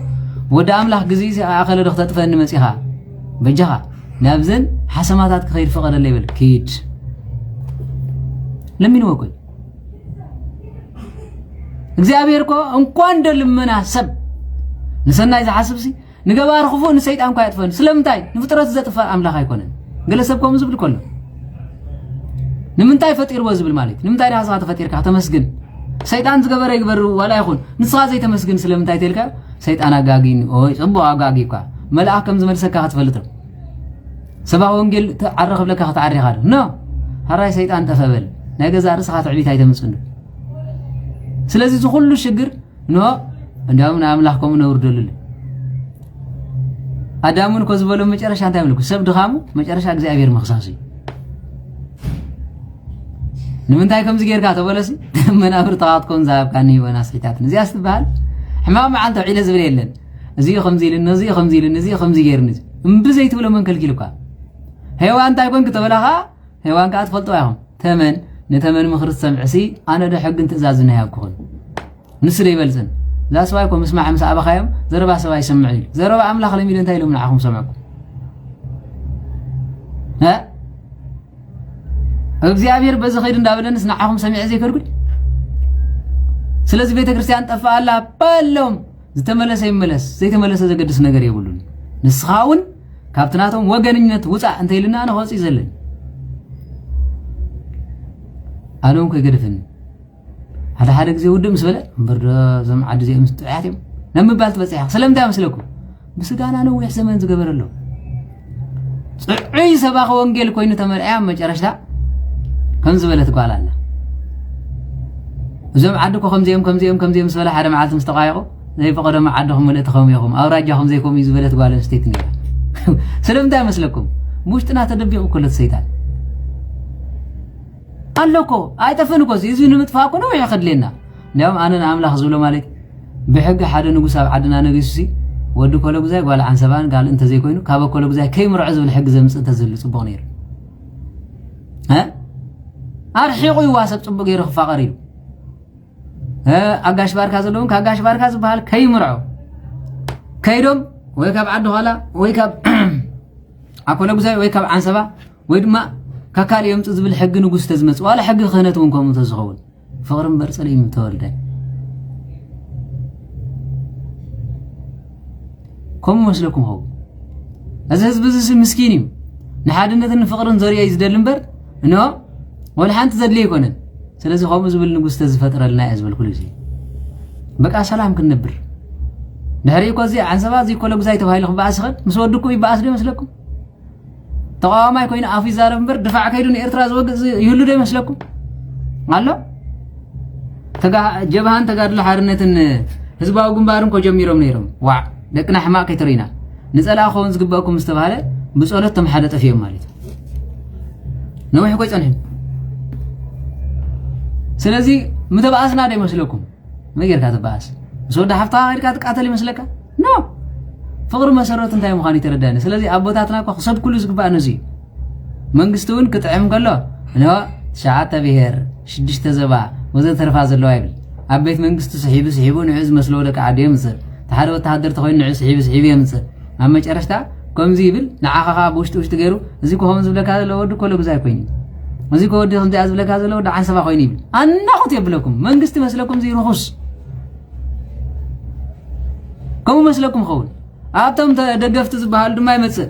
ودا املاح غزي اخل دخت فن مسيها بجها نابزن حسماتات خير فقد اللي يبل كيد لمين وكل እግዚአብሔር እኮ እንኳን ደልመና ሰብ ንሰናይ ዝሐስብሲ نجبار خفون سيد أم كايت فن سلمتاي نفترض زت أملاك يكونن جلسبكم زبل كله نمنتاي فتير وزبل مالك نمنتاي راسات فتير كه تمسجن سيدان زجبار يكبر ولا يخون نصاز زي تمسجن سلمتاي تلك سيد أنا جاجين أو صبوا عجاجي كا ملاك كم زمن سكها تفلتر سبعهم جل تعرف لك هتعرف هذا نو هراي سيد أنت فبل نجز عرس هتعبي تاي تمسجن سلازي تقول له شجر نو عندهم أملاككم نورد لله أدامون كوزبلو مجرش أنت يملكو سب دخامو مجرش እግዚአብሔር مخصاصي نمنتاي كم زغير كاتو بلسي منافر طاقتكم زاب كان يوانا سيتات نزي استبال حمام مع انت عيله زبل يلن ازي خمزي لنزي غير نزي امبزيت ولا من كلكلكا هيوان تايكون كتبلها هيوان كات فلطو ياهم نتمن مخرج سمعسي انا ده حق انتزازنا ياكون نسري بلزن لا سوايكم اسمع مسا أبخايم زربا سواي سمعين زربا أملاخ لميل انتهي لهم نعاهم سمعكم ها እግዚአብሔር በዚህ ኸይድ እንዳበለንስ ነዓኹም ሰሚዕ ዘይከርጉ ስለዚህ ቤተ ክርስቲያን ጠፋ አላ ባሎም ዝተመለሰ ይመለስ ዘይተመለሰ ዘገድስ ነገር ይብሉን ንስኻውን ካብትናቶም ወገንነት ውፃ እንተይልና ነኸጽ ይዘልን አሎም ከገድፍን ሓደ ግዜ ውድም ስበለ እምበር ዘም ዓዲ ዘይም ጥዓትም ነምባል ተበጽያ ስለምንታይ መስለኩም ብስጋና ነው ወይ ዘመን ዝገበረሎ ጽዑይ ሰባኸ ወንጌል ኮይኑ ተመርዓያ መጨረሻ كم زبلت قال الله زم عدكم كم زيهم سبلا حدا معلت مستقايقو زي فقد ما عدهم ولا تخوميهم او راجعهم زيكم يزبلت قال استيتني سلمتا مسلكم مشتنا تدبيقوا كل السيطان قالكو ايتفنكو يزين متفاقو نو ياخذ لنا اليوم انا املاح زولو مالك بحق حدا نغوس عدنا نغسي ودو كلو غزاي قال عن سبان قال انت زي كوينو كابو كلو غزاي كي مرعز بالحق زمص انت زل صبغ نير ها أرحيقو يواسب صبغ غير فقريل أغاش باركا زلون كاغاش باركا زبال كي مرعو كيدوم ويكاب عدو هلا ويكاب أكو لغزاي ويكاب عنسبا ويدما كاكال يوم تزبل حق نغوس تزمص ولا حق خنتون كوم تزخون فقرن برصليم تولد كم مسلكم هو أزهز بزس مسكينيم نحادنتن فقرن زوريا يزدلنبر انو ولا حنت زدلي يكونن سلازي خو مزبل نغوس تزفطرلنا ازبل كل شيء بقى سلام كنبر دهري كوزي عن سبا زي كل غزاي تبايل خو باسخد مسودكم يباس دي مسلكم تقاما يكون افي زارمبر دفاع كيدون ايرترا زوغ يهلو دي مسلكم قالو تغا جبهان تغادل حارنتن حزباو غنبارن كو جميروم نيروم وا دقنا حماق كترينا نصلا خون زغباكم مستباله بصولت تمحدت فيهم مالت نوح كو صنين سلازي متباسنا دي مسلكم ما غير كاتباس سود حفتا غير كاتقاتل مسلكا نو فقر مسرت انتي مخاني ترداني سلازي ابوتاتنا كو حسب كل زغبا نزي منغستون كطعم كله نو شعات بهر شدشت زبا وزه ترفا زلو ايبل ابيت منغست سحيبو نعز مسلو دك عدي مصر تحدو تحضر تخوين نعز سحيب يمصر اما مጨረሽታ كم زيبل نعاخا بوشت غيرو ازي كو هم زبلكا لو ود كله غزاي كوين ازي كو ود هم زي ازبلكا زلو د عن سبا خوين يبل انا خت يبلكم منغست مسلكم زي رخص كم مسلكم خون ابتم تدغفت زبال دما يمص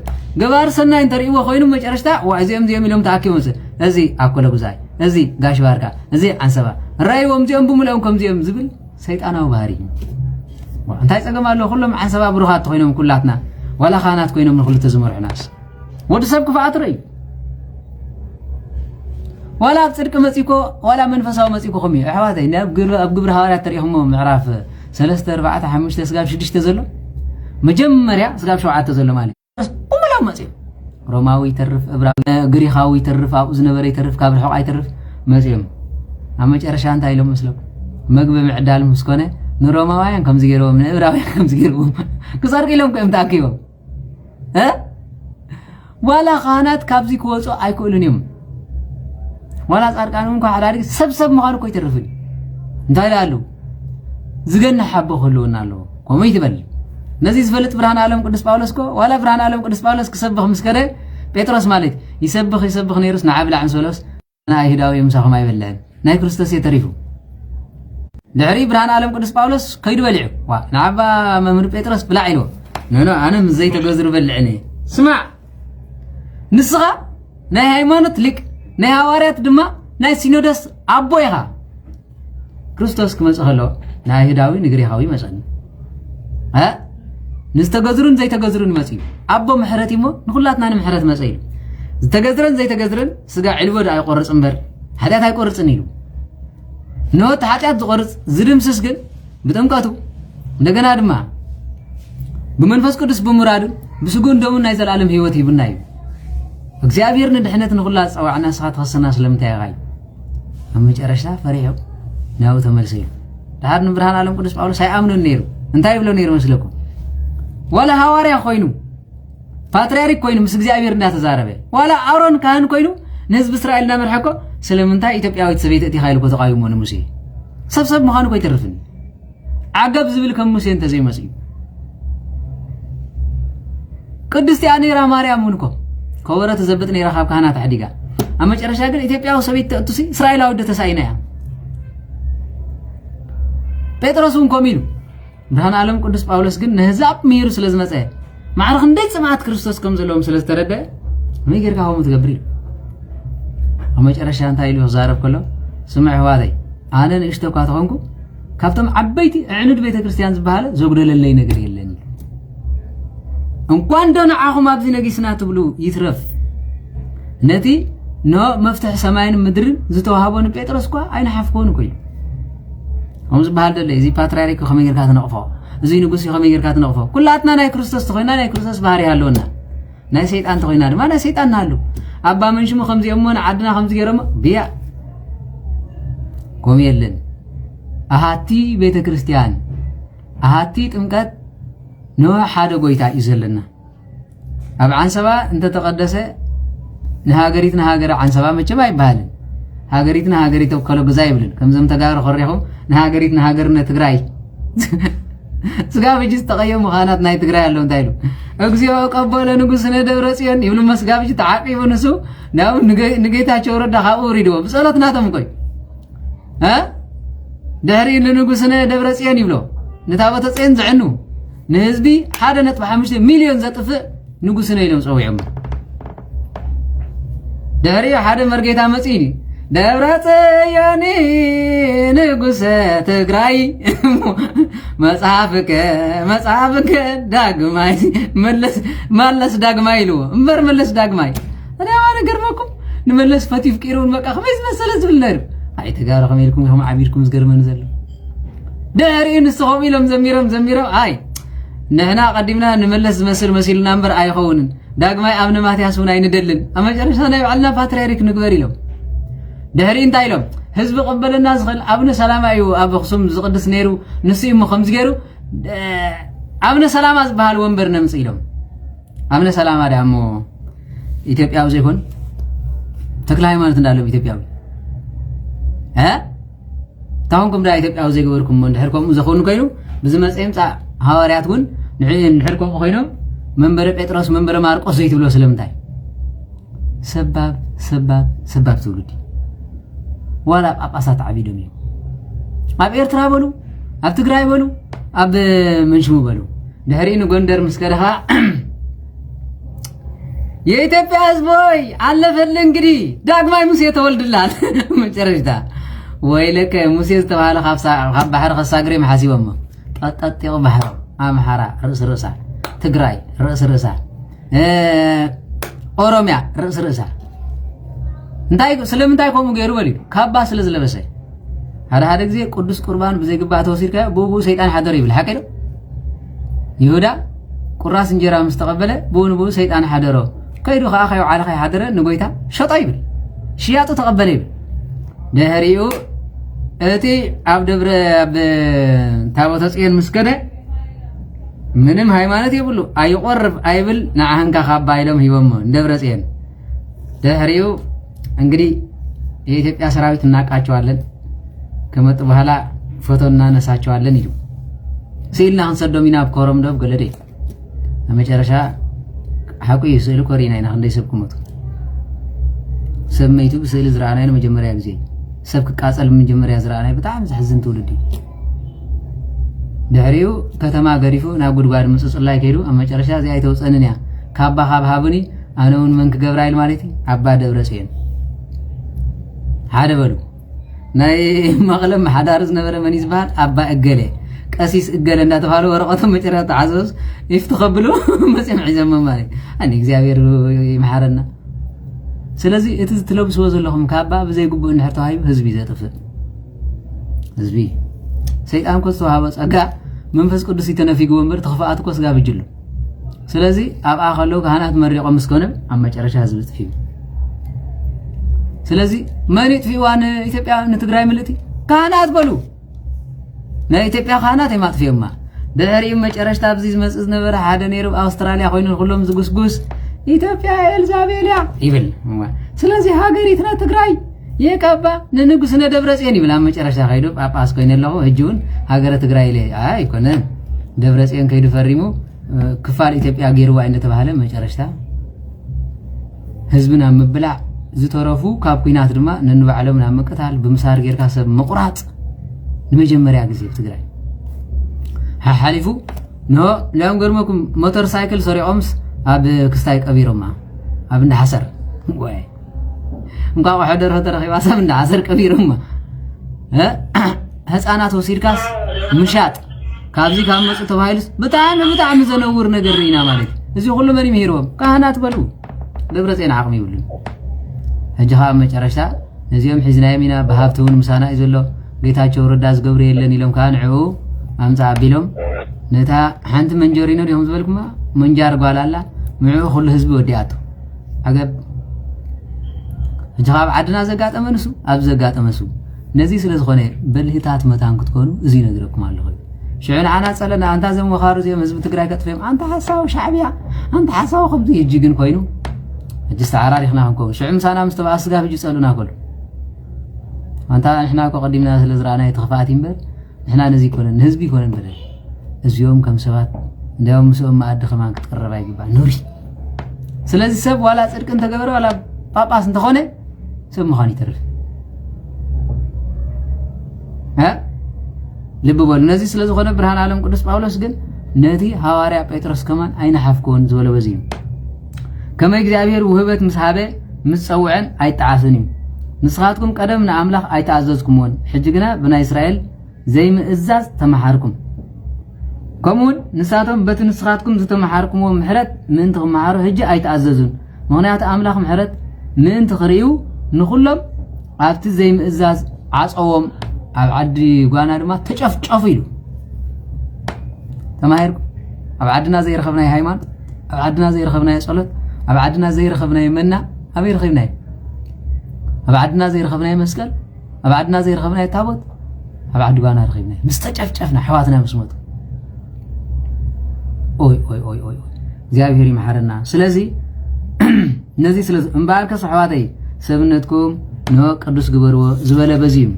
غبار سنا انتريو خوينو مጨረሽታ واعزيم زي ميلوم تاكي مص ازي اكله غزاي ازي غاش باركا ازي عن سبا رايوم زيم بملهم كم زيم زبل سيطاناو بهاري انتي صقمالو كلهم عن سبا بروخات خوينهم كلاتنا ولا خانات كوينهم نخلو تزمرع ناس ود سب كفات ري ولا صدق مصيكو ولا منفساو مصيكو خمي احواتي ناب غبر حوارات تريهم معراف 3 4 5 سغاب 6 زلو مجمريا سغاب 7 زلو مالي وملاو مصي روماوي ترف ابراهيم غريخاوي ترف ابو زنبري ترف كابر حق يترف مصيم اما مጨረሻ انت አይለው መስለው መግበ ምዕዳል መስኮነ ንሮማውያን ከም ዝገረው ምን ابراهيم ከም ዝገረው كسر كيلهم كم تاكيو ها ولا خانات كابزي كوصو ايكولنيم ولا صارقانون كو حداري سبسب مخانو كو يترفني انتي لالو زغن حبه كلونا لو كومي تبل نزي زفلت برهان عالم قدس باولس كو ولا برهان عالم قدس باولس كسبخ مسكره بيتروس مالت يسبخ نيرس نعابل عن سولوس انا يهداوي مسخ ما يبلعن ناي كريستوس يتريفو دعري برهان عالم قدس باولس كيد بلعو وا نعبا ممر بيتروس بلاعيلو نو انا من زي تغزر بلعني اسمع نسخه ناي هايمانوت ليك ناي حواريات دما ناي سينودس ابويها كريستوس كمصخلو ناي هداوي نغريخاوي مسن ها نستغزرون زي تغزرون مسي ابو محرتيمو نخلاتنا محرت مسي زتغزرن زي تغزرن سغا علبو دا يقرص امبر حدات يقرصن يلو نو تحاتيات زقرص زدمسس ግን بتمقاتو እንደገና ድማ بمنفس قدس بمراد بسغون دمو ناي زلالم هيوت يبناي እግዚአብሔር ንድሕነት ንኹላ ጻዋዕና ሰዓት خصنا ስለምታይ ያጋይ አመጨረሻ ፈሪው ናው ተመልሰይ ዳር ንብርሃን ዓለም ቅዱስ ጳውሎስ አይአምኑ ነይሩ እንታይ ብለው ነይሩ መስለኩም ወላ ሐዋርያ ኮይኑ ፓትርያርክ ኮይኑ ምስ እግዚአብሔር እንዳተዛረበ ወላ አሮን ካህን ኮይኑ ንህዝብ እስራኤል እንዳመርሐኮ ስለምንታይ ኢትዮጵያዊት ሰበይት እቲ ኃይል ኮ ተቃይሞ ነው ሙሴ ሰብሰብ መኻኑ ኮ ይተርፍን عقب زبل كم موسى انت زي مسيح ቅድስት ያኔራ ማርያም እንኮ ከወረ ተዘበጥን የራኻብ ካህናት አዲጋ አመጨረሻ ግን ኢትዮጵያው ሰቤት ተጥሲ እስራኤላው ወደ ተሳይና ያ ጴጥሮስን ኮሚሉ ብርሃን ዓለም ቅዱስ ጳውሎስ ግን ነህዛብ ምይሩ ስለዝመጸ ማዕረኽ እንዴት ጽማት ክርስቶስ ከም ዘለውም ስለተረዳ ምይገርካ ሆም ትገብሪ አመጨረሻ እንታይ ኢሉ ዛረብ ከሎ ስምዕ ህዋታይ አነ ንእሽተኳ ተኾንኩ ካብቶም ዓበይቲ ዕኑድ ቤተክርስቲያን ዝበሃለ ዘጉደለለይ ነገር የለኒ እንኳን ደና አኹም አብዚ ነጊስና ትብሉ ይትረፍ ነቲ ኖ መፍትሕ ሰማይን ምድርን ዝተዋሃቦን ጴጥሮስ ኳ አይነ ሓፍኮን ኮይ همز بحال دلله زي باتريارك خمير كات نقفه زي نقصي خمير كات نقفه كلاتنا ناي كريستوس تخوينا ناي كريستوس بحري هالونا ناي سيطان تخوينا ما ناي سيطان هالو أبا منشمو خمزي أمون عدنا خمزي جرم بيا قوم يلن أهاتي بيت كريستيان أهاتي تمكت نوع حدا قويتا يزلنا أبا عن سبا انت تقدسه نهاجريت نهاجر عن سبا متشبه يبهالن هاجريتنا هاجريت وكلو جزايبلن كم زم تجار خريهم نهاجريتنا هاجرنا تجراي سقاف يجلس تغير مخانات ناي تجراي اللون تايلو أجزيو قبل نقصنا دبرسيان يقولون ما سقاف يجي تعاقب ونسو ناو نجيت هالشورة دخاو ريدو بسألتنا تمكوي ها دهري لنقصنا دبرسيان يقولوا نتابع تسين زعنو نهزبي حدا نتبع 5 مليون زتف نقصنا يلهم سوي عمر دهري حدا مرجيتا مسيني دبرت ياني نقصة تقرأي مصحفك داقماي ملس داقماي لو مبر ملس داقماي أنا وانا قربكم نملس فتيف كيرون مكا خميس مسألة بالنار هاي تقارا خميلكم هم عبيركم زقر منزل داري نسخهم إلهم زميرهم هاي نحنا قدمنا نملس مسيل نمبر أي خونن داقماي أمن ما تياسون أي ندلن أما جرشنا يعلنا فاتريريك نقبري لهم دهرين تايلهم حزب قبل الناس قال ابن سلام ايو ابو خصوم زقدس نيرو نسيم خمس غيرو ابن سلام ازبال ونبر نمصيلهم ابن سلام دامو ኢትዮጵያው ዘይሆን ተክለ ሃይማኖት እንዳለው ኢትዮጵያው ታውንኩም ዳ ኢትዮጵያው ዘይገበርኩም እንድሕርኩም ዘኾኑ ኮይኑ ብዝመጽም ጻ ሐዋርያት ግን እንድሕርኩም ኮይኖም መንበረ ጴጥሮስ መንበረ ማርቆስ ዘይትብሎ ስለምታይ ሰባብ ትውልዲ ولا أبقاسات عبيدهم يوم أب إيرترا بلو أب تقرأي بلو أب منشمو بلو دهرين وقندر مسكرها يتبع أسبوي على فلنقري داق ما يمسي يتولد اللال مجرش دا ويلك موسى استوى خاب بحر خساقري محاسي وما تطيق بحر حارة رأس رأسا تقرأي رأس رأسا أوروميا رأس رأسا እንታይ ስለምንታይ ቆሙ ገይሩ በሊ ካባ ስለዝለበሰ ሓደ ጊዜ ቅዱስ ቁርባን በዘይግባ ተወሲድካ ቦቡ ሰይጣን ሓደር ይብል ሓቀዶ ይሁዳ ቁራስ እንጀራ ምስተቀበለ ቦኑ ሰይጣን ሓደሮ ከይዱ ካኸዩ ዓለኸ ሓደረ ንጎይታ ሸጣ ይብል ሽያጡ ተቀበለ ይብል ደህሪኡ እቲ ኣብ ደብረ ኣብ ታቦተ ጽዮን ምስከደ ምንም ሃይማኖት ይብሉ አይቆርብ አይብል ንዓህንካ ካባ ኢሎም ሂቦም ደብረ ጽዮን ደህሪኡ እንግዲህ የኢትዮጵያ ሰራዊት እናቃቸዋለን ከመጡ በኋላ ፎቶ እናነሳቸዋለን ይሉ ሲልና አንሰዶሚና ኮረም ደብ ገለዴ ለመጨረሻ ሐቁ ይስል ኮሪና ይና እንደ ሰብኩመቱ ሰመይቱ ስለ ዝራናይ መጀመሪያ ጊዜ ሰብክ ቃጸል መጀመሪያ ዝራናይ በጣም ዘሕዝን ትውልዲ ደህሪው ከተማ ገሪፉ ና ጉድጓድ ምጽጽላይ ከይዱ አመጨረሻ እዚያ አይተውጸንንያ ካባ ሀብኒ አነውን መንክ ገብርኤል ማለት አባ ደብረጽዮን ሓደ በሉ ናይ መቅለም ሓዳር ዝነበረ መን ይዝባል አባ እገለ ቀሲስ እገለ እንዳተባለ ወረቀቶም መጨረሻ ተዓዘዝ ይፍተኸብሉ መጽም ሒዘም ማለት አኒ እግዚአብሔር ይምሐረና ስለዚህ እቲ ዝትለብስዎ ዘለኹም ካባ በዘይ ጉቡ እንድሕር ተዋሂቡ ህዝቢ ዘጥፍ ህዝቢ ሰይጣን ኮስ ተዋሃበ ጸጋ መንፈስ ቅዱስ ይተነፊግዎ እምበር ተኽፋኣት ኮስ ጋር ብጅሉ ስለዚህ ኣብ ኣኸለው ካህናት መሪቆም ምስኮነ ኣብ መጨረሻ ህዝቢ ጥፊ ስለዚህ ማን ይጥፊዋን ኢትዮጵያ ንትግራይ ምልቲ ካህናት በሉ ናይ ኢትዮጵያ ካህናት የማጥፊውማ ደህሪ መጨረሻ ኣብዚ ዝመጽእ ነበረ ሓደ ነይሩ አውስትራሊያ ኮይኑ ሁሉም ዝጉስጉስ ኢትዮጵያ ኤልዛቤልያ ይብል ስለዚህ ሀገሪትና ትግራይ የቀባ ንንጉስ ነደብረ ጽዮን ይብል መጨረሻ ኸይዶ ጳጳስ ኮይነለው እጁን ሃገረ ትግራይ ላይ አይኮነን ደብረጽዮን ከይዱ ፈሪሙ ክፋል ኢትዮጵያ ገይርዋ እንደተባለ መጨረሻ ህዝብና ምብላዕ ዝተረፉ ካብ ኩናት ድማ ነንባዕሎም ናብ መቀታል ብምሳር ጌርካ ሰብ መቁራጽ ንመጀመርያ ግዜ ትግራይ ሓሊፉ ኖ ለም ገርመኩም ሞተር ሳይክል ሰሪዖምስ ኣብ ክስታይ ቀቢሮማ ኣብ እንደሐሰር ወይ እንኳን ወሐደር ተረኺባ ሰብ እንደሐሰር ቀቢሮማ ህፃናት ወሲድካስ ምሻጥ ካብዚ ካብ መጽ ተባሂልስ ብጣዕሚ ዘነውር ነገር ኢና ማለት እዚ ሁሉ መሪ ምሂሮም ካህናት በሉ ደብረጽዮን ዓቕሚ ይብሉ ሕጂኻ መጨረሻ ነዚኦም ሒዝናዮም ኢና ብሃብተውን ምሳና እዩ ዘሎ ጌታቸው ረዳ ዝገብሩ የለን ኢሎም ከዓ ንዕኡ ኣምፃ ኣቢሎም ነታ ሓንቲ መንጀሪኖ ዲሆም ዝበልኩማ መንጃር ጓላላ ምዕኡ ኩሉ ህዝቢ ወዲኣቱ ኣገብ ሕጂኻ ኣብ ዓድና ዘጋጠመንሱ ኣብ ዘጋጠመሱ ነዚ ስለ ዝኾነ በልህታት መታን ክትኮኑ እዚ ነግረኩም ኣለኹ ሽዑን ዓና ጸለና አንታ ዘም ወኻሩ ዘም ህዝቢ ትግራይ ከጥፈም አንታ ሓሳው ሻዕብያ አንታ ሓሳው ከምዚ እጅግን ኮይኑ እጅስ ዓራሪኽና ክንከው ሽዑ ምሳና ምስተባእ ስጋ ፍጅ ጸሉና ኮሉ አንታ ንሕና ቆቀዲምና ስለ ዝራና የተኸፋት ይምበር ንሕና ነዚ ኮነን ህዝቢ ኮነን በለ እዚኦም ከም ሰባት እንዲያውም ምስኦም ማዕድ ከማን ክትቀረባ ይግባእ ኑሪ ስለዚህ ሰብ ዋላ ጽድቅን ተገበረ ዋላ ጳጳስ እንተኾነ ሰብ ምዃን ይተርፍ ልብ በሉ ነዚ ስለ ዝኾነ ብርሃን ዓለም ቅዱስ ጳውሎስ ግን ነቲ ሐዋርያ ጴጥሮስ ከማን ኣይናሓፍኮን ዝበለ በዚዩ ከመይ እግዚአብሔር ውህበት ምስሃበ ምስጸውዐን ኣይተዓሰን እዩ ንስኻትኩም ቀደም ንኣምላኽ ኣይተኣዘዝኩምዎን ሕጂ ግና ብናይ እስራኤል ዘይምእዛዝ ተመሓርኩም ከምኡውን ንሳቶም በቲ ንስኻትኩም ዝተመሓርኩምዎ ምሕረት ምእንቲ ክመሓሩ ሕጂ ኣይተኣዘዙን ምኽንያቱ ኣምላኽ ምሕረት ምእንቲ ክርእዩ ንኹሎም ኣብቲ ዘይምእዛዝ ዓፀዎም ኣብ ዓዲ ጓና ድማ ተጨፍጨፉ ኢሉ ተማሂርኩ ኣብ ዓድና ዘይረኸብናይ ሃይማኖት ኣብ ዓድና ዘይረኸብናይ ጸሎት ኣብ ዓድና ዘይረኸብናይ መና ኣብ ይረኸብናይ ኣብ ዓድና ዘይረኸብናይ መስቀል ኣብ ዓድና ዘይረኸብናይ ታቦት ኣብ ዓዲ ጓና ረኸብናይ ምስ ተጨፍጨፍና ሕዋትና ምስ ሞቱ ኦይ እግዚአብሔር ይምሐረና ስለዚ ነዚ ስለ እምባርከ ሰሕዋተይ ሰብነትኩም ነው ቅዱስ ግበርዎ ዝበለ በዚዩ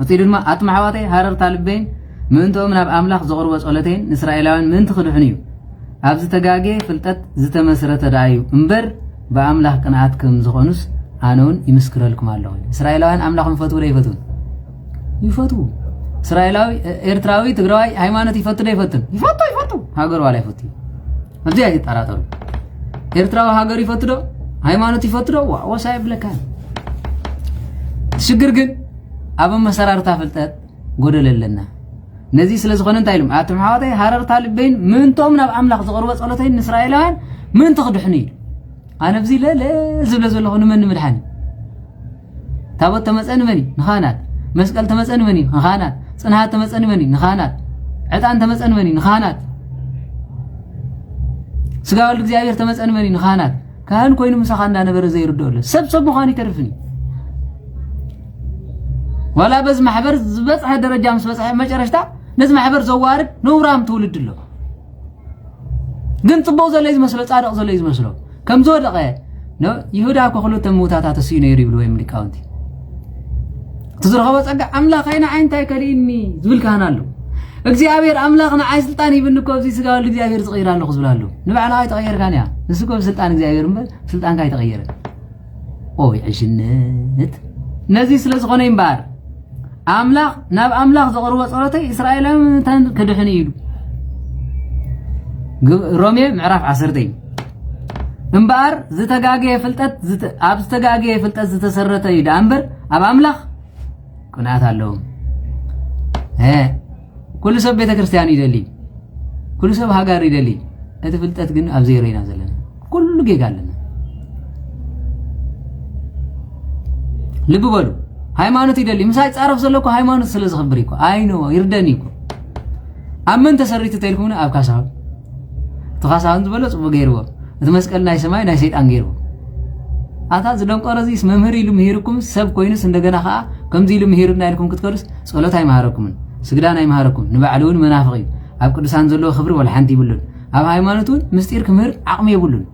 እቲ ድማ ኣጥማሕዋተይ ሃረርታ ልበይን ምእንቶም ናብ ኣምላኽ ዘቕርቦ ጸሎተይን ንእስራኤላውያን ምእንቲ ክድሕኑ እዩ ኣብ ዝተጋጌ ፍልጠት ዝተመስረተ ዳዩ እምበር ብኣምላኽ ቅንዓት ከም ዝኾኑስ ኣነውን ይምስክረልኩም ኣለኹ እስራኤላውያን ኣምላኽ ይፈትው ዶ ይፈትውን ይፈትው እስራኤላዊ ኤርትራዊ ትግራዋይ ሃይማኖት ይፈቱ ዶ ይፈቱን ይፈቱ ሃገር ዋላ ይፈቱ እዚ ኣይጠራጠሩ ኤርትራዊ ሃገር ይፈቱ ዶ ሃይማኖት ይፈቱ ዶ ወሳይ ብለካ ሽግር ግን ኣብ መሰራርታ ፍልጠት ጎደለለና ነዚ ስለ ዝኾነ እንታይ ኢሎም ኣቶም ሓወተይ ሃረርታ ልበይን ምንቶም ናብ ኣምላኽ ዘቕርቦ ጸሎተይን ንእስራኤላውያን ምንቲ ክድሕኑ እዩ ኣነ ብዚ ለለ ዝብለ ዘለኹ ንመን ምድሓኒ ታቦት ተመፀኒ መኒ ንኻናት መስቀል ተመፀኒ መኒ ንኻናት ጽንሃት ተመፀኒ መኒ ንኻናት ዕጣን ተመፀኒ መኒ ንኻናት ስጋ ወልድ እግዚአብሔር ተመፀኒ መኒ ንኻናት ካህን ኮይኑ ምሳኻ እንዳነበረ ዘይርድኦ ኣሎ ሰብ ምዃኑ ይተርፍኒ ወላ በዝ ማሕበር ዝበፅሐ ደረጃ ምስ በፅሐ መጨረሽታ ነዚ ማሕበር ዘዋርድ ነውራም ትውልድ ኣሎ ግን ጽቡቕ ዘሎ ዝመስሎ ጻድቕ ዘሎ ዝመስሎ ከም ዝወደቐ ይሁዳ እኮ ክልተ ምውታታት እሱ ነይሩ ይብሉ ወይም ሊቃውንቲ ትዝረኸበ ጸጋ ኣምላኸይና ዓይንታይ ከሪእኒ ዝብል ካህን ኣሎ እግዚአብሔር ኣምላኽና ዓይ ስልጣን ይብን እኮ ኣብዚ ስጋ ወልድ እግዚአብሔር ዝቕይር ኣለኹ ዝብል ኣሎ ንባዕልኻ ኣይተቐየርካን እያ ንሱ እኮ ብስልጣን እግዚአብሔር እምበር ስልጣንካ ኣይተቐየረ ኦይ ዕሽነት ነዚ ስለ ዝኾነ ይምባር ኣምላኽ ናብ ኣምላኽ ዘቕርቦ ጸሎተይ እስራኤላውያን ክድሕኑ ኢሉ ሮሜ ምዕራፍ 10 እምባር ዝተጋገየ ፍልጠት ኣብ ዝተጋገየ ፍልጠት ዝተሰረተ እዩ ዳንበር ኣብ ኣምላኽ ቅንዓት ኣለዎ ኩሉ ሰብ ቤተ ክርስቲያን ይደሊ ኩሉ ሰብ ሃገር ይደሊ እቲ ፍልጠት ግን ኣብ ዘይረይና ዘለና ኩሉ ጌጋ ኣለና ልብ በሉ ሃይማኖት ይደሊ ምሳይ ጻረፍ ዘለኮ ሃይማኖት ስለ ዝኽብር ይኮ አይኖ ይርደኒ ይኮ ኣብ ምን ተሰሪት ተይልኩም ኣብ ካሳው ተኻሳውን ዝበለ ጽቡቕ ገይርዎ እቲ መስቀል ናይ ሰማይ ናይ ሰይጣን ገይርዎ ኣታ ዝደንቆረዚስ መምህር ኢሉ ምሂርኩም ሰብ ኮይኑስ እንደገና ከዓ ከምዚ ኢሉ ምሂርና ኢልኩም ክትከዱስ ጸሎት ኣይማሃረኩምን ስግዳን ኣይማሃረኩም ንባዕሉን መናፍቕ እዩ ኣብ ቅዱሳን ዘለዎ ክብሪ ወላ ሓንቲ ይብሉን ኣብ ሃይማኖቱን ምስጢር ክምህር ዓቕሚ ይብሉን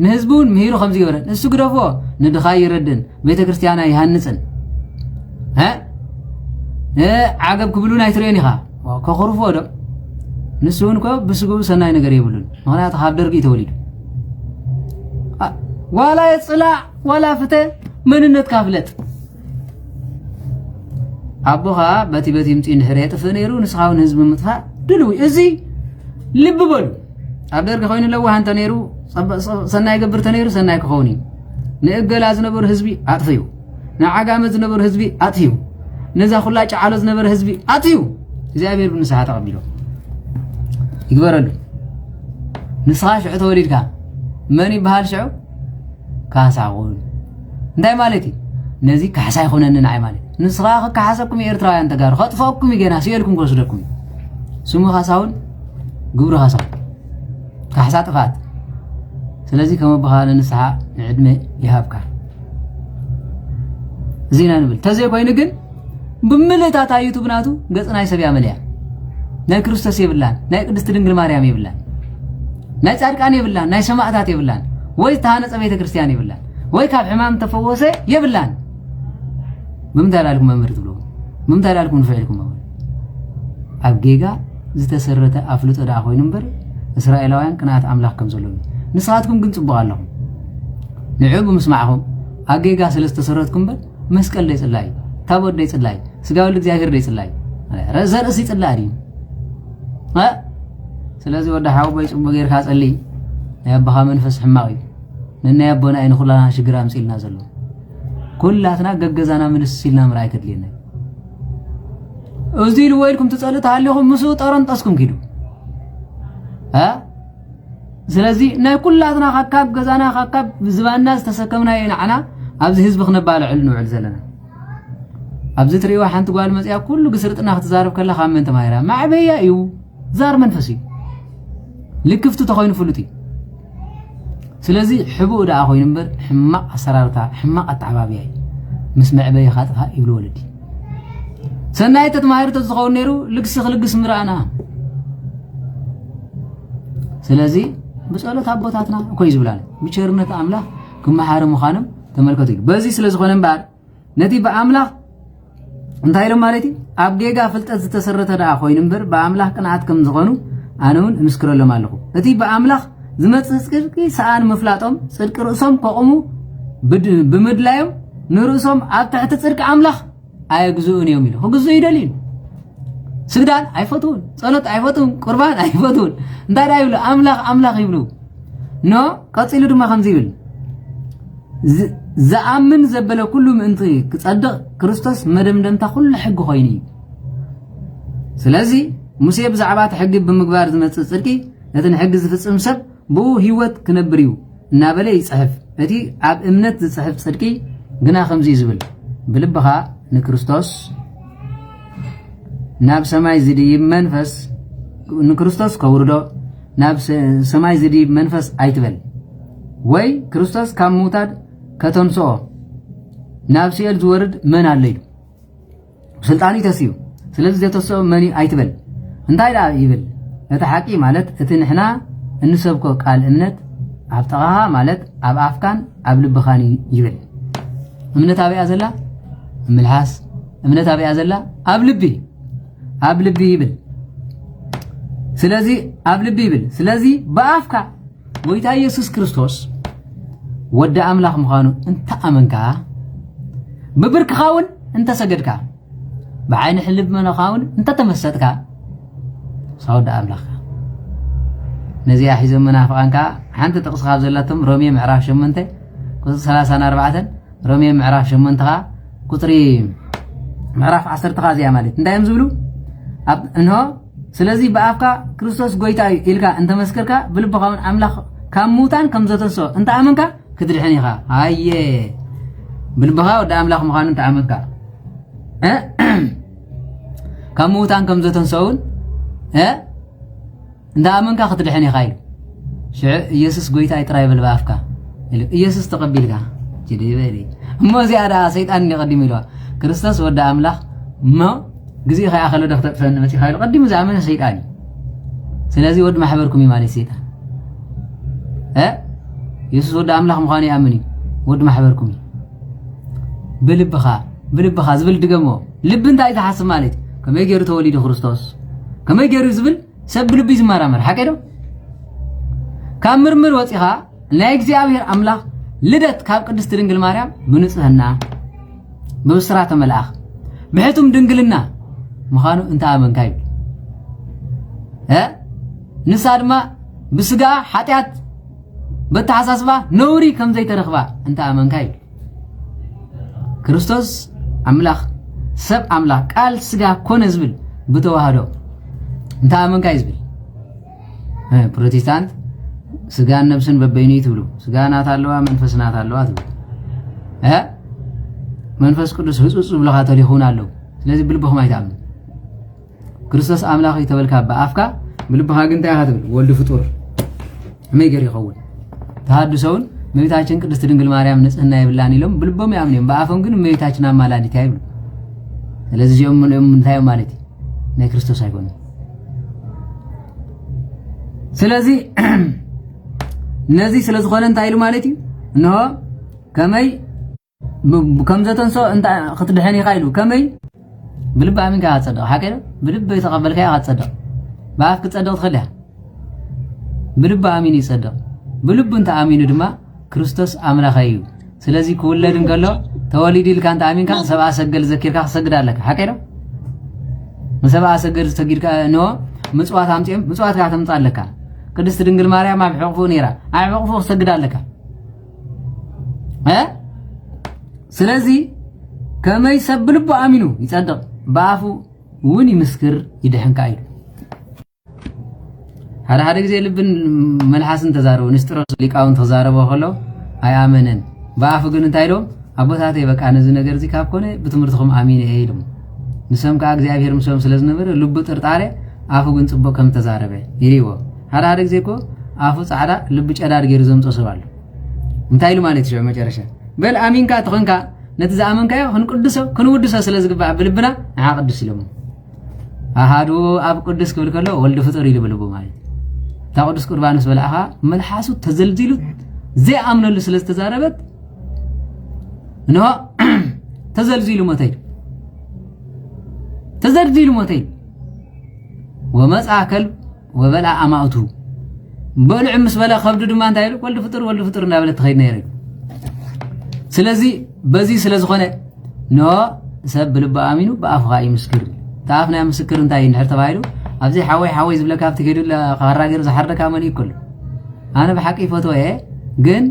ንህዝቡን ምሂሩ ከምዚ ይበረን እሱ ግደፎ ንድኻ ይረድን ቤተ ክርስቲያና ይሃንጽን عقب كبلون ايترين يخا كخرفو دو نسون كو بسغو سناي ነገር ይብሉን ማለት ሀብ ደርግ ይተወሊዱ ولا يطلع ولا فته منነት ካፍለጥ አቦኻ በቲ ምጪን ህሬት ፈነሩ ንስኻውን ህዝብ ምጥፋ ድልው እዚ ልብ በሉ ኣብ ደርግ ኮይኑ ለዋ አንተ ነሩ ሰናይ ገብር ተነሩ ሰናይ ከሆኒ ንእገላ ዝነበሩ ህዝቢ አጥፊዩ ንዓጋመ ዝነበሩ ህዝቢ አጥፊዩ ነዛ ሁላ ጫዓሎ ዝነበረ ህዝቢ አጥፊዩ እግዚአብሔር ብንስሓ ተቀቢሎ ይግበረሉ ንስኻ ሽዑ ተወሊድካ መን ይበሃል ሽዑ ካሳውን እንታይ ማለት ነዚ ካሳ ይኾነን ናይ ማለት ንስኻ ካሳኩም ኤርትራውያን ተጋሩ ኸጥፎኩም ይገና ሲልኩም ወስደኩም ስሙ ካሳውን ግብሩ ካሳውን ካሳ ጥፋት ስለዚህ ከመበኻለ ንስሓ ንዕድመ ይሃብካ ዚና ንብል ተዘይ ኮይኑ ግን ብምልእታት አዩቱ ብናቱ ገጽናይ ሰብያ መልያ ናይ ክርስቶስ ይብላን ናይ ቅድስት ድንግል ማርያም ይብላን ናይ ጻድቃን ይብላን ናይ ሰማዕታት ይብላን ወይ ታነጸ ቤተ ክርስቲያን ይብላን ወይ ካብ ሕማም ተፈወሰ ይብላን ምምታላልኩም መምርት ብሎ ምምታላልኩም ንፈዕልኩም ማለት ኣብ ጌጋ ዝተሰረተ አፍልጦ ዳ ኮይኑ እምበር እስራኤላውያን ቅናት አምላክ ከም ዘሎ ንስኻትኩም ግን ጽቡቕ ኣለኹም ንዕቡ ምስማዕኹም ኣብ ጌጋ ስለስተሰረትኩም እምበር መስቀል ላይ ጽላይ ታቦት ላይ ጽላይ ስጋው ለእግዚአብሔር ላይ ጽላይ ረዘርስ ይጽላይ ስለዚህ ወደ ሓው ወይ ጽቡቕ ጌርካ ጸልይ ያባኻ መንፈስ ሕማቂ ነናይ አቦና አይን ሁላና ሽግራ አምጽልና ዘሎ ኩላትና ገገዛና ምንስ ሲልና ምራይ ከድሊና እዚል ወይልኩም ተጸልታ አለኹም ምሱ ጠረንጠስኩም ኪዱ ስለዚህ ናይ ኩላትና ካካብ ገዛና ካካብ ዝባና ዝተሰከምና ይናዓና ኣብዚ ህዝብ ክነባልዕል ንውዕል ዘለና ኣብዚ ትሪዋ ሓንቲ ጓል መጽያ ኩሉ ግስርጥና ክትዛረብ ከላ ካመን ተማይራ ማዕበያ እዩ ዛር መንፈሲ ልክፍቱ ተኾይኑ ፍሉጢ ስለዚህ ሕቡእ ዳ ኮይኑ እምበር ሕማቅ አሰራርታ ሕማቅ አጣባቢያ ምስ መዕበይ ኻጥፋ ይብሉ ወለዲ ሰናይ ተማሂርቶ ዝኸውን ነይሩ ልግስ ምራና ስለዚህ በጸሎት አቦታትና ኮይ ዝብላል ብቸርነት አምላክ ክመሓረ ምዃኖም ተመልከቱ በዚህ ስለዝኾነ እምበር ነቲ በአምላክ እንታይ ለው ማለት ኣብ ጌጋ ፍልጠት ዝተሰረተ ዳ ኮይኑ እምበር በአምላክ ቅንዓት ከም ዝኾኑ ኣነውን ምስክረሎም ኣለኹ እቲ በአምላክ ዝመጽእ ጽድቂ ሰኣን መፍላጦም ጽድቂ ርእሶም ከቆሙ ብምድላዮም ንርእሶም ኣብ ትሕቲ ጽድቂ አምላክ ኣይግዙኡን እዮም ኢሉ ክግዙ ይደልዩ ስግዳን አይፈቱን ጸሎት አይፈቱን ቁርባን አይፈቱን እንታይ ዳ ይብሉ አምላክ ይብሉ ኖ ቀጽሉ ድማ ከምዚ ይብል ዘአምን ዘበለ ኩሉ ምእንቲ ክጸድቅ ክርስቶስ መደምደምታ ኩሉ ሕግ ኮይኑ ስለዚህ ሙሴ ብዛዕባ ሕግ ብምግባር ዝመጽእ ጽድቂ ነቲ ሕግ ዝፍጽም ሰብ ብኡ ህይወት ክነብር እዩ እናበለ ይጽሕፍ እቲ ኣብ እምነት ዝጽሕፍ ጽድቂ ግና ከምዚ ዝብል ብልብኻ ንክርስቶስ ናብ ሰማይ ዝድይብ መንፈስ ንክርስቶስ ከውርዶ ናብ ሰማይ ዝድይብ መንፈስ ኣይትበል ወይ ክርስቶስ ካብ ሙታድ ከተንስኦ ናብ ሲኦል ዝወርድ መን አለ ኢሉ ስልጣን ይተስዩ ስለዚህ ዘተሰው መን ኣይትበል እንታይ ዳ ይብል እቲ ሓቂ ማለት እቲ ንሕና እንሰብኮ ቃል እምነት ኣብ ጠቓሃ ማለት ኣብ ኣፍካን ኣብ ልብኻን ይብል እምነት ኣብያ ዘላ ምልሓስ እምነት ኣብያ ዘላ ኣብ ልቢ ይብል ስለዚህ ኣብ ልቢ ይብል ስለዚህ በአፍካ ወይታ ኢየሱስ ክርስቶስ ወደ አምላክ ምዃኑ እንተ አመንካ በብርክኻውን እንተ ሰገድካ بعين حلب من خاون انت تمسدك صود أملاك نزي حزم منافقانك حنت تقصها زلتهم رومي معراف شمنته قص 34 رومي معراف شمنتها قطري معراف 10 تغازي مالت انت يمزبلو انه سلازي بافكا كريستوس غويتا يلكا انت مسكركا بلبخاون املاك كموتان كم زتنسو انت امنكا كدرحنيخا هاي بلبخا ود املاك مخان انت امنكا كموتان كم زتنسون انت امنكا كدرحنيخا شع يسوس غويتا يتراي بلبافكا يسوس تقبلكا جدي بيلي مو زياده شيطان يقدم له كريستوس ود املاك ما غزي خا اخلو دفتر فن متي خايل قدم زعمن شيطاني سلازي ود محبركم يمالي شيطان يسوس ود املاك مخاني امني ود محبركم بلبخا زبل دغمو ልብ እንታይ ተሓስብ ማለት ከመይ ገይሩ ተወሊዱ ክርስቶስ ከመይ ገይሩ ዝብል ሰብ ልቢ ዝመራመር ሓቀዶ ካብ ምርምር ወፂኻ ናይ እግዚአብሔር አምላኽ ልደት ካብ ቅድስት ድንግል ማርያም ብንጽህና ብስራተ መልአኽ ብሕቱም ድንግልና ምዃኑ እንታይ አመንካ ይብል ንሳ ድማ ብስጋ ኃጢአት በተሓሳስባ ነውሪ ከም ዘይተረኽባ እንታይ አመንካ ይብል ክርስቶስ አምላኽ ሰብ አምላኽ ቃል ስጋ ኮነ ዝብል ብተዋህዶ እንታይ አመንካ ይዝብል ፕሮቴስታንት ስጋን ነፍስን በበይኑ ይትብሉ ስጋናት አለዋ መንፈስናት አለዋ ትብሉ መንፈስ ቅዱስ ህጹጽ ብለኻ ተሊኹን አለው ስለዚህ ብልብኹም አይታምኑ ክርስቶስ አምላኽ ይተበልካ በአፍካ ብልብኻ ግን እንታይ ትብል ወልድ ፍጡር መይ ገር ይኸውን ተሐድሰውን እመቤታችን ቅድስት ድንግል ማርያም ንጽህና ይብላን ኢሎም ብልቦም ያምኑም በአፎም ግን እመቤታችን አማላዲት አይብሉ ስለዚህ ጀም እንታይ ማለት ናይ ክርስቶስ አይሆንም ስለዚህ ነዚህ ስለዝኾነ እንታይ ኢሉ ማለት እዩ እንሆ ከመይ ከም ዘተንሶ እንታ ክትድሕን ኢኻ ኢሉ ከመይ ብልብ አሚንካ አጸደቕ ሓቀዶ ብልብ የተቀበልካ አጸደቕ በአፍ ክጸደቕ ትኽእል ብልብ አሚን ይጸደቕ ብልብ እንተ አሚኑ ድማ ክርስቶስ አምላኽ እዩ ስለዚህ ክውለድ እንከሎ ተወሊድ ኢልካ እንተ አሚንካ ሰብአ ሰገል ዘኪርካ ክሰግድ ኣለካ ሓቀዶ ሰብአ ሰገል ሰጊድካ ነው ምጽዋት አምጪም ምጽዋት ጋር ተምጻ ኣለካ ቅድስት ድንግል ማርያም ኣብ ሕቁፉ ነይራ ኣብ ሕቁፉ ክሰግድ ኣለካ ስለዚህ ከመይ ሰብ ብልቡ አሚኑ ይጸደቕ በአፉ ውን ይምስክር ይድሕንካ እዩ ሓደ ጊዜ ልብን መልሓስን ተዛረቡ ንስጥሮስ ሊቃውን ተዛረበ ከሎ ኣይኣመነን በአፉ ግን እንታይ ኢሎም ኣቦታተይ በቃ ነዚ ነገር እዚ ካብ ኮነ ብትምህርትኩም አሚን እየ ኢሎም ንሰም ከዓ እግዚአብሔር ምሶም ስለዝነበረ ልቡ ጥርጣሬ አፉ ግን ጽቡቕ ከም ተዛረበ ይሪዎ ሓደ ጊዜ እኮ አፉ ጻዕዳ ልብ ጨዳድ ገይሩ ዘምጾ ሰብ አለ እንታይ ኢሉ ማለት እዩ መጨረሻ በል አሚንካ ትኾንካ ነቲ ዝኣመንካዮ ክንውድሶ ስለዝግባእ ብልብና ንዓ ቅዱስ ኢሎም ኣሃዱ ኣብ ቅዱስ ክብል ከሎ ወልዲ ፍጡር ኢሉ ብልቡ ማለት ታ ቅዱስ ቁርባን ምስ በልዓኻ መልሓሱ ተዘልዚሉ ዘይኣምነሉ ስለዝተዛረበት እንሆ ተዘልዚሉ ሞተይ ወመጻ ከልብ ወበልዓ አማእቱ በልዕ ምስ በላ ከብዱ ድማ እንታይ ኢሉ ወልዲ ፍጡር እንዳበለ ተኸይድና ይረግ ስለዚህ በዚህ ስለዝኾነ ኖ ሰብ ብልቡ አሚኑ በአፍኻ ይምስክር ታፍና ምስክር እንታይ እንድሕር ተባሂሉ ኣብዚ ሓወይ ዝብለካ ኣብቲ ከይዱ ካራገር ዝሓረካ መን ይከሉ ኣነ ብሓቂ ፈትወ ግን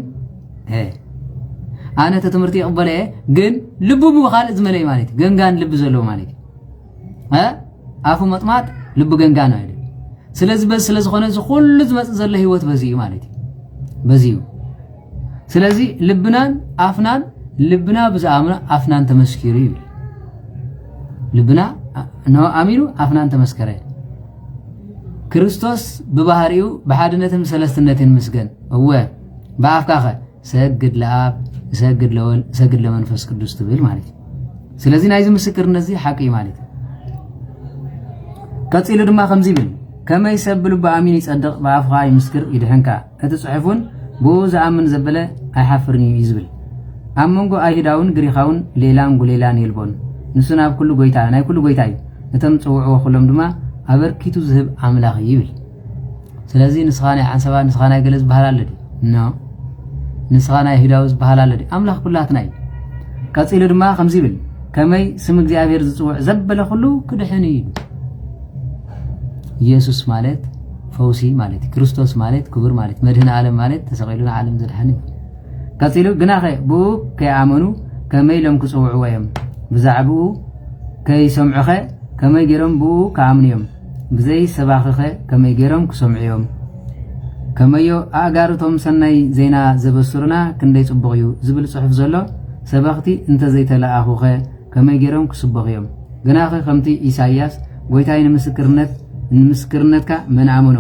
ኣነ ትምህርቲ ይቕበለ ግን ልቡ ብኻልእ ዝመለይ ማለት ገንጋን ልብ ዘለዎ ማለት አፉ መጥማጥ ልቡ ገንጋን ነው አይደል ስለዚህ በዝ ስለዝኾነ ዝኹሉ ዝመጽእ ዘሎ ህይወት በዚህ ማለት በዚህ ስለዚህ ልብናን አፍናን ልብና ብዛአምና አፍናን ተመስኪሩ ይብል ልብና ነው አሚኑ አፍናን ተመስከረ ክርስቶስ በባህሪው በሐድነትም ሰለስትነትን መስገን እወ በአፍካኸ ሰግድ ለአብ ሰግድ ለወልድ ሰግድ ለመንፈስ ቅዱስ ትብል ማለት ስለዚህ ናይዚ ምስክር እነዚህ ሐቂ ማለት ቀጽሉ ድማ ከምዚ ይብል ከመይ ሰብ ብልቡ አሚን ይጸድቕ በአፍኻ ይምስክር ይድሕንካ እቲ ጽሑፉን ብኡ ዝኣምን ዘበለ ኣይሓፍርኒ ይዝብል ኣብ መንጎ ኣይሁዳውን ግሪኻውን ሌላን ጉሌላን የልቦን ንሱ ናብ ኩሉ ጎይታ ናይ ኩሉ ጎይታ እዩ እቶም ጽውዕዎ ኩሎም ድማ ኣበርኪቱ ዝህብ ኣምላኽ ይብል ስለዚህ ንስኻ ናይ ዓንሰባ ንስኻ ናይ ገለ ዝበሃል ኣለዲ ኖ ንስኻ ናይ ኣይሁዳዊ ዝበሃል ኣለዲ ኣምላኽ ኩላትና እዩ ቀፂሉ ድማ ከምዚ ይብል ከመይ ስም እግዚአብሔር ዝጽውዕ ዘበለ ኩሉ ክድሕን እዩ ኢየሱስ ማለት ፈውሲ ማለት ክርስቶስ ማለት ክቡር ማለት መድህን ዓለም ማለት ተሰቂሉና ዓለም ዘድሐን ቀፂሉ ግናኸ ብኡ ከይኣመኑ ከመይ ሎም ክጽውዑ ወዮም ብዛዕብኡ ከይሰምዑኸ ከመይ ገይሮም ብኡ ከኣምኑ እዮም ብዘይ ሰባኽኸ ከመይ ገይሮም ክሰምዑ እዮም ከመዮ ኣጋርቶም ሰናይ ዜና ዘበስሩና ክንደይ ጽቡቕ እዩ ዝብል ጽሑፍ ዘሎ ሰባኽቲ እንተዘይተለኣኹኸ ከመይ ገይሮም ክስበኹ እዮም ግናኸ ከምቲ ኢሳይያስ ጎይታይ ንምስክርነትካ መን ኣመኖ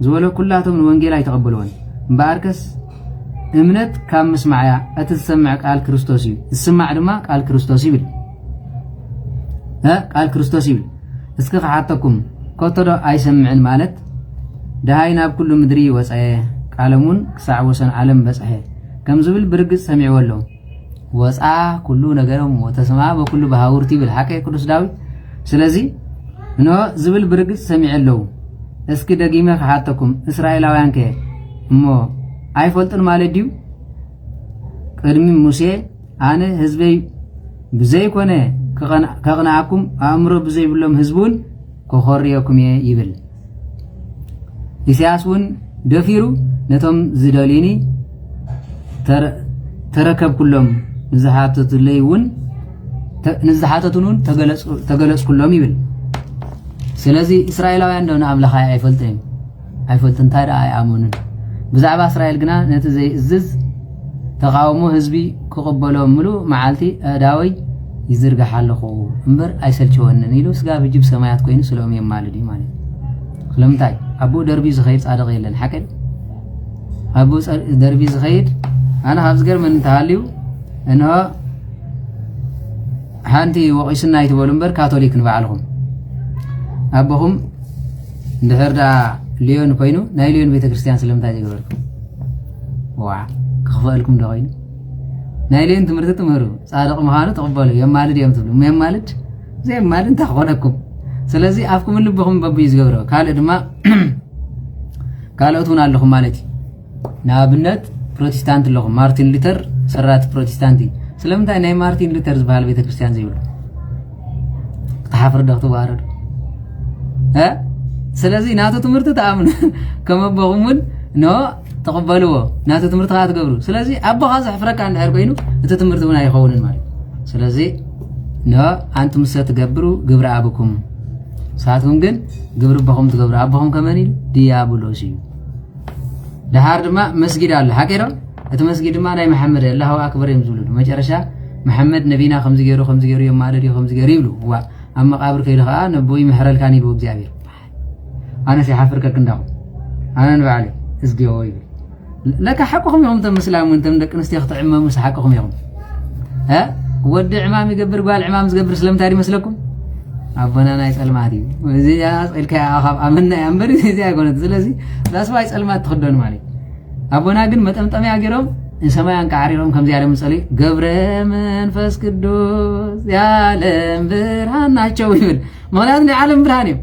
ዝበሎ ኩላቶም ንወንጌል ኣይተቐበልዎን እምበኣርከስ እምነት ካብ ምስማዕያ እቲ ዝሰምዕ ቃል ክርስቶስ እዩ ዝስማዕ ድማ ቃል ክርስቶስ ይብል ቃል ክርስቶስ ይብል እስኪ ከሓተኩም ኮተዶ ኣይሰምዕን ማለት ደሃይ ናብ ኩሉ ምድሪ ወፀየ ቃለሙን ክሳዕ ወሰን ዓለም በፅሐ ከም ዝብል ብርግጽ ሰሚዕዎ ኣለዉ ወፃ ኩሉ ነገሮም ወተሰማ በኩሉ በሃውርቲ ብልሐቀ ቅዱስ ዳዊት ስለዚህ ኖ ዝብል ብርግጽ ሰሚዕለው እስኪ ደጊመ ከሓተኩም እስራኤላውያን ከ እሞ ኣይፈልጥን ማለት ድዩ ቅድሚ ሙሴ ኣነ ህዝበይ ብዘይኮነ ከቕናዓኩም ኣእምሮ ብዘይብሎም ህዝቡን ከኾርየኩም እየ ይብል ኢሳያስ እውን ደፊሩ ነቶም ዝደልዩኒ ተረከብ ኩሎም ንዝሓተቱለይ እውን ንዝሓተቱን እውን ተገለጽ ኩሎም ይብል ስለዚ እስራኤላውያን እንደሆነ ኣምላኽ ኣይፈልጥን እንታይ ደኣ ኣይኣምኑን ብዛዕባ እስራኤል ግና ነቲ ዘይእዝዝ ተቃውሞ ህዝቢ ክቕበሎም ምሉእ መዓልቲ ኣዳወይ ይዝርጋሕ ኣለኹ እምበር ኣይሰልችወንን ኢሉ ስጋ ብጅብ ሰማያት ኮይኑ ስለኦም የማልድ እዩ ማለት ስለምንታይ ኣቦ ደርቢ ዝኸይድ ጻድቕ የለን ሓቀል ኣቦ ደርቢ ዝኸይድ ኣነ ካብ ዝገርመን እንተሃልዩ እንሆ ሓንቲ ወቂስና ይትበሉ እምበር ካቶሊክ ንባዕልኹም ኣቦኹም እንድሕር ዳ ሊዮን ኮይኑ ናይ ሊዮን ቤተክርስትያን ስለምንታይ ዘይገበርኩም ዋ ክኽፈአልኩም ዶ ኮይኑ ናይ ሊዮን ትምህርቲ ትምህሩ ጻድቕ ምዃኑ ተቕበሉ የማልድ እዮም ትብሉ የማልድ ዘየማልድ እንታይ ክኾነኩም ስለዚ ኣፍኩም ልብኹም በብዩ ዝገብሮ ካልእ ድማ ካልኦት እውን ኣለኹም ማለት እዩ ንኣብነት ፕሮቴስታንት ኣለኹም ማርቲን ሉተር ሰራት ፕሮቴስታንት እዩ ስለምንታይ ናይ ማርቲን ሉተር ዝበሃል ቤተክርስትያን ዘይብሉ ክተሓፍር ዶ ክትባረዱ ስለዚ ናቱ ትምህርቲ ተኣምኑ ከም ኣቦኹም እውን ኖ ተቐበልዎ ናቱ ትምህርቲ ካ ትገብሩ ስለዚ ኣቦኻ ዘሕፍረካ እንድሕር ኮይኑ እቲ ትምህርቲ እውን ኣይኸውንን ማለት ስለዚ ኖ ኣንቱም ሰ ትገብሩ ግብሪ ኣብኩም ንሳትኩም ግን ግብሪ ኣቦኹም ትገብሩ ኣቦኹም ከመን ኢሉ ዲያብሎስ እዩ ድሓር ድማ መስጊድ ኣሎ ሓቂሮ እቲ መስጊድ ድማ ናይ መሐመድ ኣላሁ ኣክበር እዮም ዝብሉ መጨረሻ መሐመድ ነቢና ከምዚ ገይሩ የማልድ እዩ ከምዚ ገይሩ ይብሉ ዋ ኣብ መቃብር ከይዱ ከዓ ነቦይ ምሕረልካን ይብሉ እግዚኣብሔር ኣነ ሲሓፍርከ ክንዳኹ ኣነ ንባዕለይ እዝጊዮ ይብል ለካ ሓቅኹም ኢኹም ተም ምስላም እንተም ደቂ ኣንስትዮ ክትዕመሙ ሓቅኹም ኢኹም ወዲ ዕማም ይገብር ጓል ዕማም ዝገብር ስለምንታይ ይመስለኩም ኣቦና ናይ ጸልማት እዩ እዚያ ጸልካ ካብ ኣመና እምበር እዚያ ኣይኮነት ስለዚ ራስባይ ጸልማት ትኽደኑ ማለት ኣቦና ግን መጠምጠሚያ ገይሮም ሰማያን ቃዕሪሮም ከምዚ ያለ ምጸለይ ገብረ መንፈስ ቅዱስ ያለም ብርሃን ናቸው ይብል ምክንያቱ ናይ ዓለም ብርሃን እዮም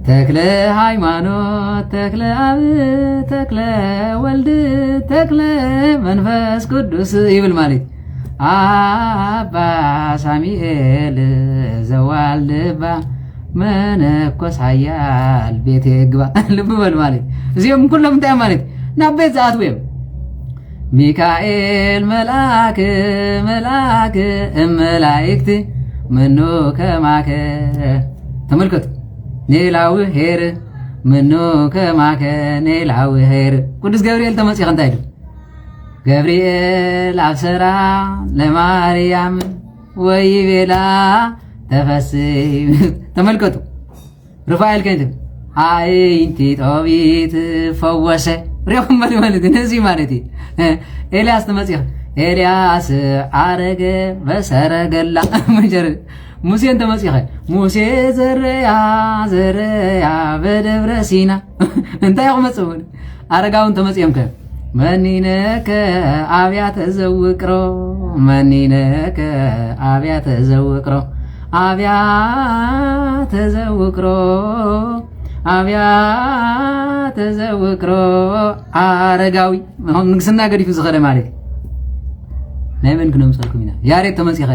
ተክለ ሃይማኖት ተክለ አብ ተክለ ወልድ ተክለ መንፈስ ቅዱስ ይብል ማለት አባ ሳሙኤል ዘዋልባ መነኮስ ሀያል ቤቴ ግባ ልብ በል ማለት እዚኦም ኩሎም እንታይ ማለት ናብ ቤት ዝኣትውዮም ሚካኤል መልአክ እመላእክት መኖ ከማከ ተመልከቱ ኔላዊ ሄር መኖ ከማከ ኔላዊ ሄር ቅዱስ ገብርኤል ተመጽእ እንታይ ኢሉ ገብርኤል አብሰራ ለማርያም ወይ ቤላ ተፈስሒ ተመልከቱ ሩፋኤል ከንት አይቲ ጦቢት ፈወሰ ሪኩም ማለት ነዚህ ማለት ኤልያስ ተመጽእ ኤልያስ አረገ በሰረገላ መጀረ ሙሴን ተመጽእ ሙሴ ዘረያ በደብረ ሲና እንታይ ያመጽእ አረጋውን ተመጽእምከ መንነከ አብያተ ዘውቅሮ መንነከ አብያተ ዘውቅሮ አብያተ ዘውቅሮ አብያተ ዘውቅሮ አረጋዊ አሁን ንግስና ገዲፉ ዝኸደ ማለት ናይ መን ክነም ጸልኩም ኢና ያሬድ ተመጽኸ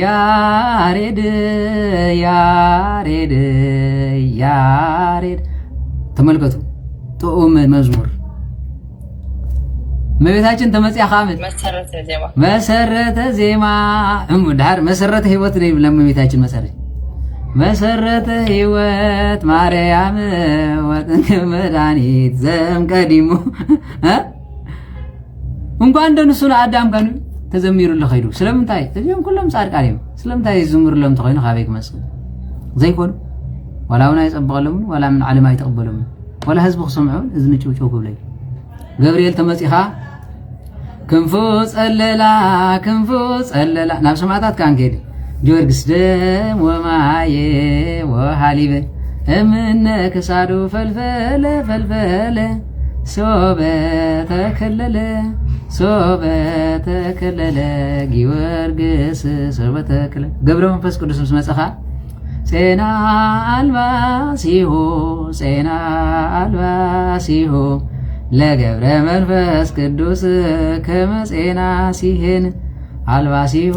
ያሬድ ያሬድ ያሬድ ተመልከቱ ጥዑም መዝሙር መቤታችን ተመጽያ ኻመት መሰረተ ዜማ ድሓር መሰረተ ህይወት ነው ለመቤታችን መሰረተ ህይወት ማርያም ወጥንከ መድኃኒት ዘምቀዲሙ እንኳን እንደነሱን አዳም ካኑ ተዘሚሩሉ ኸይዱ ስለምንታይ እዚኦም ኩሎም ጻድቃን እዮም ስለምንታይ ዝምሩሎም ተኾይኑ ካበይ ክመጽእ ዘይኮኑ ወላውና ይጸበቀሎም ወላ ምን ዓለም አይተቀበሎም ወላ ህዝብ ክሰምዑ እዝን ጭውጭው ክብለይ ገብርኤል ተመጽኻ ክንፉ ጸለላ ናብ ሰማዕታት ካንከድ ጊዮርጊስ ደም ወማየ ወሃሊበ እምነ ክሳዱ ፈልፈለ ሶበተከለለ ጊዮርጊስ ሶበተከለለ ገብረ መንፈስ ቅዱስ ምስ መጽኻ ጼና አልባሲሁ ለገብረ መንፈስ ቅዱስ ከመጼና ሲህን አልባሲሁ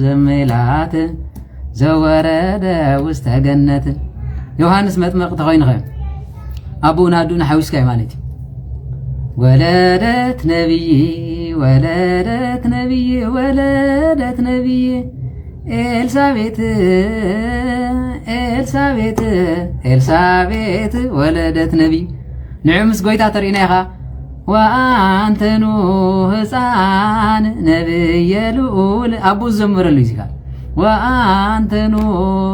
ዘሜላት ዘወረደ ውስተ ገነት ዮሐንስ መጥምቅ ተኮይንኸ አቡና ዱና ሓዊስካይ ማለት ወለደት ነቢይ ኤልሳቤት ወለደት ነቢይ ንዑ ምስ ጎይታ ተርእና ኢኻ ወአንተኑ ህፃን ነብየ ልዑል አቡ ዘምረሉ ይዚካ ወአንተኑ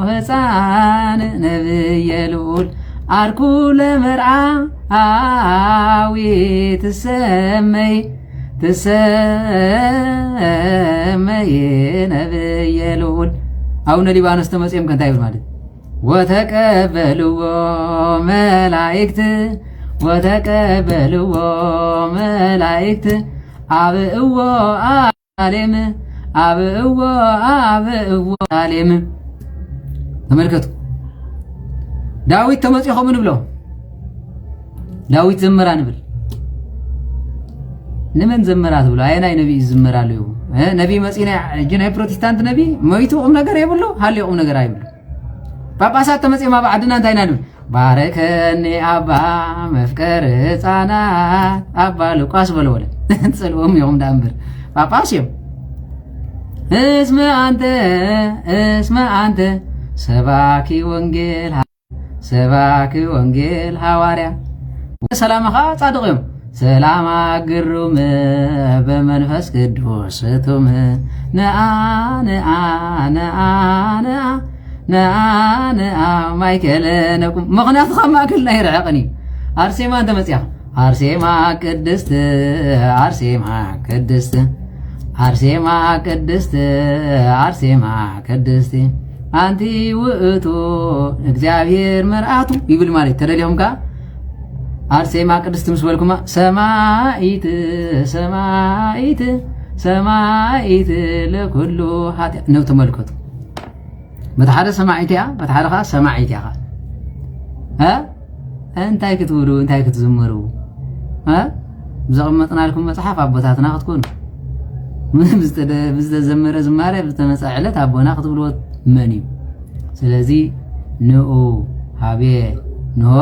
ህፃን ነብየ ልዑል አርኩ ለመርዓ አዊ ትሰመይ ነብየ ልዑል አቡነ ሊባኖስ ተመጽኦም ከንታይ ይብል ማለት ወተቀበልዎ መላእክት አብእዎ ዓለም ተመልከቱ ዳዊት ተመጽኦም ንብሎ ዳዊት ዘመራ ንብል ንመን ዘመራ ትብሎ አይናይ ነብይ ዝመራሉ ነብይ መጽና ጅናይ ፕሮቴስታንት ነብይ ሞይቱ ቁም ነገር ይብሉ ሃሊ ቁም ነገር አይብሉ ጳጳሳት ተመጽማ ባዕድና እንታይ ናሉ ባረከኒ አባ መፍቀር ህፃናት አባ ሉቃስ በለወለ ጽልዎም ይሁን ዳምብር ጳጳስ ይሁን እስመ አንተ ሰባኪ ወንጌል ሐዋርያ ሰላምኻ ጻድቅዮም ሰላም አግሩም በመንፈስ ቅዱስ ቱም ነአ ማይከል ነቁም ምኽንያቱ ከማክልና ይርዕቕኒ አርሴማ እንተ መጽያ አርሴማ ቅድስት አንቲ ውእቱ እግዚአብሔር መርአቱ ይብል ማለት ተደሊኹም ካ አርሴማ ቅድስት ምስ በልኩማ ሰማይት ለኩሉ ኃጢአት ነው ተመልከቱ በተሐደ ሰማይት ያ በተሐደኻ ሰማይት ያ እንታይ ክትብሉ እንታይ ክትዝምሩ ብዘቐመጥናልኩም መጽሓፍ አቦታትና ክትኮኑ ብዝተዘመረ ዝማሬ ብዝተመጻዕለት አቦና ክትብልዎ መን እዩ ስለዚ ንኡ ሃቤ ንሆ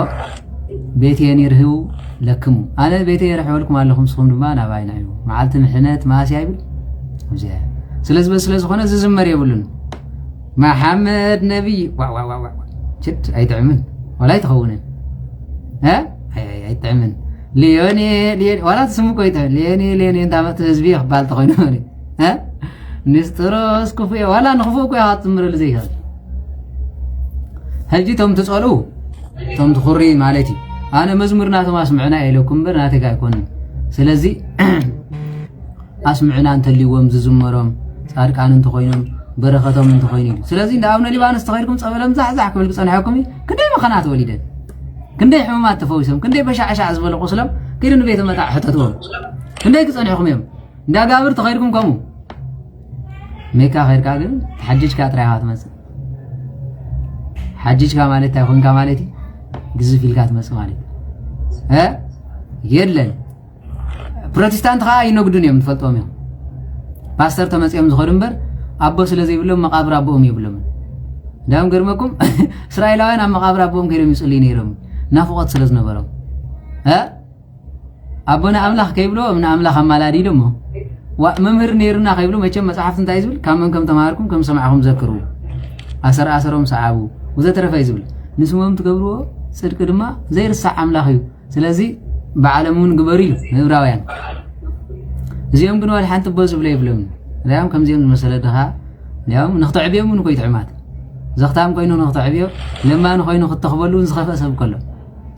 ቤቴን ይርህቡ ለክሙ አነ ቤቴ ይርሕበልኩም ኣለኹም ስኹም ድማ ናባይና እዩ መዓልቲ ምሕነት ማስያ ይብል ስለዝኾነ ዝዝመር የብሉን محمد نبي شت أيتعمل ولا يتخونن أيتعمل ليوني ولا تسمو كويتا ليوني انت عم تزبيخ بالتخونوني نستروس كوفي ولا نخفوك يا تمر زي هذا هل جيتهم تسألوا تم تخرين مالتي أنا مزمرنا ما سمعنا إليكم برناتك يكون سلزي أسمعنا أنت اللي ومز زمرهم صار كانوا تخونهم برختهم من تخينين سلازين داونا لبانس تخيركم صبلهم زعزع كبل بصنعكم كندي مخنات وليدن كندي حمامات تفوسهم كندي بشعشع زبل قسلم كيدن بيت متاع حتتهم كندي كصنعكم يوم دا غابر تخيركم كمو ميكا خير كاغن حجج كاترايات مس حجج كمالت تايخون كمالتي ግዝፍ ኢልካ ትመጽእ ማለት የለን ፕሮቴስታንት ኻ ይነግዱን እዮም ትፈልጦም እዮም ፓስተር ተመጽኦም ዝኸዱ እምበር አቦ ስለዚህ ብሎም መቃብር አቦም ይብሎም ዳም ገርመኩም እስራኤላውያን ኣብ መቃብር አቦም ከይዶም ይጽልዩ ነይሮም ናፍቆት ስለዝነበሮም አቦና አምላኽ ከይብሎ እምና አምላኽ አማላዲ ደሞ መምህር ነይሩና ከይብሎ መቸም መጽሐፍት እንታይ ዝብል ካመን ከም ተማሃርኩም ከም ሰማዕኹም ዘክሩ አሰሮም ሰዓቡ ወዘተረፈ ይዝብል ንስሞም ትገብርዎ ጽድቅ ድማ ዘይርሳዕ አምላኽ እዩ ስለዚህ በዓለሙን ግበሩ ኢሉ ዕብራውያን እዚኦም ግን ወል ሓንቲ ቦዝ ብለ ይብሎም ዳም ከም ዚኦም መሰለ ደኻ ያው ንኽትዕብዮም ንኮይ ትዕማት ዘኽታም ኮይኑ ንኽትዕብዮ ለማን ኮይኑ ክትተኽበሉ ዝኸፈ ሰብ ከሎ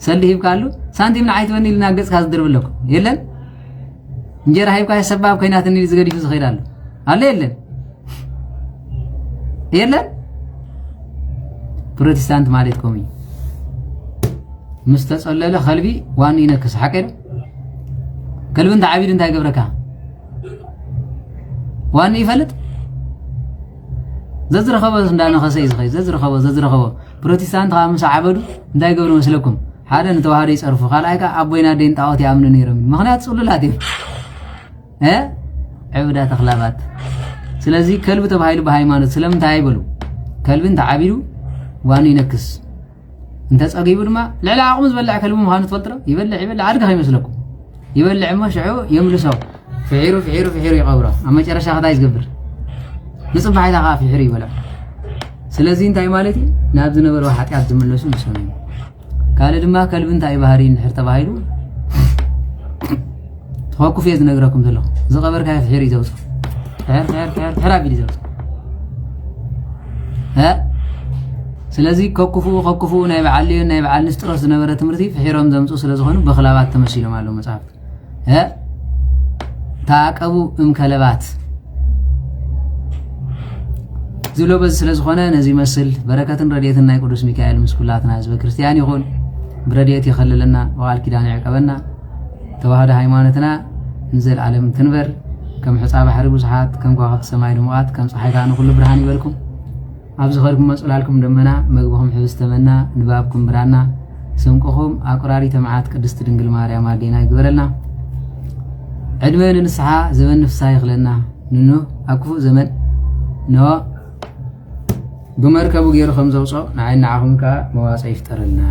ሰሊሂብ ካሉ ሳንቲም ንዓይትበኒ ልናገጽ ካዝድርብለኩ የለን እንጀራ ሃይብካ ሰባብ ኮይናትኒ ዝገዲፉ ዝኸይዳሉ አለ የለን ፕሮቴስታንት ማለት ኮሚ مستسأل له خلبي وان ينكس حكينا كلب انت عبيد انت قبرك وان يفلت ززر خبز اندانا خسيز خي ززر خبز بروتستانت خامس عبدو انت قبروا مسلكم حدا نتوهاري يصرفوا خلايك ابوينا دين طاوت يامنوا نيرم مخنيات صلولاتي عبادات اخلاقات ስለዚህ ከልብ ተባይሉ በሃይማኖት ስለምታይ ይበሉ ከልብን ተዓቢሉ ዋን ይነክስ እንተ ጸጊቡ ድማ ለላ አቅም ዝበልዕ ከልብ ምዃኑ ትፈልጥሮ ይበልዕ አድጋ ይመስለኩም ይበልዕ መሽዑ የምልሰው ፍሒሩ ይቀብሮ ኣብ መጨረሻ ከታ ይዝገብር ንጽባሕታ ካ ፍሒሩ ይበልዕ ስለዚህ እንታይ ማለት እዩ ናብ ዝነበረው ኃጢአት ዝመለሱ መስሎኝ ካለ ድማ ከልብ እንታይ ባህሪ እንድሕር ተባሂሉ ተወኩፍ ዝነግረኩም ዘሎ ዝቀበርካ ፍሒሩ ይዘውጽ حر عبيد زوج ስለዚህ ከኩፉ ናይ በዓል ንስጥሮስ ዝነበረ ትምህርቲ ፍሒሮም ዘምፁ ስለዝኾኑ በኽላባት ተመሲሎም አለው መጽሐፍ ታቀቡ እምከለባት ዝብሎ በዚ ስለዝኾነ ነዚ መስል በረከትን ረድኤትን ናይ ቅዱስ ሚካኤል ምስኩላትና ህዝበ ክርስቲያን ይኹን ብረድኤት ይኸልለና ወቃል ኪዳን ይዕቀበና ተዋህዶ ሃይማኖትና ንዘለዓለም ትንበር كم حساب حرب وسحات كم كواكب السماء دموات كم صحيح كانوا كل برهان يبلكم أبز خيركم مسؤول لكم دمنا مجبهم حفظ تمنا نبابكم برانا سمكهم أقراري تمعات كدست دنجل ماريا مادينا يقبلنا عدمين النسعة زمن نفسها يخلنا نو أكفو زمن نو بمركبو غير خمسة وصو نعين نعهم كمواصع يفترلنا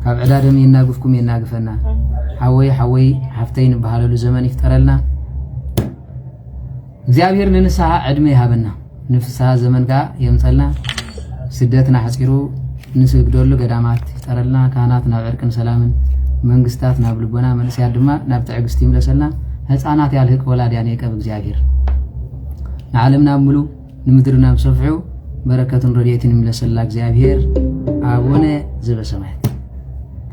كاب عدادهم يناقفكم يناقفنا حوي حفتين بحالو زمن يفترلنا እግዚአብሔር ንንስሐ ዕድመ ይሃበና ንፍስሐ ዘመን ጋ የምጸልና ስደትና ሐጺሩ ንስግደሉ ገዳማት ይፍጠረልና ካህናት ናብ ዕርቅን ሰላምን መንግስታት ናብ ልቦና መንስያት ድማ ናብ ትዕግስቲ ይምለሰልና ህፃናት ያልህቅ ወላድያን የቀብ እግዚአብሔር ንዓለምና ሙሉ ንምድርና ብሰፍሑ በረከቱን ረድኤትን ይምለሰላ እግዚአብሔር አቡነ ዘበሰማያት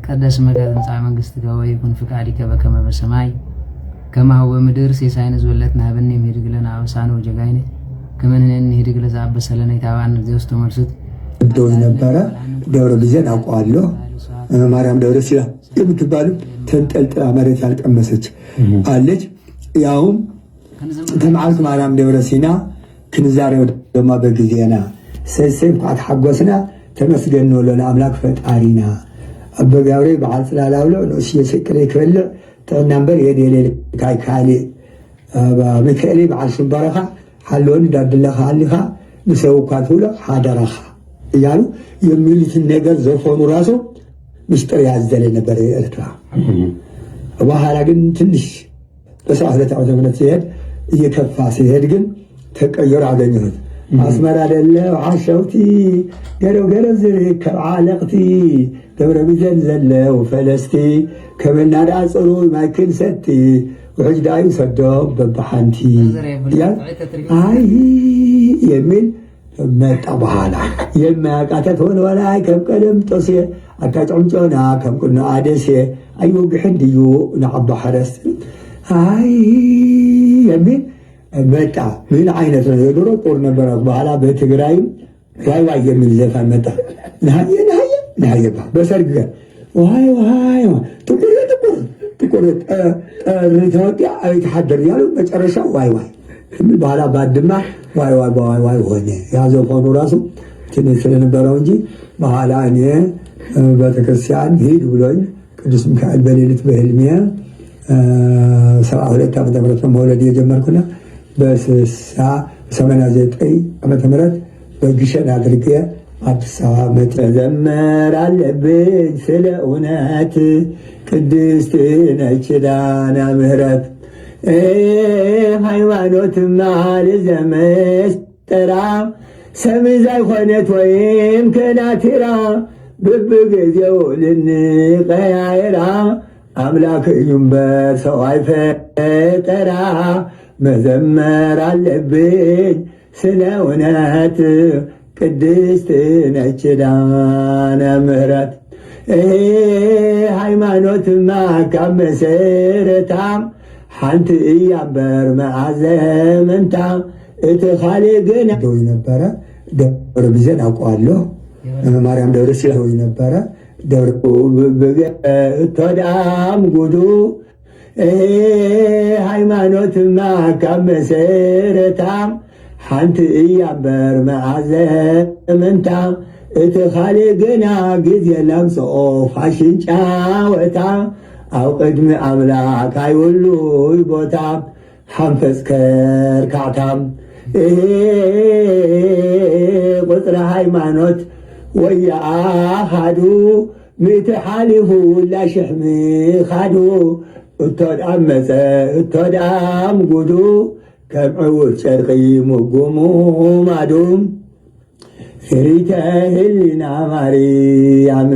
ቀደስ መጋዘን መንግስትከ ወይኩን ፍቃድከ በከመ በሰማይ كما هو مدير سيساين زولتنا هبني مهدق لنا وسانو جغايني كمان نهدق لزا بسلنا يتابعنا زيوستو مرسوت الدور نبارا دور بزين أقوالو ماريام دور سيلا يمتبالو تنتلت مريت على أمسج قالج يوم تمعلت ماريام دور سينا كنزاري ودما بقزينا سيسيب قعد حقوسنا تمسجنو لنا أملاك فتارينا أبا قاوري بعد سلالاولو نوسي سكري كفلو تنبر يدي كاي كالي ميكائيل بعد شبرخا حلون داد الله خالها بسوي كاتولا حادرخا يعني يميلت النجار زفون راسه مشتري عزل نبر يرتوا وبحالا جن تنش بس أهل تعود من السيد يكفى سيد جن تكير عدنيهم أسمر على الله عشوتي قالوا زرك عالقتي دور بزلزل وفلستي كمن نار أصلوا ما كن ستي وحجد أي صدق ببحنتي يا أي يمين ما تبهانا يما قاتت هون ولا كم كلم تصير أكاد عمجنا كم كنا عادسي أيو بحديو نعب حرس أي يمين متى من عينة يدور قرنا برا بحلا بيت جرايم واي يمين زفا متى نهاية بس أرجع واي تقول ريتوتي يتحدر يالو مجرشة واي بحلا بعد ما واي هوني يا زوجون راسو تنسلنا براونجي بحلا أني بتكسيان هيد ولين قدس مكعب بليلة بهلمية سواء هلك كم تمرت مولدية جمر كنا بس الساعة 8 أمة تمرت بقشة نادركية أبصا متزمر على بين سلونات قدستنا كدانا مهرت ሃይማኖት ማል ዘመስ ተራ ሰምዛይ ኾነት ወይም ከናቲራ በበገዜው ልንቀያየራ አምላክ ይንበር ሰው አይፈጠራ መዘመር አለብኝ ስለ እውነት ቅድስት ነች ዳነ ምሕረት ሃይማኖት ማካብ መሰረታ ሓንቲ እያበር መዓዘመንታ እቲ ኻሊእ ግን ደው ነበረ ደብረ ብዘን አውቀዋለሁ ማርያም ደብረ ሲሆይ ነበረ ደርቁ ብብገቶዳም ጉዱ ሃይማኖትማ ካብ መሰረታ ሓንቲ እያ እምበር መዓዘ ምንታ እቲ ኻሊእ ግና ግዜ ለምፅኦ ፋሽን ጫወታ ኣብ ቅድሚ ኣምላክ ኣይብሉይ ቦታ ሓንፈፅ ከርካዕታ ቁፅሪ ሃይማኖት ወያ ኻዱ ምእቲ ሓሊፉ ላሽሕሚ ኻዱ እቶድኣም መፀ እቶድኣም ጉዱ ከም ዕውር ጨርቂ ምጉሙ ማዱ ሪተ ህሊና ማርያም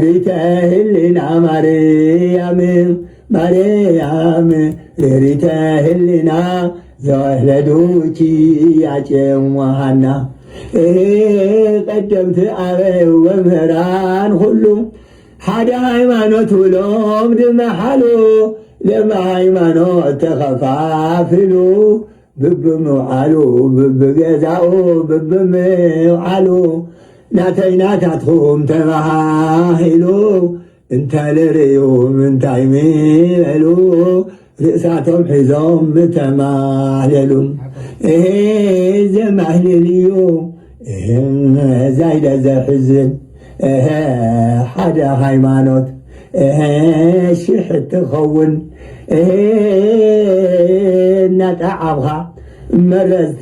ሪተ ህሊና ማርያም ማርያም ሪተ ህሊና ዘወለዱኪ ያጨምዋሃና ቀደምቲ ኣበይ ወምህራን ሁሉ ሓደ ሃይማኖት ብሎም ድመሓሉ ለማ ሃይማኖት ተኸፋፍሉ ብብምውዓሉ ብብገዛኡ ብብምውዓሉ ናተይ ናታትኹም ተባሂሉ እንተልርዩ ምንታይ ሚበሉ ርእሳቶም ሒዞም ተማህለሉ ዘማህልል እዩ ዛይደ ዘሕዝን ሓደ ሃይማኖት ሽሕ ትኸውን እናጣዓብኻ መረዝቲ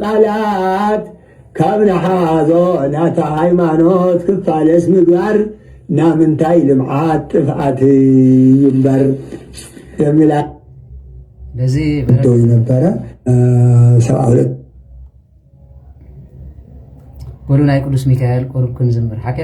ቃላት ካብ ናሓዞ ናታ ሃይማኖት ክፋለስ ምግባር ናምንታይ ልምዓት ጥፍዓት ይምበር የሚላ ነበረ 72 ወሉ ናይ ቅዱስ ሚካኤል ቁርብ ክንዝምር ሓከ